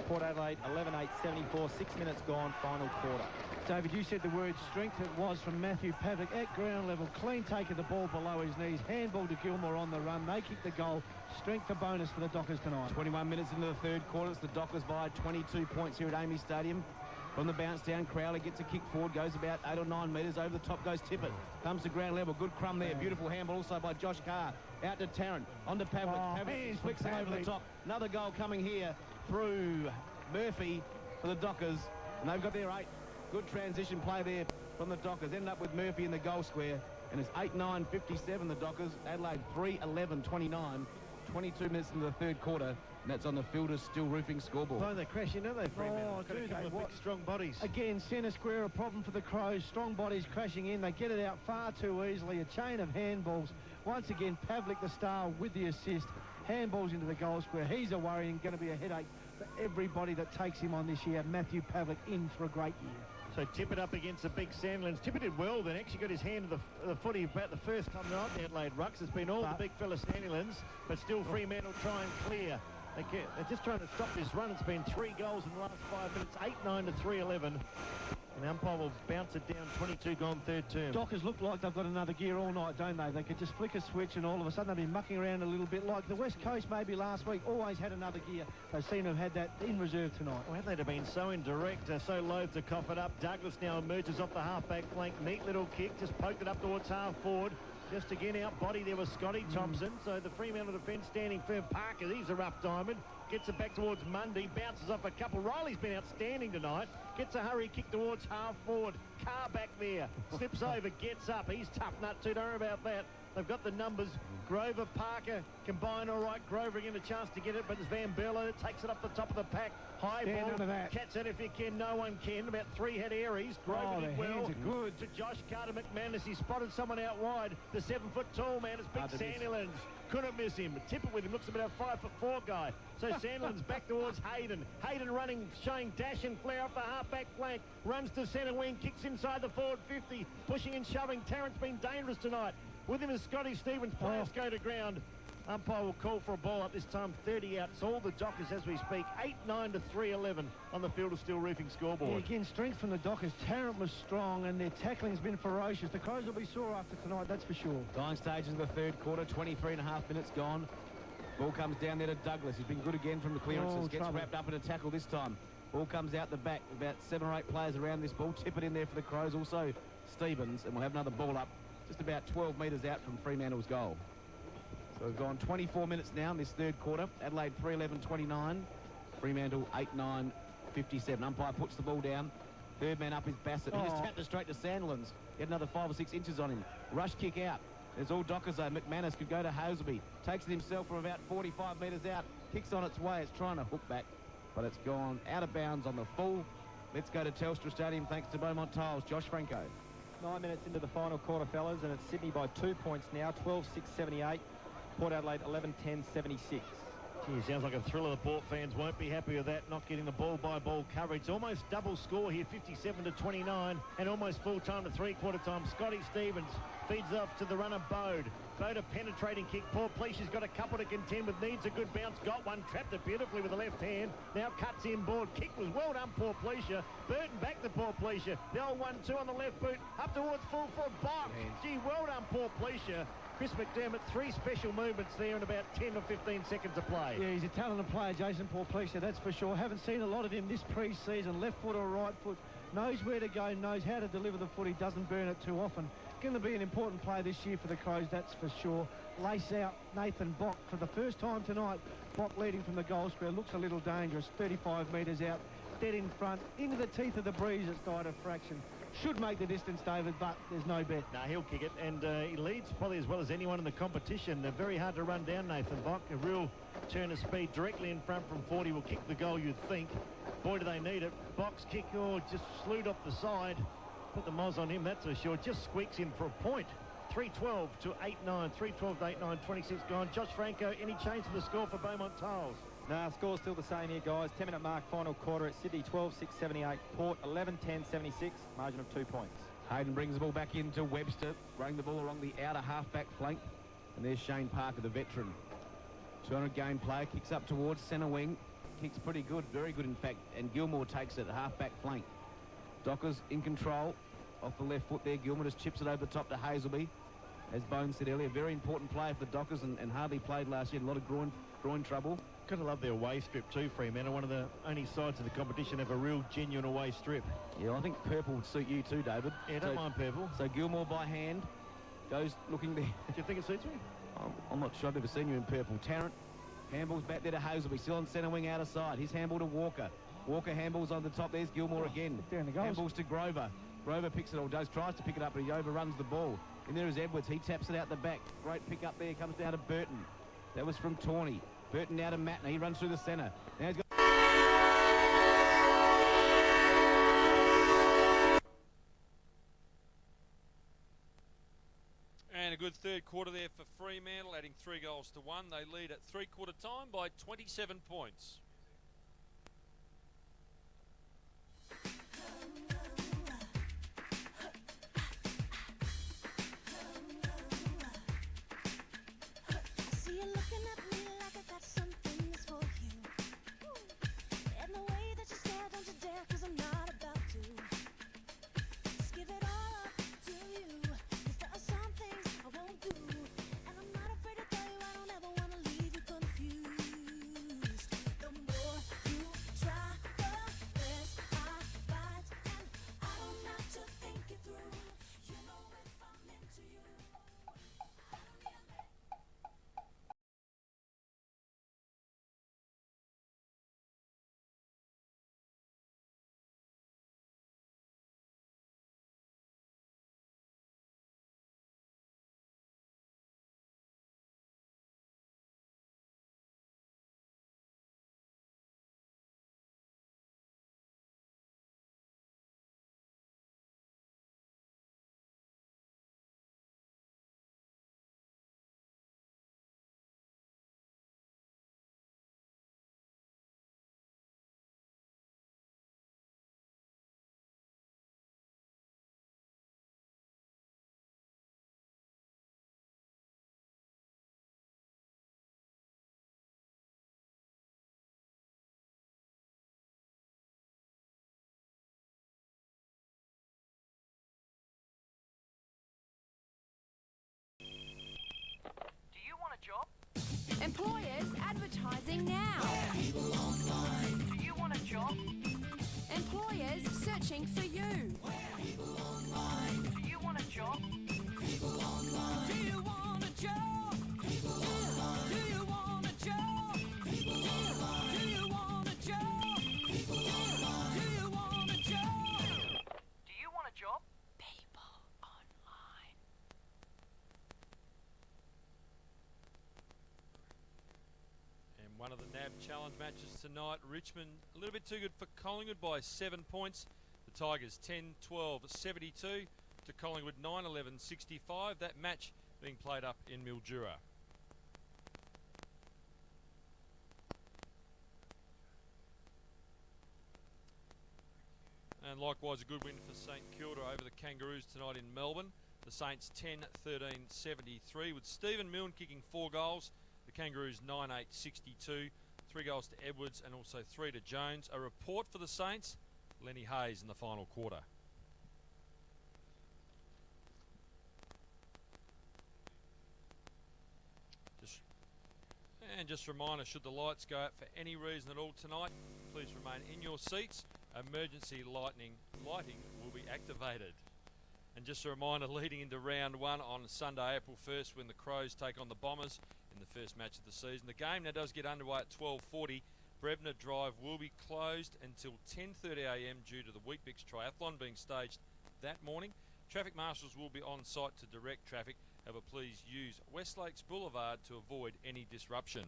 Port Adelaide 11-8-74. 6 minutes gone, final quarter. David, you said the word strength. It was from Matthew Pavlik at ground level. Clean take of the ball below his knees. Handball to Gilmore on the run. They kick the goal. Strength a bonus for the Dockers tonight. 21 minutes into the third quarter. It's the Dockers by 22 points here at Amy Stadium. From the bounce down, Crowley gets a kick forward, goes about 8 or 9 metres. Over the top goes Tippett. Comes to ground level. Good crumb there. Beautiful handball also by Josh Carr. Out to Tarrant. On to Pavlich. Pavlich flicks it over the top. Another goal coming here through Murphy for the Dockers. And they've got their 8. Good transition play there from the Dockers. Ended up with Murphy in the goal square. And it's 8-9-57 the Dockers. Adelaide 3-11-29. 22 minutes into the third quarter. And that's on the Fielders Steel Roofing scoreboard. Oh, they crash in, don't they, Fremantle? Got a couple of big, strong bodies. Again, centre square, a problem for the Crows. Strong bodies crashing in. They get it out far too easily. A chain of handballs. Once again, Pavlik, the star, with the assist. Handballs into the goal square. He's a worry and going to be a headache for everybody that takes him on this year. Matthew Pavlik in for a great year. So Tippett up against the big Sandlands. Tippett did well then. Actually got his hand to the footy about the first time tonight in the Adelaide Rucks. It's been all the big fella Sandlands, but still Fremantle try and clear. They're just trying to stop this run. It's been 3 goals in the last 5 minutes, 8-9 to 3-11. And umpire will bounce it down, 22 gone third term. Dockers look like they've got another gear all night, don't they? They could just flick a switch and all of a sudden they'll be mucking around a little bit like the West Coast maybe last week. Always had another gear. They seem to have had that in reserve tonight. Well, Adelaide have been so indirect, so loath to cough it up. Douglas now emerges off the half-back flank. Neat little kick, just poked it up towards half-forward. Just again out body there was Scotty Thompson. So the Fremantle defence standing firm. Parker, he's a rough diamond. Gets it back towards Mundy. Bounces off a couple. Riley's been outstanding tonight. Gets a hurry kick towards half forward. Carr back there. Slips over, gets up. He's tough nut too. Don't worry about that. They've got the numbers. Grover, Parker combine all right. Grover again a chance to get it, but it's Van Berlo that takes it up the top of the pack. High Stand ball. under that. Catch it if you can. No one can. About 3 had Aries. Grover did well. Hands are good. To Josh Carter McManus. He spotted someone out wide. The 7-foot tall man is Big Sandilands. Couldn't miss him. Tippett with him. Looks about a 5'4" guy. So Sandlands back towards Hayden. Hayden running, showing dash and flair off the half-back flank. Runs to centre wing. Kicks inside the forward 50. Pushing and shoving. Tarrant's been dangerous tonight. With him is Scotty Stevens. Players go to ground. Umpire will call for a ball up this time. 30 out. It's all the Dockers as we speak. 8-9 to 3-11 on the Field of Steel Roofing scoreboard. Yeah, again, strength from the Dockers. Tarrant was strong and their tackling's been ferocious. The Crows will be sore after tonight, that's for sure. Dying stages of the third quarter, 23 and a half minutes gone. Ball comes down there to Douglas. He's been good again from the clearances. Gets wrapped up in a tackle this time. Ball comes out the back. About 7 or 8 players around this ball. Tippett in there for the Crows. Also Stevens. And we'll have another ball up just about 12 metres out from Fremantle's goal. So we've gone 24 minutes now in this third quarter. Adelaide 3-11-29. Fremantle 8-9-57. Umpire puts the ball down. Third man up is Bassett. He just tapped it straight to Sandlands. Get another 5 or 6 inches on him. Rush kick out. There's all Dockers though. McManus could go to Hasleby. Takes it himself from about 45 metres out. Kicks on its way. It's trying to hook back, but it's gone out of bounds on the full. Let's go to Telstra Stadium thanks to Beaumont Tiles. Josh Franco. 9 minutes into the final quarter, fellas, and it's Sydney by 2 points now, 12-6-78. Port Adelaide 11-10-76. Gee, sounds like a thriller. The Port fans won't be happy with that, not getting the ball-by-ball coverage. Almost double score here, 57-29, and almost full time to three-quarter time. Scotty Stevens feeds off to the runner Bode. Bode a penetrating kick. Paul Pleasher's got a couple to contend with. Needs a good bounce. Got one. Trapped it beautifully with the left hand. Now cuts inboard. Kick was well done, Paul Pleasher. Burton back to Paul Pleasher. The old 1-2 on the left boot. Up towards full foot box. Gee, well done, Paul Pleasher. Chris McDermott, 3 special movements there in about 10 or 15 seconds of play. Yeah, he's a talented player, Jason Paul-Pleasure, that's for sure. Haven't seen a lot of him this pre-season. Left foot or right foot. Knows where to go, knows how to deliver the footy, doesn't burn it too often. Going to be an important play this year for the Crows, that's for sure. Lace out Nathan Bock for the first time tonight. Bock leading from the goal square. Looks a little dangerous. 35 metres out. Dead in front. Into the teeth of the breeze. It's died a fraction. Should make the distance, David, but there's no bet. No, he'll kick it, and he leads probably as well as anyone in the competition. They're very hard to run down, Nathan Bock. A real turn of speed directly in front from 40 will kick the goal, you'd think. Boy, do they need it. Bock's kick, just slewed off the side. Put the moz on him, that's for sure. Just squeaks in for a point. 3-12 to 8-9. 3-12 to 8-9. 26 gone. Josh Franco, any change to the score for Beaumont Tiles? Nah, score's still the same here, guys. 10-minute mark, final quarter at Sydney, 12-6-78. Port, 11-10-76, margin of 2 points. Hayden brings the ball back into Webster, running the ball along the outer half-back flank. And there's Shane Parker, the veteran. 200-game player, kicks up towards centre wing. Kicks pretty good, very good in fact. And Gilmore takes it, half-back flank. Dockers in control. Off the left foot there, Gilmore just chips it over the top to Hasleby. As Bones said earlier, very important player for the Dockers and hardly played last year. A lot of groin trouble. Gotta love their away strip too, Fremantle. One of the only sides of the competition have a real genuine away strip. Yeah, I think purple would suit you too, David. Yeah, don't mind purple. So Gilmore by hand goes looking there. Do you think it suits me? I'm not sure. I've never seen you in purple. Tarrant handballs back there to Hasleby, still on centre wing outer side. His handball to Walker. Walker handballs on the top. There's Gilmore again. Handballs to Grover. Grover picks it or tries to pick it up, but he overruns the ball. And there is Edwards. He taps it out the back. Great pick up there. Comes down to Burton. That was from Tawney. Burton now to Matner. He runs through the centre. Now he's got... And a good third quarter there for Fremantle, adding 3 goals to 1. They lead at three-quarter time by 27 points. advertising now. Do you want a job? Employers searching for you. Do you want a job? Do you want a job? Do you want a job? Do you want a job? Do you want a job? Do you want a job? People online. And one of the NAB Challenge matches tonight, Richmond a little bit too good for Collingwood by 7 points. The Tigers 10-12-72 to Collingwood 9-11-65. That match being played up in Mildura. And likewise a good win for St Kilda over the Kangaroos tonight in Melbourne. The Saints 10-13-73 with Stephen Milne kicking 4 goals. The Kangaroos 9-8-62. 3 goals to Edwards and also 3 to Jones. A report for the Saints, Lenny Hayes in the final quarter. Just a reminder, should the lights go out for any reason at all tonight, please remain in your seats. Emergency lighting will be activated. And just a reminder, leading into round 1 on Sunday, April 1st, when the Crows take on the Bombers in the first match of the season. The game now does get underway at 12:40. Brebner Drive will be closed until 10:30 a.m. due to the Weet-Bix Triathlon being staged that morning. Traffic marshals will be on site to direct traffic. However, please use West Lakes Boulevard to avoid any disruption.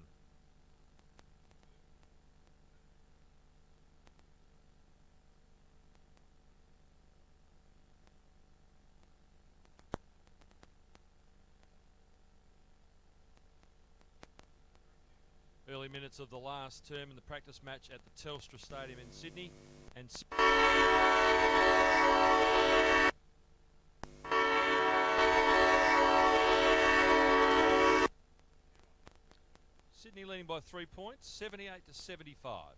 Early minutes of the last term in the practice match at the Telstra Stadium in Sydney. And Sydney leading by 3 points, 78-75.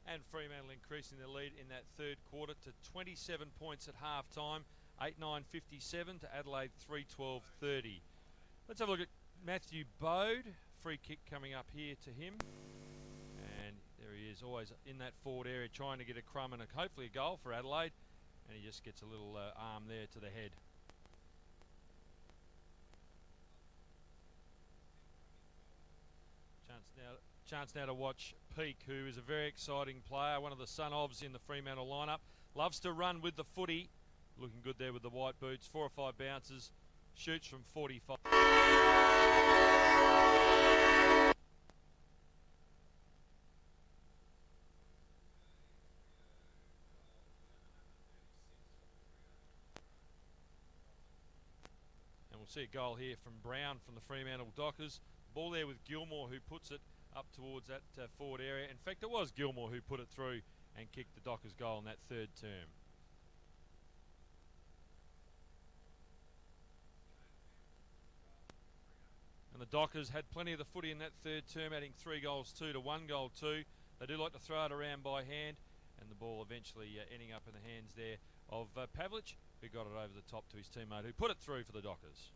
And Fremantle increasing their lead in that third quarter to 27 points at half-time, 8-9-57 to Adelaide 3-12-30. Let's have a look at Matthew Bode. Free kick coming up here to him. And there he is, always in that forward area trying to get a crumb and hopefully a goal for Adelaide. And he just gets a little arm there to the head. Chance now to watch Peake, who is a very exciting player, one of the son-ofs in the Fremantle lineup. Loves to run with the footy. Looking good there with the white boots. 4 or 5 bounces. Shoots from 45. And we'll see a goal here from Brown from the Fremantle Dockers. Ball there with Gilmore, who puts it up towards that forward area. In fact, it was Gilmore who put it through and kicked the Dockers goal in that third term. And the Dockers had plenty of the footy in that third term, adding 3 goals 2 to 1 goal 2. They do like to throw it around by hand, and the ball eventually ending up in the hands there of Pavlich, who got it over the top to his teammate, who put it through for the Dockers.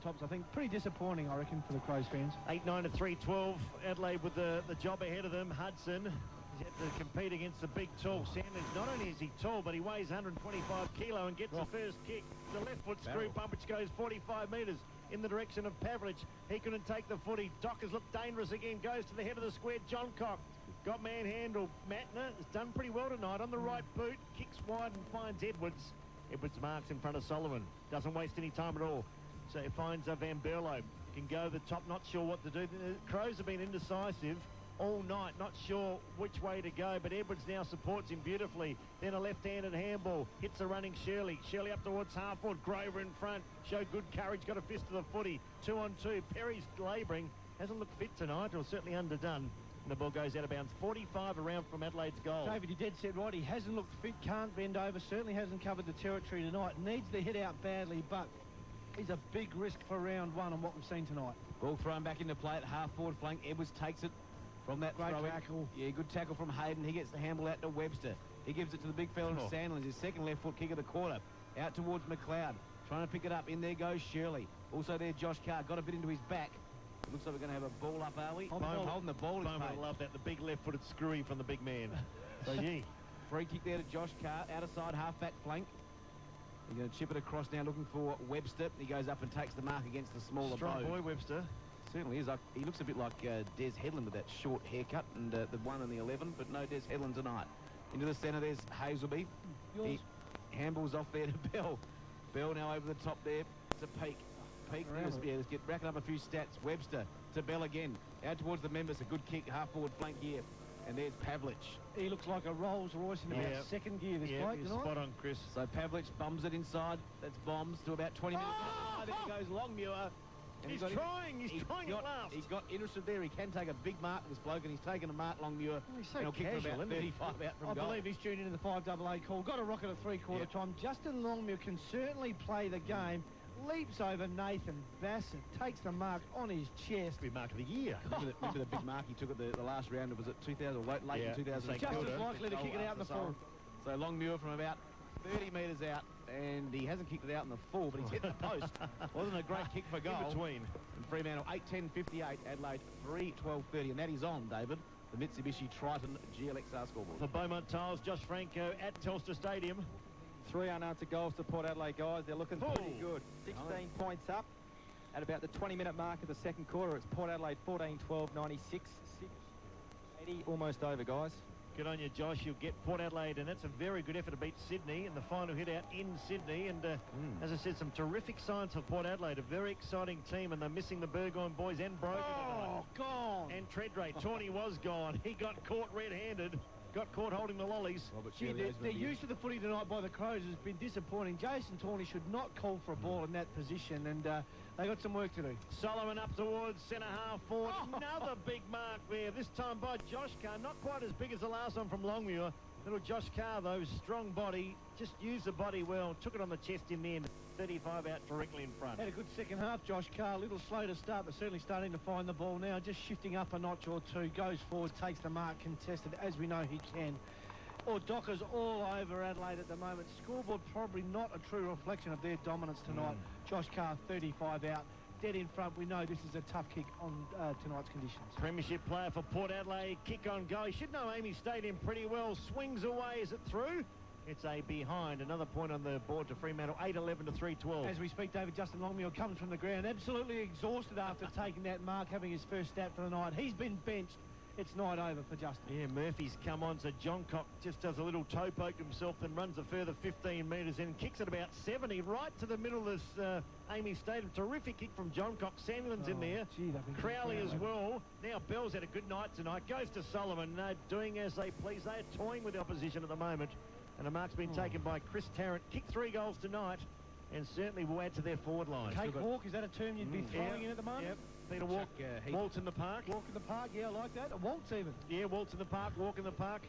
Tops, I think. Pretty disappointing, I reckon, for the Crows fans. 8-9 to 3-12. Adelaide with the job ahead of them. Hudson has had to compete against the big, tall Sanders. Not only is he tall, but he weighs 125 kilo and gets the first kick. The left foot screw bump, which goes 45 metres in the direction of Pavlich. He couldn't take the footy. Dockers look dangerous again. Goes to the head of the square. John Cock got manhandled. Matner has done pretty well tonight on the right boot. Kicks wide and finds Edwards. Edwards marks in front of Solomon. Doesn't waste any time at all. So he finds Van Berlo. Can go the top, not sure what to do. The Crows have been indecisive all night, not sure which way to go, but Edwards now supports him beautifully. Then a left-handed handball, hits a running Shirley. Shirley up towards half-forward, Grover in front. Showed good courage, got a fist to the footy. 2 on 2, Perry's labouring. Hasn't looked fit tonight, or certainly underdone. And the ball goes out of bounds 45 around from Adelaide's goal. David, you're dead set right. He hasn't looked fit, can't bend over, certainly hasn't covered the territory tonight. Needs to hit out badly, but he's a big risk for round one on what we've seen tonight. Ball thrown back into play at half-forward flank. Edwards takes it from that Great throw-in. tackle. Yeah, good tackle from Hayden. He gets the handle out to Webster. He gives it to the big fella Oh. Sandlands, his second left-foot kick of the quarter. Out towards McLeod. Trying to pick it up. In there goes Shirley. Also there, Josh Carr. Got a bit into his back. It looks like we're going to have a ball up, are we? Holding the ball is I love that. The big left-footed screwy from the big man. So, yeah. Free kick there to Josh Carr. Outside half-back flank. He's going to chip it across now, looking for Webster. He goes up and takes the mark against the smaller Strong bow. boy, Webster. Certainly is. He looks a bit like Des Headland with that short haircut and the 1 and the 11, but no Des Headland tonight. Into the centre, there's Hazelby. He handballs off there to Bell. Bell now over the top there to Peake. Peake, let's get racking up a few stats. Webster to Bell again. Out towards the members, a good kick, half-forward flank here. And there's Pavlich. He looks like a Rolls Royce in about second gear, this bloke tonight. Spot on, Chris. So Pavlich bums it inside. That's bombs to about 20 minutes. There goes Longmuir. And He's trying at last. He's got interested there. He can take a big mark, this bloke, and he's taken a mark, Longmuir. He's so and he'll kick casual, from about 35 out from I goal. believe he's tuned into the 5AA call. Got a rocket at three-quarter time. Justin Longmuir can certainly play the game. Leaps over Nathan Bassett, takes the mark on his chest. Big mark of the year. Remember the big mark he took at the last round? Was it 2000 or late in 2000? Just as likely to kick it out in the full. So Longmuir from about 30 metres out, and he hasn't kicked it out in the full, but he's hit the post. Wasn't a great kick for goal. In between. And Fremantle 8-10-58, Adelaide 3-12-30, and that is on, David, the Mitsubishi Triton GLXR scoreboard. For Beaumont Tiles, Josh Franco at Telstra Stadium. 3 unanswered goals to Port Adelaide, guys. They're looking pretty good. 16 points up at about the 20-minute mark of the second quarter. It's Port Adelaide 14-12, 96, 6-80, almost over, guys. Good on you, Josh. You'll get Port Adelaide, and that's a very good effort to beat Sydney in the final hit out in Sydney. And as I said, some terrific signs for Port Adelaide. A very exciting team, and they're missing the Burgoyne boys and Brogan tonight. Gone. And Treadray. Tawny was gone. He got caught red-handed. Got caught holding the lollies. Gee, their use of the footy tonight by the Crows has been disappointing. Jason Tawney should not call for a ball in that position, and they got some work to do. Solomon up towards centre half forward. Another big mark there, this time by Josh Carr. Not quite as big as the last one from Longmuir. Little Josh Carr, though, strong body. Just used the body well. Took it on the chest in the end. 35 out directly in front. Had a good second half, Josh Carr. A little slow to start, but certainly starting to find the ball now. Just shifting up a notch or two. Goes forward, takes the mark, contested, as we know he can. Docker's all over Adelaide at the moment. Scoreboard probably not a true reflection of their dominance tonight. Josh Carr, 35 out. Dead in front. We know this is a tough kick on tonight's conditions. Premiership player for Port Adelaide. Kick on goal. He should know Amy Stadium pretty well. Swings away. Is it through? It's a behind. Another point on the board to Fremantle. 8-11 to 3-12. As we speak, David, Justin Longmuir comes from the ground. Absolutely exhausted after taking that mark, having his first stat for the night. He's been benched. It's night over for Justin. Yeah, Murphy's come on, so John Cock just does a little toe poke himself, then runs a further 15 metres in, kicks at about 70, right to the middle of this Amy Stadium. Terrific kick from John Cock. Sandlin's in there. Crowley as well. Now Bell's had a good night tonight. Goes to Sullivan. Doing as they please. They are toying with the opposition at the moment. And a mark's been taken by Chris Tarrant. Kicked 3 goals tonight, and certainly will add to their forward line. Cakewalk, is that a term you'd be throwing in at the moment? Yep. Peter Walk, waltz in the park. Walk in the park, yeah, I like that. A waltz even. Yeah, waltz in the park, walk in the park,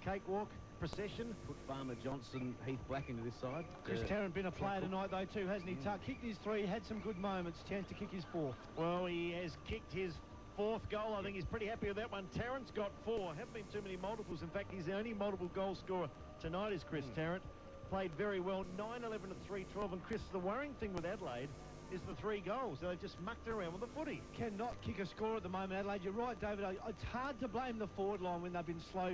cakewalk, procession. Put Farmer Johnson, Heath Black into this side. Chris Tarrant been a player tonight though too, hasn't he? Kicked his 3, had some good moments, chance to kick his 4. Well, he has kicked his 4th goal. I think he's pretty happy with that one. Tarrant's got 4. Haven't been too many multiples. In fact, he's the only multiple goal scorer tonight is Chris Tarrant. Played very well. 9-11 to 3-12. And Chris, the worrying thing with Adelaide is the 3 goals. They've just mucked around with the footy. Cannot kick a score at the moment, Adelaide. You're right, David. It's hard to blame the forward line when they've been so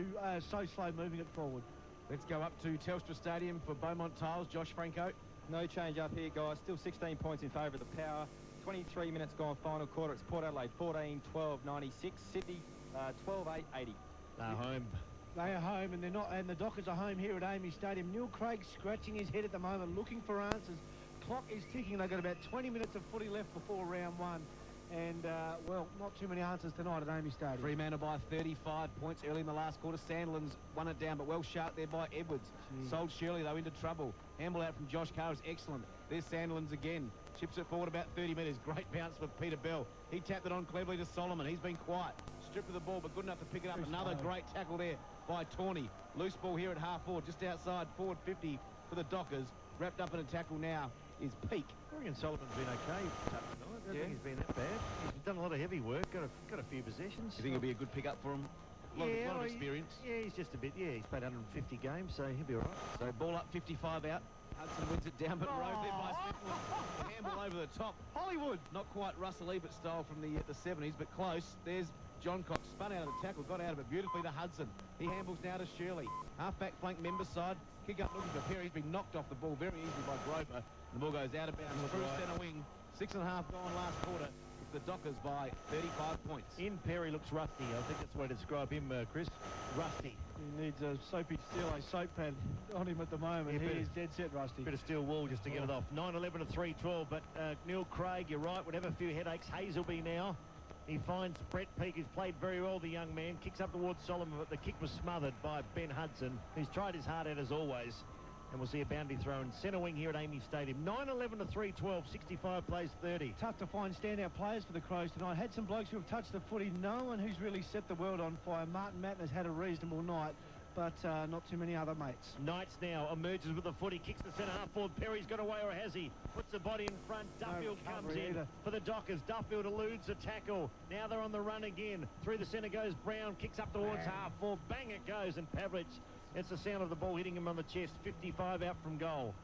slow moving it forward. Let's go up to Telstra Stadium for Beaumont Tiles. Josh Franco. No change up here, guys. Still 16 points in favour of the Power. 23 minutes gone final quarter. It's Port Adelaide 14-12, 96. Sydney 12-8, 80. They're home. They are home, and they're not. And the Dockers are home here at Amy Stadium. Neil Craig scratching his head at the moment, looking for answers. Clock is ticking. They've got about 20 minutes of footy left before round 1. And, well, not too many answers tonight at Amy Stadium. Fremantle by 35 points early in the last quarter. Sandlin's won it down, but well shot there by Edwards. Sold Shirley, though, into trouble. Handball out from Josh Carr is excellent. There's Sandlin's again. Chips it forward about 30 metres. Great bounce for Peter Bell. He tapped it on cleverly to Solomon. He's been quiet. Stripped of the ball, but good enough to pick it up. Another great tackle there by Tawney. Loose ball here at half forward, just outside forward 50 for the Dockers. Wrapped up in a tackle now is Peak. I reckon Solomon's been okay tonight. I don't think he's been that bad. He's done a lot of heavy work, got a few possessions. You think it'll be a good pickup for him? A lot of experience. Yeah, he's just a bit, he's played 150 games, so he'll be all right. So ball up 55 out. Hudson wins it down, but rode there by Smith. Handball over the top. Hollywood. Not quite Russell Ebert style from the 70s, but close. There's John Cox. Spun out of the tackle, got out of it beautifully to Hudson. He handballs now to Shirley. Half-back flank member side. Kick up looking for Perry. He's been knocked off the ball very easily by Grover. The ball goes out of bounds through centre wing. 6.5 gone last quarter. It's the Dockers by 35 points. In Perry looks rusty. I think that's the way to describe him, Chris. Rusty. He needs a soapy steel soap pad on him at the moment. He is dead set rusty. Bit of steel wool just to get it off. 9-11 to 3-12, but Neil Craig, you're right, would have a few headaches. Hazelby now. He finds Brett Peake, who's played very well, the young man. Kicks up towards Solomon, but the kick was smothered by Ben Hudson, who's tried his heart out as always. And we'll see a boundary throw in centre wing here at Amy Stadium. 9-11 to 3-12, 65 plays 30. Tough to find standout players for the Crows tonight. Had some blokes who have touched the footy. No one who's really set the world on fire. Martin Matten has had a reasonable night, but not too many other mates. Knights now emerges with the footy, kicks the centre half forward. Perry's got away, or has he? Puts the body in front. Duffield comes in for the Dockers. Duffield eludes the tackle. Now they're on the run again. Through the centre goes Brown, kicks up towards half forward. Bang it goes, and Pavlich, it's the sound of the ball hitting him on the chest. 55 out from goal.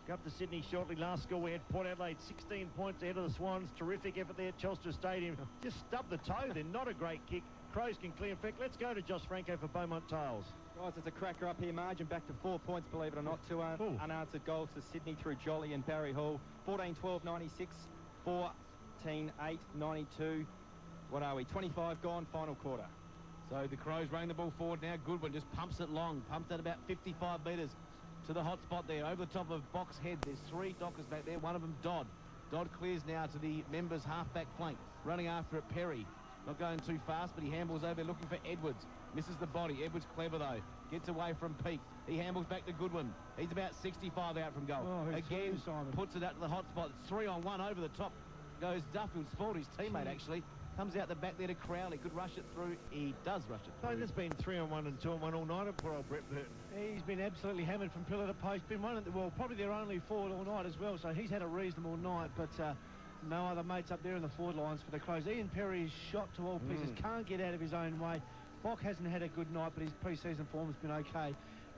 Go up to Sydney shortly. Last score we had Port Adelaide 16 points ahead of the Swans. Terrific effort there at Telstra Stadium. Just stubbed the toe then. Not a great kick. Crows can clear. In fact, let's go to Josh Franco for Beaumont Tiles. Guys, it's a cracker up here. Margin back to 4 points, believe it or not. Two unanswered goals to Sydney through Jolly and Barry Hall. 14-12, 96. 14-8, 92. What are we? 25 gone, final quarter. So the Crows running the ball forward now. Goodwin just pumps it long. Pumps it about 55 metres to the hot spot there. Over the top of Box Head. There's 3 Dockers back there. One of them Dodd. Dodd clears now to the members' half-back flank. Running after it, Perry. Not going too fast, but he handballs over looking for Edwards. Misses the body. Edwards clever, though. Gets away from Peake. He handballs back to Goodwin. He's about 65 out from goal. Again, puts it out to the hot spot. It's 3-on-1 over the top. Goes Duffield. Spoiled his teammate, actually. Comes out the back there to Crowley. Could rush it through. He does rush it through. There's been 3-on-1 and 2-on-1 all night at poor old Brett Burton. He's been absolutely hammered from pillar to post. Been one of the, well, probably their only forward all night as well. So he's had a reasonable night, but no other mates up there in the forward lines for the Crows. Ian Perry is shot to all pieces. Can't get out of his own way. Bock hasn't had a good night, but his pre-season form has been okay.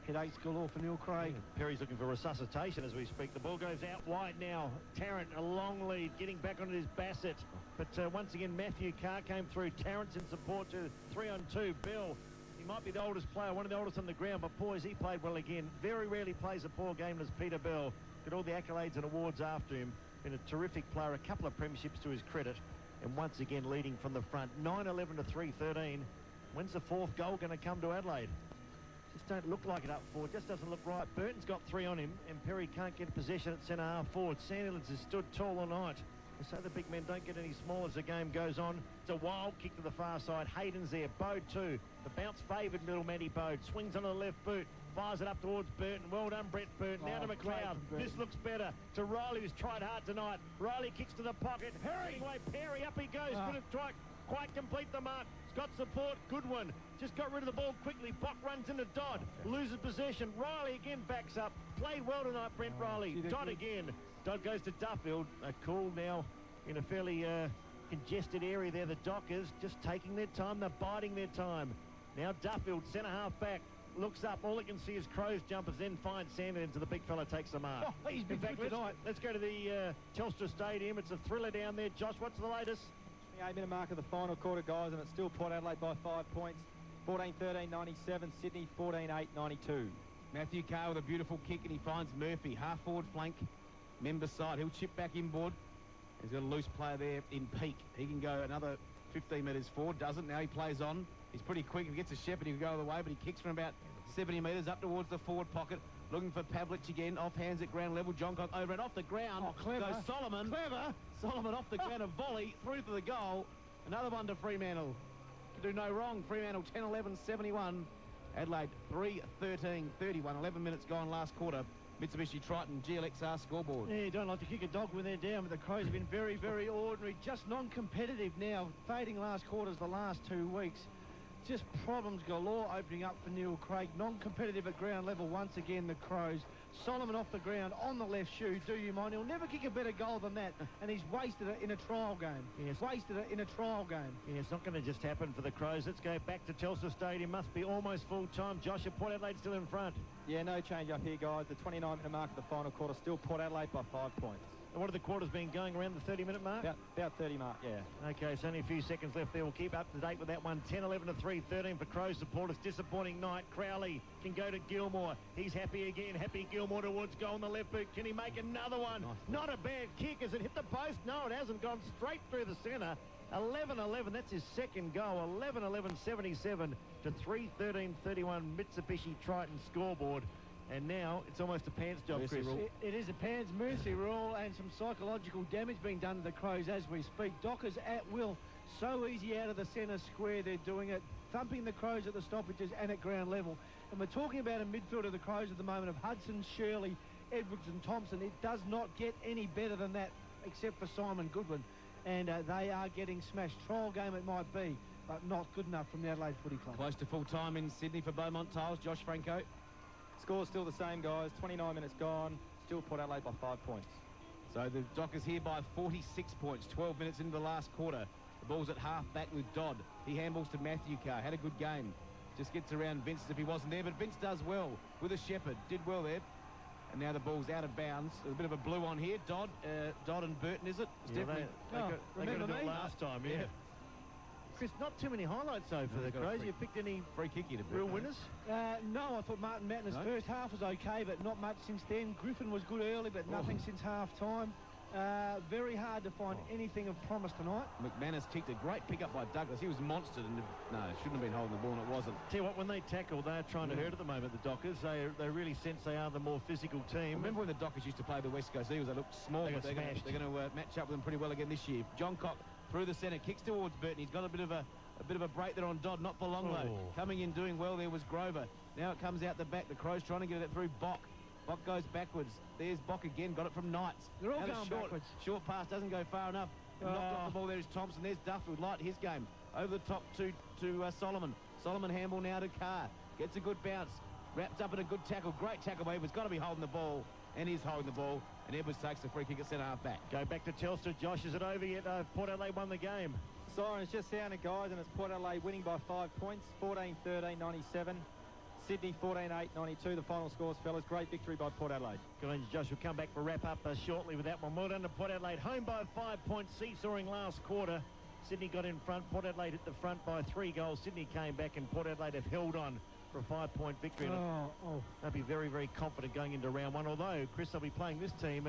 Headaches galore for Neil Craig. Perry's looking for resuscitation as we speak. The ball goes out wide now. Tarrant, a long lead, getting back onto his Bassett. But once again, Matthew Carr came through. Tarrant's in support to 3-on-2. Bill, he might be the oldest player, one of the oldest on the ground, but boys, he played well again. Very rarely plays a poor game as Peter Bell. Got all the accolades and awards after him. Been a terrific player, a couple of premierships to his credit. And once again, leading from the front. 9-11 to 3-13. When's the 4th goal going to come to Adelaide? Just don't look like it up forward. Just doesn't look right. Burton's got 3 on him, and Perry can't get possession at centre half forward. Sandilands has stood tall all night. So the big men don't get any small as the game goes on. It's a wild kick to the far side. Hayden's there. Bode too. The bounce favoured little Matty Bode. Swings on the left boot. Fires it up towards Burton. Well done, Brett Burton. Now to McLeod. This looks better. To Riley, who's tried hard tonight. Riley kicks to the pocket. Perry! Away, Perry. Up he goes. Couldn't quite complete the mark. He's got support. Good one. Just got rid of the ball quickly. Bock runs into Dodd. Loses possession. Riley again backs up. Played well tonight, Brent Riley. Dodd again. Dodd goes to Duffield. A call now in a fairly congested area there. The Dockers just taking their time. They're biding their time. Now Duffield, centre half back. Looks up. All he can see is Crows jumpers. Then finds Sandilands, and the big fella takes the mark. Oh, he's been good tonight. Let's go to the Telstra Stadium. It's a thriller down there. Josh, what's the latest? 8-minute mark of the final quarter, guys, and it's still Port Adelaide by 5 points. 14-13, 97. Sydney 14-8, 92. Matthew Carr with a beautiful kick, and he finds Murphy. Half-forward flank, member side. He'll chip back inboard. He's got a loose player there in Peake. He can go another 15 metres forward. Doesn't. Now he plays on. He's pretty quick. If he gets a Shepherd, he can go the other way, but he kicks from about 70 metres up towards the forward pocket. Looking for Pavlich again. Off hands at ground level. Johncock over and off the ground. Oh, clever. Goes Solomon. Clever. Solomon off the ground. A volley through to the goal. Another one to Fremantle. Can do no wrong. Fremantle 10-11-71. Adelaide 3-13-31. 11 minutes gone last quarter. Mitsubishi Triton GLXR scoreboard. Yeah, you don't like to kick a dog when they're down, but the Crows have been very, very ordinary. Just non-competitive now. Fading last quarters the last 2 weeks. Just problems galore opening up for Neil Craig. Non-competitive at ground level once again, the Crows. Solomon off the ground on the left shoe. Do you mind? He'll never kick a better goal than that. And he's wasted it in a trial game. Yes. Wasted it in a trial game. Yeah, it's not going to just happen for the Crows. Let's go back to Telstra Stadium. Must be almost full time. Josh at Port Adelaide still in front. Yeah, no change up here, guys. The 29-minute mark of the final quarter. Still Port Adelaide by 5 points. And what have the quarters been going around the 30-minute mark? About 30 mark, yeah. Okay, so only a few seconds left there. We'll keep up to date with that one. 10-11 to 3-13 for Crows supporters. Disappointing night. Crowley can go to Gilmore. He's happy again. Happy Gilmore towards goal on the left boot. Can he make another one? Nice. Not a bad kick. Has it hit the post? No, it hasn't. Gone straight through the centre. 11-11. That's his second goal. 11-11-77 to 3-13-31 Mitsubishi Triton scoreboard. And now it's almost a pants job, Chris. It is a pants mercy rule, and some psychological damage being done to the Crows as we speak. Dockers at will. So easy out of the centre square. They're doing it. Thumping the Crows at the stoppages and at ground level. And we're talking about a midfield of the Crows at the moment of Hudson, Shirley, Edwards and Thompson. It does not get any better than that except for Simon Goodwin. And they are getting smashed. Trial game it might be, but not good enough from the Adelaide Footy Club. Close to full time in Sydney for Beaumont Tiles. Josh Franco. Score's still the same, guys. 29 minutes gone. Still Port Adelaide by 5 points. So the Dockers here by 46 points. 12 minutes into the last quarter. The ball's at half back with Dodd. He handballs to Matthew Carr. Had a good game. Just gets around Vince as if he wasn't there, but Vince does well with a Shepherd. Did well there. And now the ball's out of bounds. There's a bit of a blue on here. Dodd and Burton, is it? It's Yeah, definitely. they could have done it last time, yeah. Chris, not too many highlights though for the Crows. You picked any free kicky to real winners? No, I thought Martin Matner's first half was okay, but not much since then. Griffin was good early, but nothing since half-time. Very hard to find anything of promise tonight. McManus kicked a great pick-up by Douglas. He was monstered, and no, shouldn't have been holding the ball, and it wasn't. Tell you what, when they tackle, they're trying to hurt at the moment, the Dockers. They really sense they are the more physical team. Remember when the Dockers used to play the West Coast Eagles? They looked small, but they're going to match up with them pretty well again this year. Johncock through the centre, kicks towards Burton. He's got a bit of a break there on Dodd, not for long though. Coming in doing well there was Grover. Now it comes out the back. The Crows trying to get it through Bock. Bock goes backwards. There's Bock again. Got it from Knights. They're all going backwards. Short pass doesn't go far enough. Knocked off the ball. There is Thompson. There's Duffield. Light his game. Over the top to Solomon. Solomon handball now to Carr. Gets a good bounce. Wrapped up in a good tackle. Great tackle by Edwards. Got to be holding the ball. And he's holding the ball. And Edwards takes the free kick at centre half back. Go back to Telstra. Josh, is it over yet? Port Adelaide won the game. Sirens just sounded, guys, and it's Port Adelaide winning by 5 points. 14-13-97. Sydney 14-8-92. The final scores, fellas. Great victory by Port Adelaide. Good on you, Josh. We'll come back for wrap-up shortly with that one. Well done to Port Adelaide. Home by 5 points, seesawing last quarter. Sydney got in front. Port Adelaide hit the front by 3 goals. Sydney came back, and Port Adelaide have held on for a 5-point victory. They'll be very, very confident going into round one. Although, Chris, they'll be playing this team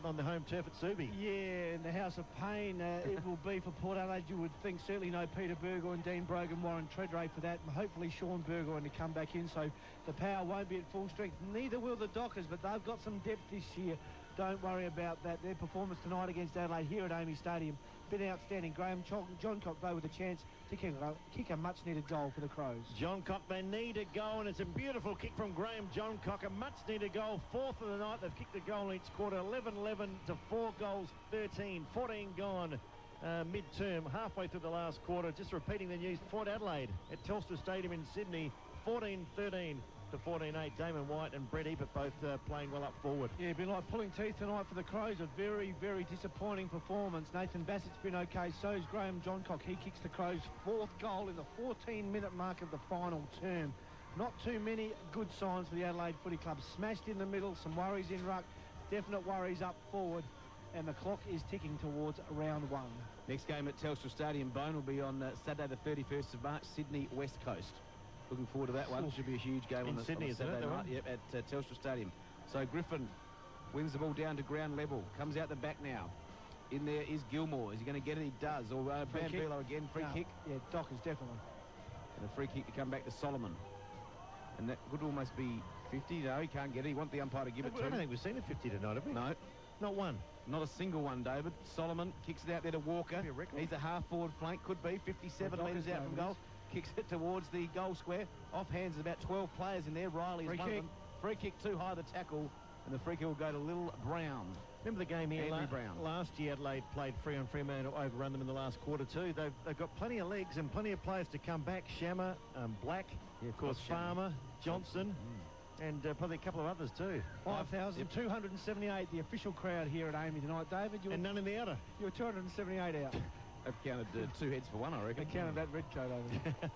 on the home turf at Subi. Yeah, in the House of Pain, it will be for Port Adelaide. You would think certainly no Peter Burgoyne, Dean Brogan, Warren Treadray for that. And hopefully Sean Burgoyne to come back in, so the power won't be at full strength. Neither will the Dockers, but they've got some depth this year. Don't worry about that. Their performance tonight against Adelaide here at Amy Stadium been outstanding. Graham Johncock, though, with a chance to kick a much-needed goal for the Crows. Johncock, they need a goal, and it's a beautiful kick from Graham Johncock. A much-needed goal, 4th of the night. They've kicked a goal each quarter, 11-11 to 4 goals, 13, 14 gone mid-term, halfway through the last quarter. Just repeating the news, Port Adelaide at Telstra Stadium in Sydney, 14-13 to 14-8. Damon White and Brett Ebert both playing well up forward. Yeah, been like pulling teeth tonight for the Crows. A very, very disappointing performance. Nathan Bassett's been okay. So's Graham Johncock. He kicks the Crows' 4th goal in the 14-minute mark of the final term. Not too many good signs for the Adelaide Footy Club. Smashed in the middle, some worries in ruck, definite worries up forward, and the clock is ticking towards round 1. Next game at Telstra Stadium, Bone, will be on Saturday the 31st of March, Sydney West Coast. Looking forward to that one. Should be a huge game on Sydney, Saturday night. Yep, at Telstra Stadium. So Griffin wins the ball down to ground level. Comes out the back now. In there is Gilmore. Is he going to get it? He does. Or Bambilo again. Free kick. Yeah, Dockers definitely. And a free kick to come back to Solomon. And that could almost be 50, no, he can't get it. He wants the umpire to give it to I him. don't think we've seen a 50 tonight, have we? No. Not one. Not a single one, David. Solomon kicks it out there to Walker. Be a record. He's a half-forward flank, could be 57 Well, metres Docker's out from going goal. Kicks it towards the goal square. Off hands is about 12 players in there. Riley is Free one of kick. them. Free kick too high the tackle, and the free kick will go to Lil Brown. Remember the game here Henry Brown. last year? Adelaide played free on Fremantle, overrun them in the last quarter too. They've got plenty of legs and plenty of players to come back. Shammer, Black, of course, Farmer, Johnson, and probably a couple of others too. 5,278, the official crowd here at Amy tonight. David, And none in the outer. you're 278 out. They've counted 2 heads for one, I reckon. They counted that red coat over there.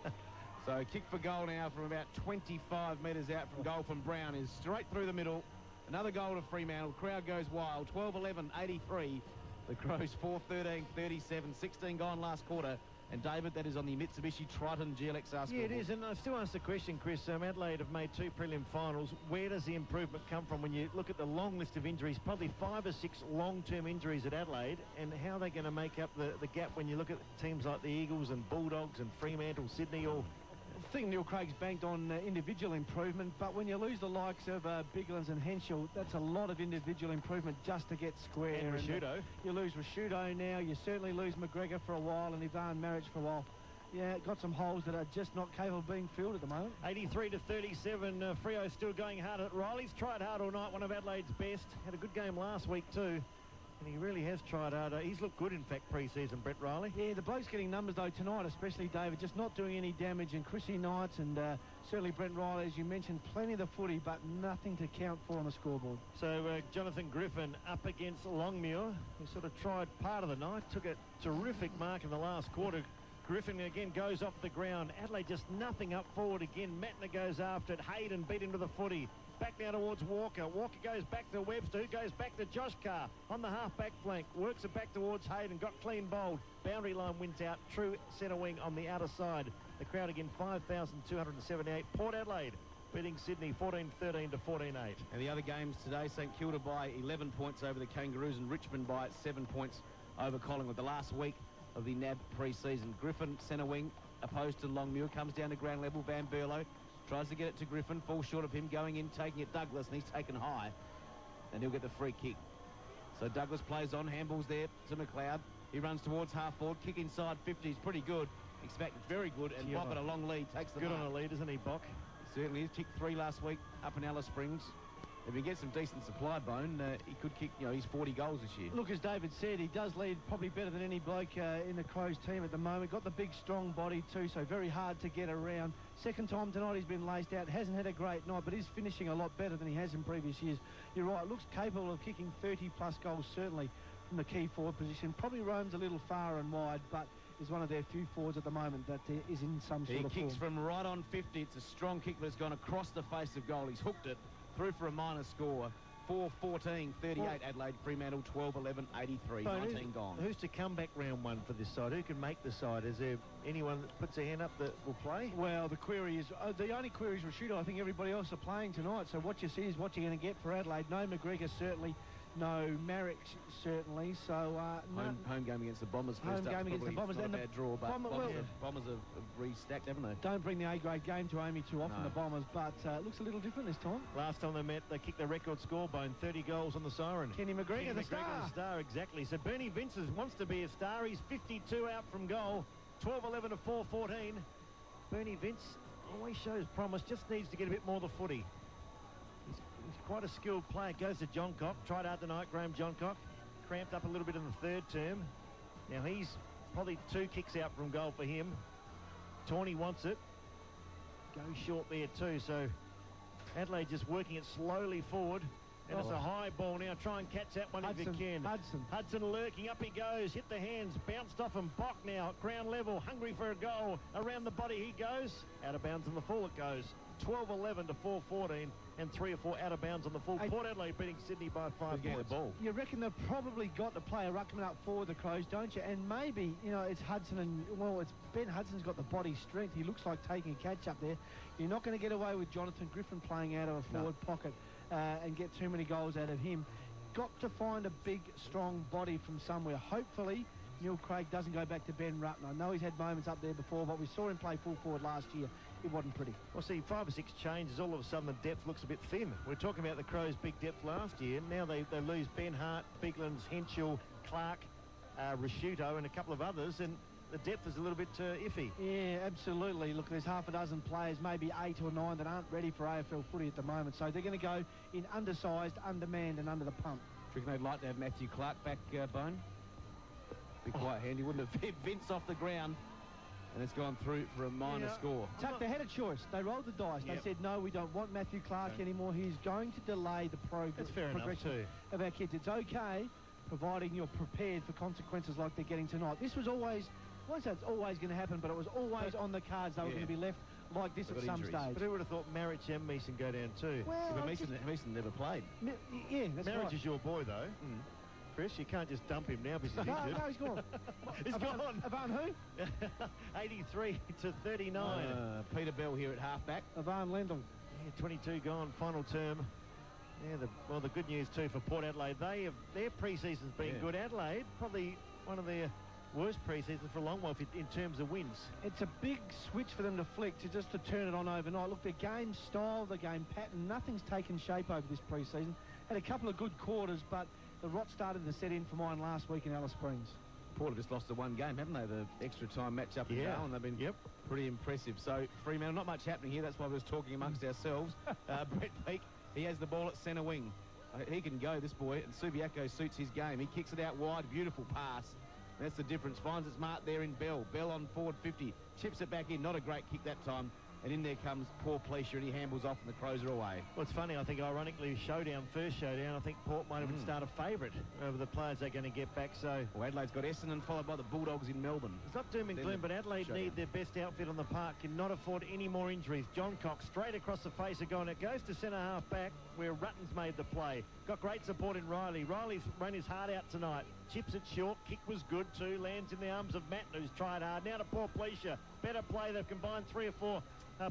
So kick for goal now from about 25 metres out from goal from Brown is straight through the middle. Another goal to Fremantle. Crowd goes wild. 12-11, 83. The Crows 4-13, 37. 16 gone last quarter. And David, that is on the Mitsubishi Triton GLXR scoreboard. Yeah, it is, and I still ask the question, Chris. Adelaide have made 2 prelim finals. Where does the improvement come from when you look at the long list of injuries? Probably 5 or 6 long-term injuries at Adelaide, and how are they going to make up the gap when you look at teams like the Eagles and Bulldogs and Fremantle, Sydney, all... I think Neil Craig's banked on individual improvement, but when you lose the likes of Biglands and Henschel, that's a lot of individual improvement just to get square. And Rashudo. You lose Rashudo now. You certainly lose McGregor for a while and Ivan Maric for a while. Yeah, got some holes that are just not capable of being filled at the moment. 83-37, Freo still going hard at Riley's tried hard all night, one of Adelaide's best. Had a good game last week too. And he really has tried hard. He's looked good, in fact, pre-season, Brett Riley. Yeah, the bloke's getting numbers, though, tonight, especially, David, just not doing any damage. And Chrissy Knights and certainly Brent Riley, as you mentioned, plenty of the footy, but nothing to count for on the scoreboard. So Jonathan Griffin up against Longmuir. He sort of tried part of the night, took a terrific mark in the last quarter. Griffin again goes off the ground. Adelaide just nothing up forward again. Mattner goes after it. Hayden beat him to the footy. Back now towards Walker. Walker goes back to Webster, who goes back to Josh Carr on the half-back flank. Works it back towards Hayden. Got clean bowled. Boundary line wins out. True centre wing on the outer side. The crowd again 5,278. Port Adelaide beating Sydney 14-13 to 14-8. And the other games today, St Kilda by 11 points over the Kangaroos and Richmond by 7 points over Collingwood. The last week of the NAB pre-season. Griffin, centre wing, opposed to Longmuir. Comes down to ground level. Van Berlo tries to get it to Griffin, falls short of him, going in, taking it Douglas, and he's taken high, and he'll get the free kick. So Douglas plays on, handballs there to McLeod. He runs towards half forward, kick inside 50, he's pretty good. Expect very good, and Bok at a long lead takes the Good mark. on a lead, isn't he, Bok? He certainly is. Kicked 3 last week up in Alice Springs. If he gets some decent supply bone, he could kick, he's 40 goals this year. Look, as David said, he does lead probably better than any bloke in the Crows team at the moment. Got the big, strong body too, so very hard to get around. Second time tonight he's been laced out. Hasn't had a great night, but is finishing a lot better than he has in previous years. You're right, looks capable of kicking 30-plus goals, certainly, from the key forward position. Probably roams a little far and wide, but is one of their few forwards at the moment that is in some sort of form. He kicks from right on 50. It's a strong kick, but it's gone across the face of goal. He's hooked it through for a minor score. 4-14, 38 Adelaide, Fremantle 12-11, 83, 19 gone. Who's to come back round 1 for this side? Who can make the side? Is there anyone that puts a hand up that will play? Well, the query is, the only query is Rashudo. I think everybody else are playing tonight, so what you see is what you're going to get for Adelaide. No McGregor, certainly. No Marek, certainly. So home game against the Bombers. Home game against the Bombers. Not a bad draw, but Bombers have restacked, haven't they? Don't bring the A-grade game to Amy too often, the Bombers, but looks a little different this time. Last time they met, they kicked the record scorebone, 30 goals on the siren. Kenny McGregor, the star, exactly. So Bernie Vinces wants to be a star. He's 52 out from goal, 12-11 to 4-14. Bernie Vince always shows promise, just needs to get a bit more of the footy. He's quite a skilled player. Goes to Johncock. Tried hard tonight, Graham Johncock. Cramped up a little bit in the third term. Now he's probably 2 kicks out from goal for him. Tawny wants it. Goes short there too. So Adelaide just working it slowly forward. And it's a high ball now. Try and catch that one if you can. Hudson lurking. Up he goes. Hit the hands. Bounced off and Bok now at ground level. Hungry for a goal. Around the body he goes. Out of bounds on the full it goes. 12-11 to 4-14 and 3 or 4 out of bounds on the full. Port Adelaide beating Sydney by 5 points. Ball. You reckon they've probably got to play a ruckman up forward, the Crows, don't you? And maybe, it's Hudson and, it's Ben Hudson's got the body strength. He looks like taking a catch up there. You're not going to get away with Jonathan Griffin playing out of a forward pocket and get too many goals out of him. Got to find a big, strong body from somewhere. Hopefully, Neil Craig doesn't go back to Ben Rutten. I know he's had moments up there before, but we saw him play full forward last year. it wasn't pretty. Well, see, 5 or 6 changes, all of a sudden the depth looks a bit thin. We're talking about the Crows' big depth last year. Now they lose Ben Hart, Biglands, Henschel, Clark, Rasciuto and a couple of others, and the depth is a little bit iffy. Yeah, absolutely. Look, there's half a dozen players, maybe 8 or 9, that aren't ready for AFL footy at the moment. So they're going to go in undersized, undermanned and under the pump. Do you reckon they'd like to have Matthew Clark back, Bone? Be quite handy, wouldn't it? Vince off the ground, and it's gone through for a minor score. Tuck, they had a choice. They rolled the dice. They said, no, we don't want Matthew Clark anymore. He's going to delay the progression of our kids. It's okay, providing you're prepared for consequences like they're getting tonight. This was always, I won't say it's always going to happen, but it was always on the cards. They were going to be left like this at some stage. But who would have thought Marich and Meeson go down too? Well, but Meeson never played. Yeah, that's Marich right. is your boy, though. Chris, you can't just dump him now because he's injured. No, he's gone. He's gone. Avan who? 83 to 39. Peter Bell here at halfback. Avan Lendl. Yeah, 22 gone, final term. Yeah, the good news too for Port Adelaide, their pre-season's been good. Adelaide, probably one of their worst pre-seasons for a long while in terms of wins. It's a big switch for them to flick, to turn it on overnight. Look, their game style, the game pattern, nothing's taken shape over this pre-season. Had a couple of good quarters, but the rot started to set in for mine last week in Alice Springs. Port have just lost the one game, haven't they? The extra time match up in Darwin. They've been pretty impressive. So Fremantle, not much happening here. That's why we was talking amongst ourselves. Brett Peake, he has the ball at centre wing. He can go, this boy, and Subiaco suits his game. He kicks it out wide, beautiful pass. That's the difference. Finds its mark there in Bell. Bell on forward 50. Chips it back in. Not a great kick that time. And in there comes poor Pleasure, and he handles off, and the Crows are away. Well, it's funny, I think, ironically, first showdown, I think Port might have been start a favourite over the players they're going to get back, so... Well, Adelaide's got Essendon, followed by the Bulldogs in Melbourne. It's not doom and gloom, but Adelaide need their best outfit on the park, cannot afford any more injuries. John Cox straight across the face of goal, and it goes to centre half back, where Rutten's made the play. Got great support in Riley. Riley's run his heart out tonight. Chips it short, kick was good too, lands in the arms of Matt, who's tried hard. Now to poor Pleasure. Better play, they've combined 3 or 4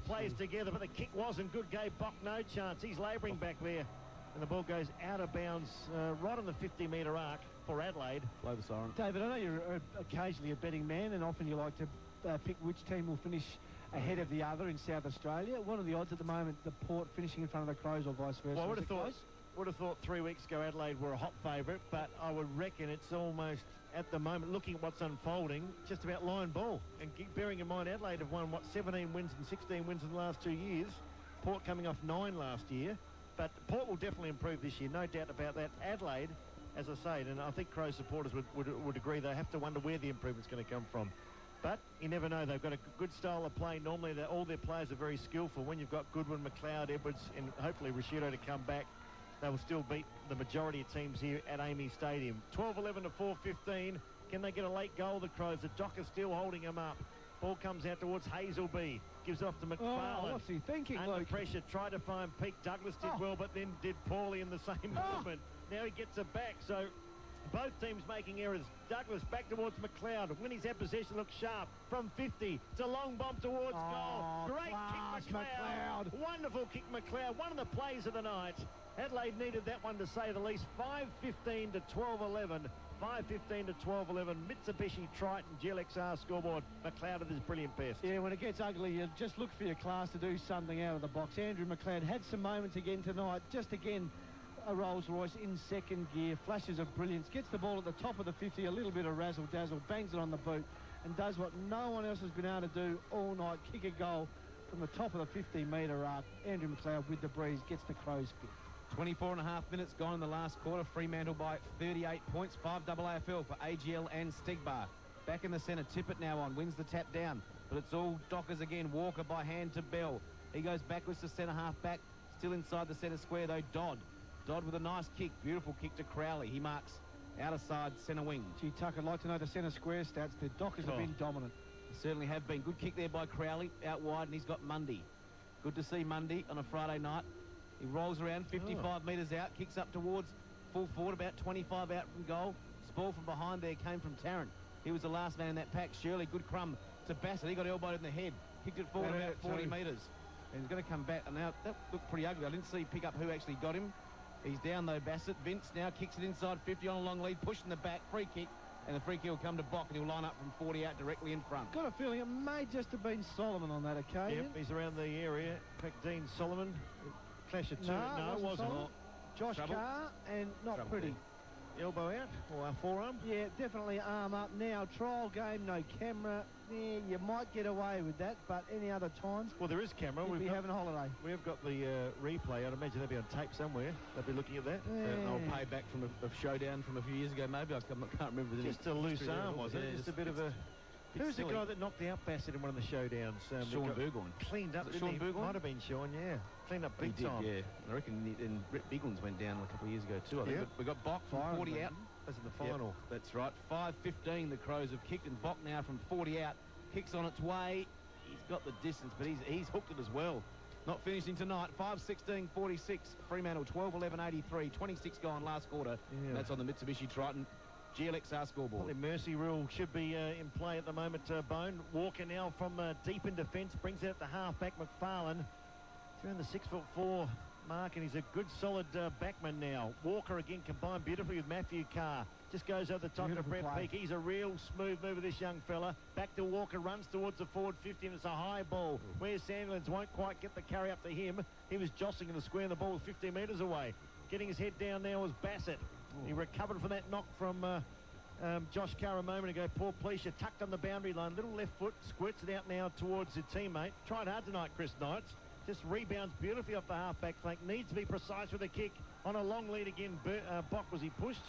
plays together, but the kick wasn't good, gave Bock no chance. He's labouring back there, and the ball goes out of bounds right on the 50-metre arc for Adelaide. Blow the siren. David, I know you're occasionally a betting man, and often you like to pick which team will finish ahead of the other in South Australia. What are the odds at the moment, the Port finishing in front of the Crows or vice versa? Well, I would have thought 3 weeks ago Adelaide were a hot favourite, but I would reckon it's almost, at the moment, looking at what's unfolding, just about line ball. And bearing in mind, Adelaide have won, 17 wins and 16 wins in the last 2 years. Port coming off 9 last year. But Port will definitely improve this year, no doubt about that. Adelaide, as I say, and I think Crow supporters would agree, they have to wonder where the improvement's going to come from. But you never know. They've got a good style of play. Normally, all their players are very skillful. When you've got Goodwin, McLeod, Edwards, and hopefully Rasciuto to come back, they will still beat the majority of teams here at Amy Stadium. 12-11 to 4-15. Can they get a late goal, the Crows? The Docker still holding them up. Ball comes out towards Hazelby. Gives off to McFarlane. Oh, what's he thinking, Under Luke? pressure, tried to find Peake. Douglas did well, but then did poorly in the same movement. Now he gets it back, so both teams making errors. Douglas back towards McLeod. When he's had possession, looks sharp. From 50, it's a long bomb towards goal. Great kick, McLeod. Wonderful kick, McLeod. One of the plays of the night. Adelaide needed that one to say the least. 5-15 to 12-11. 5-15 to 12-11. Mitsubishi Triton GLXR scoreboard. McLeod with his brilliant best. Yeah, when it gets ugly, you just look for your class to do something out of the box. Andrew McLeod had some moments again tonight. Just again, a Rolls Royce in second gear. Flashes of brilliance. Gets the ball at the top of the 50. A little bit of razzle-dazzle. Bangs it on the boot. And does what no one else has been able to do all night. Kick a goal from the top of the 50-metre arc. Andrew McLeod with the breeze gets the Crows fifth. 24 and a half minutes gone in the last quarter. Fremantle by 38 points. 5 double AFL for AGL and Stegbar. Back in the centre. Tippett now on. Wins the tap down. But it's all Dockers again. Walker by hand to Bell. He goes backwards to centre half back. Still inside the centre square though. Dodd with a nice kick. Beautiful kick to Crowley. He marks outer side centre wing. Gee, Tuck, I'd like to know the centre square stats. The Dockers have been dominant. They certainly have been. Good kick there by Crowley. Out wide, and he's got Mundy. Good to see Mundy on a Friday night. He rolls around 55 metres out, kicks up towards full forward, about 25 out from goal. Spoil from behind there came from Tarrant. He was the last man in that pack. Shirley, good crumb to Bassett. He got elbowed in the head. Kicked it forward about 40 metres. And he's going to come back. And now that looked pretty ugly. I didn't see pick up who actually got him. He's down though, Bassett. Vince now kicks it inside 50 on a long lead, pushing the back. Free kick And the free kick will come to Bock, and he'll line up from 40 out directly in front. Got a feeling it may just have been Solomon on that occasion. Yep, he's around the area. In fact, Dean Solomon, clash of two. No, it wasn't. Solomon. Josh Trouble. Carr, and not Trouble pretty. there. Elbow out, or a forearm. Yeah, definitely arm up now. Trial game, no camera. Yeah, you might get away with that, but any other times, Well, there is camera. we'd be having a holiday. We've got the replay. I'd imagine they'll be on tape somewhere. They'll be looking at that. An old payback from a showdown from a few years ago, maybe. I can't remember. Just a loose arm, was it? Just a bit of a... Who's the guy that knocked out Bassett in one of the showdowns? Sean Burgoyne. Cleaned up, Sean Burgoyne? Might have been Sean, yeah. Cleaned up big time. Yeah. I reckon and Brett Biglands went down a couple of years ago too. I think we got Bock from 40 out. That's in the final. Yep, that's right. 5:15 the Crows have kicked, and Bock now from 40 out. Kicks on its way. He's got the distance, but he's hooked it as well. Not finishing tonight. 5:16.46. Fremantle 12:11.83. 26 gone last quarter. And that's on the Mitsubishi Triton GLXR scoreboard. Well, the mercy rule should be in play at the moment, Bone. Walker now from deep in defence, brings out the half-back McFarlane. He's around the 6'4" mark, and he's a good, solid backman now. Walker again combined beautifully with Matthew Carr. Just goes over the top of Brett Peake. He's a real smooth mover, this young fella. Back to Walker, runs towards the forward 50, and it's a high ball. Where Sandlands won't quite get the carry up to him. He was jostling in the square, and the ball was 15 metres away. Getting his head down now was Bassett. He recovered from that knock from Josh Carr a moment ago. Poor Pleasure tucked on the boundary line. Little left foot, squirts it out now towards his teammate. Tried hard tonight, Chris Knights. Just rebounds beautifully off the half-back flank. Needs to be precise with a kick. On a long lead again, Bock, was he pushed?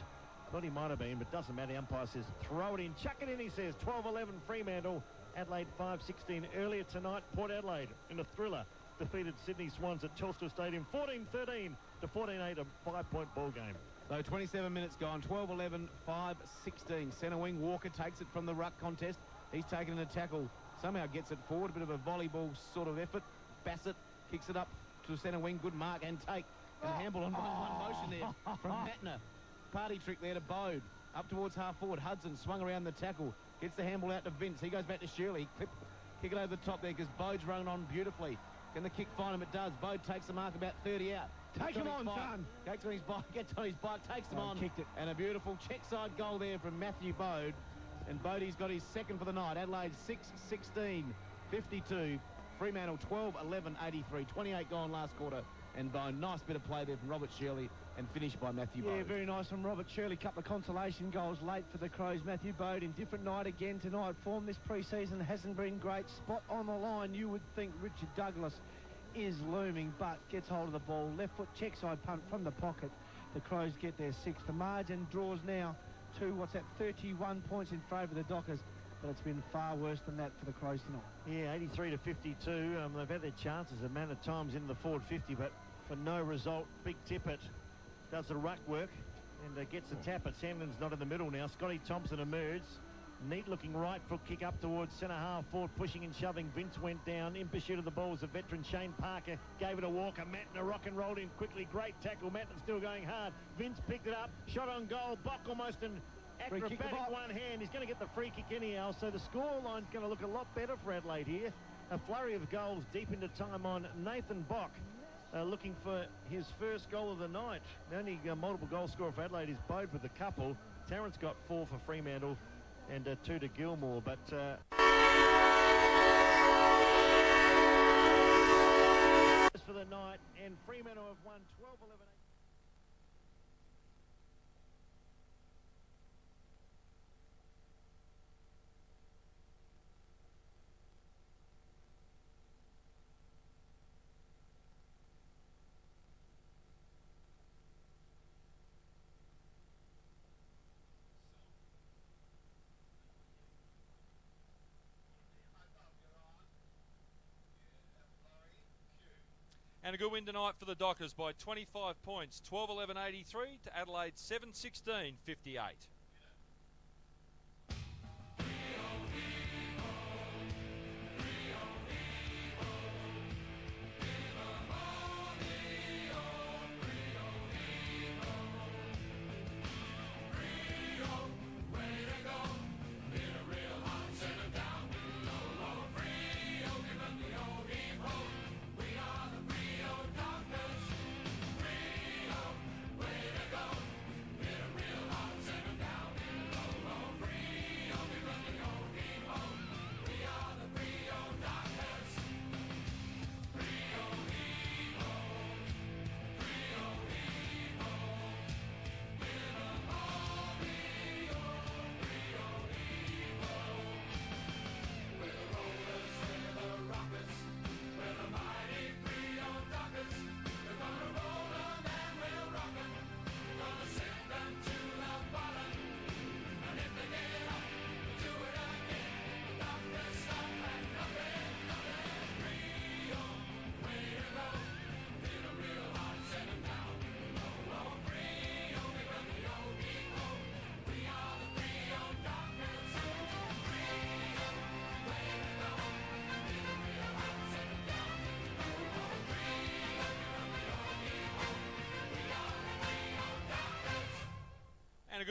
Thought he might have been, but doesn't matter. The umpire says, throw it in. Chuck it in, he says. 12-11 Fremantle. Adelaide 5-16 earlier tonight. Port Adelaide in a thriller defeated Sydney Swans at Telstra Stadium 14-13 to 14-8, a 5-point ball game. So 27 minutes gone, 12-11, 5-16. Centre wing, Walker takes it from the ruck contest. He's taken a tackle, somehow gets it forward, a bit of a volleyball sort of effort. Bassett kicks it up to centre wing, good mark and take. And handball on one motion there from Mattner. Party trick there to Bode. Up towards half forward, Hudson swung around the tackle. Gets the handball out to Vince. He goes back to Shirley. Kick it over the top there because Bode's running on beautifully. Can the kick find him? It does. Bode takes the mark about 30 out. Take him on, son. Gets on his bike, takes them on. Kicked it. And a beautiful check side goal there from Matthew Bode. And Bodie's got his second for the night. Adelaide 6-16, 52. Fremantle 12-11, 83. 28 gone last quarter. And Bone, nice bit of play there from Robert Shirley and finished by Matthew Bode. Yeah, very nice from Robert Shirley. Couple of consolation goals late for the Crows. Matthew Bode in different night again tonight. Form this pre-season hasn't been great. Spot on the line. You would think Richard Douglas is looming, but gets hold of the ball. Left foot check side punt from the pocket. The Crows get their sixth. The margin draws now to, 31 points in favour of the Dockers. But it's been far worse than that for the Crows tonight. Yeah, 83 to 52. They've had their chances a man of times in the forward 50, but for no result. Big Tippett does the ruck work and gets the tap, but Sandlin's not in the middle now. Scotty Thompson emerged. Neat looking right foot kick up towards centre half forward, pushing and shoving. Vince went down. In pursuit of the ball was a veteran Shane Parker. Gave it a Walker. Mattner rock and rolled in quickly. Great tackle. Mattner still going hard. Vince picked it up. Shot on goal. Bock almost an acrobatic one hand. He's going to get the free kick anyhow. So the scoreline's going to look a lot better for Adelaide here. A flurry of goals deep into time on Nathan Bock. Looking for his first goal of the night. The only multiple goal scorer for Adelaide is Bode with a couple. Tarrant's got 4 for Fremantle and 2 to Gilmore, but for the night, and Fremantle have won 12-11. And a good win tonight for the Dockers by 25 points. 12-11-83 to Adelaide 7-16-58.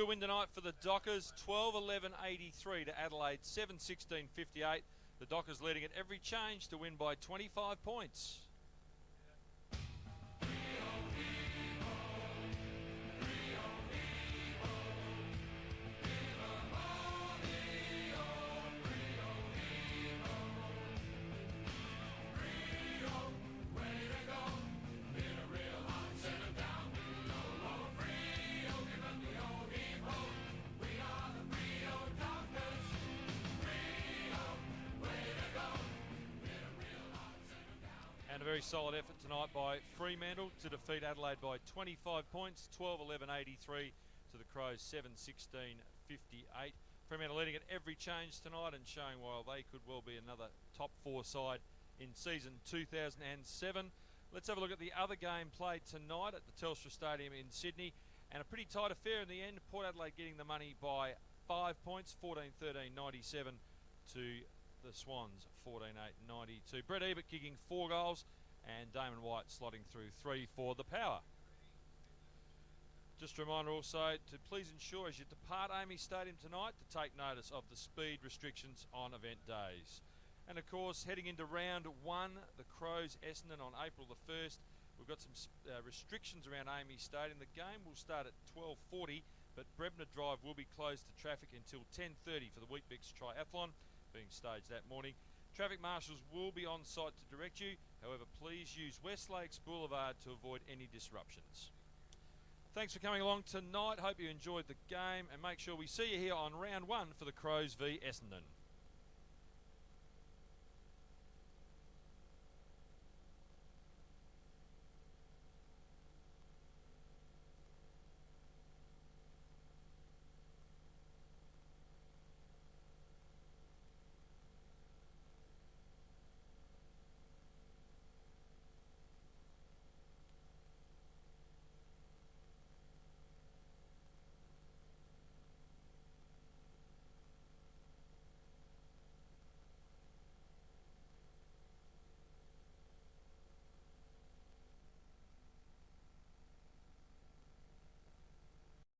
good win tonight for the Dockers, 12-11-83 to Adelaide, 7-16-58. The Dockers leading at every change to win by 25 points. And a very solid effort tonight by Fremantle to defeat Adelaide by 25 points, 12-11-83 to the Crows, 7-16-58. Fremantle leading at every change tonight and showing why they could well be another top 4 side in season 2007. Let's have a look at the other game played tonight at the Telstra Stadium in Sydney, and a pretty tight affair in the end. Port Adelaide getting the money by 5 points, 14-13-97 to the Swans, 14-8-92. Brett Ebert kicking 4 goals and Damon White slotting through 3 for the Power. Just a reminder also to please ensure as you depart Amy Stadium tonight to take notice of the speed restrictions on event days. And of course, heading into round 1, the Crows Essendon on April the 1st. We've got some restrictions around Amy Stadium. The game will start at 12:40, but Brebner Drive will be closed to traffic until 10:30 for the Weet-Bix Triathlon being staged that morning. Traffic marshals will be on site to direct you. However, please use West Lakes Boulevard to avoid any disruptions. Thanks for coming along tonight. Hope you enjoyed the game, and make sure we see you here on round 1 for the Crows v Essendon.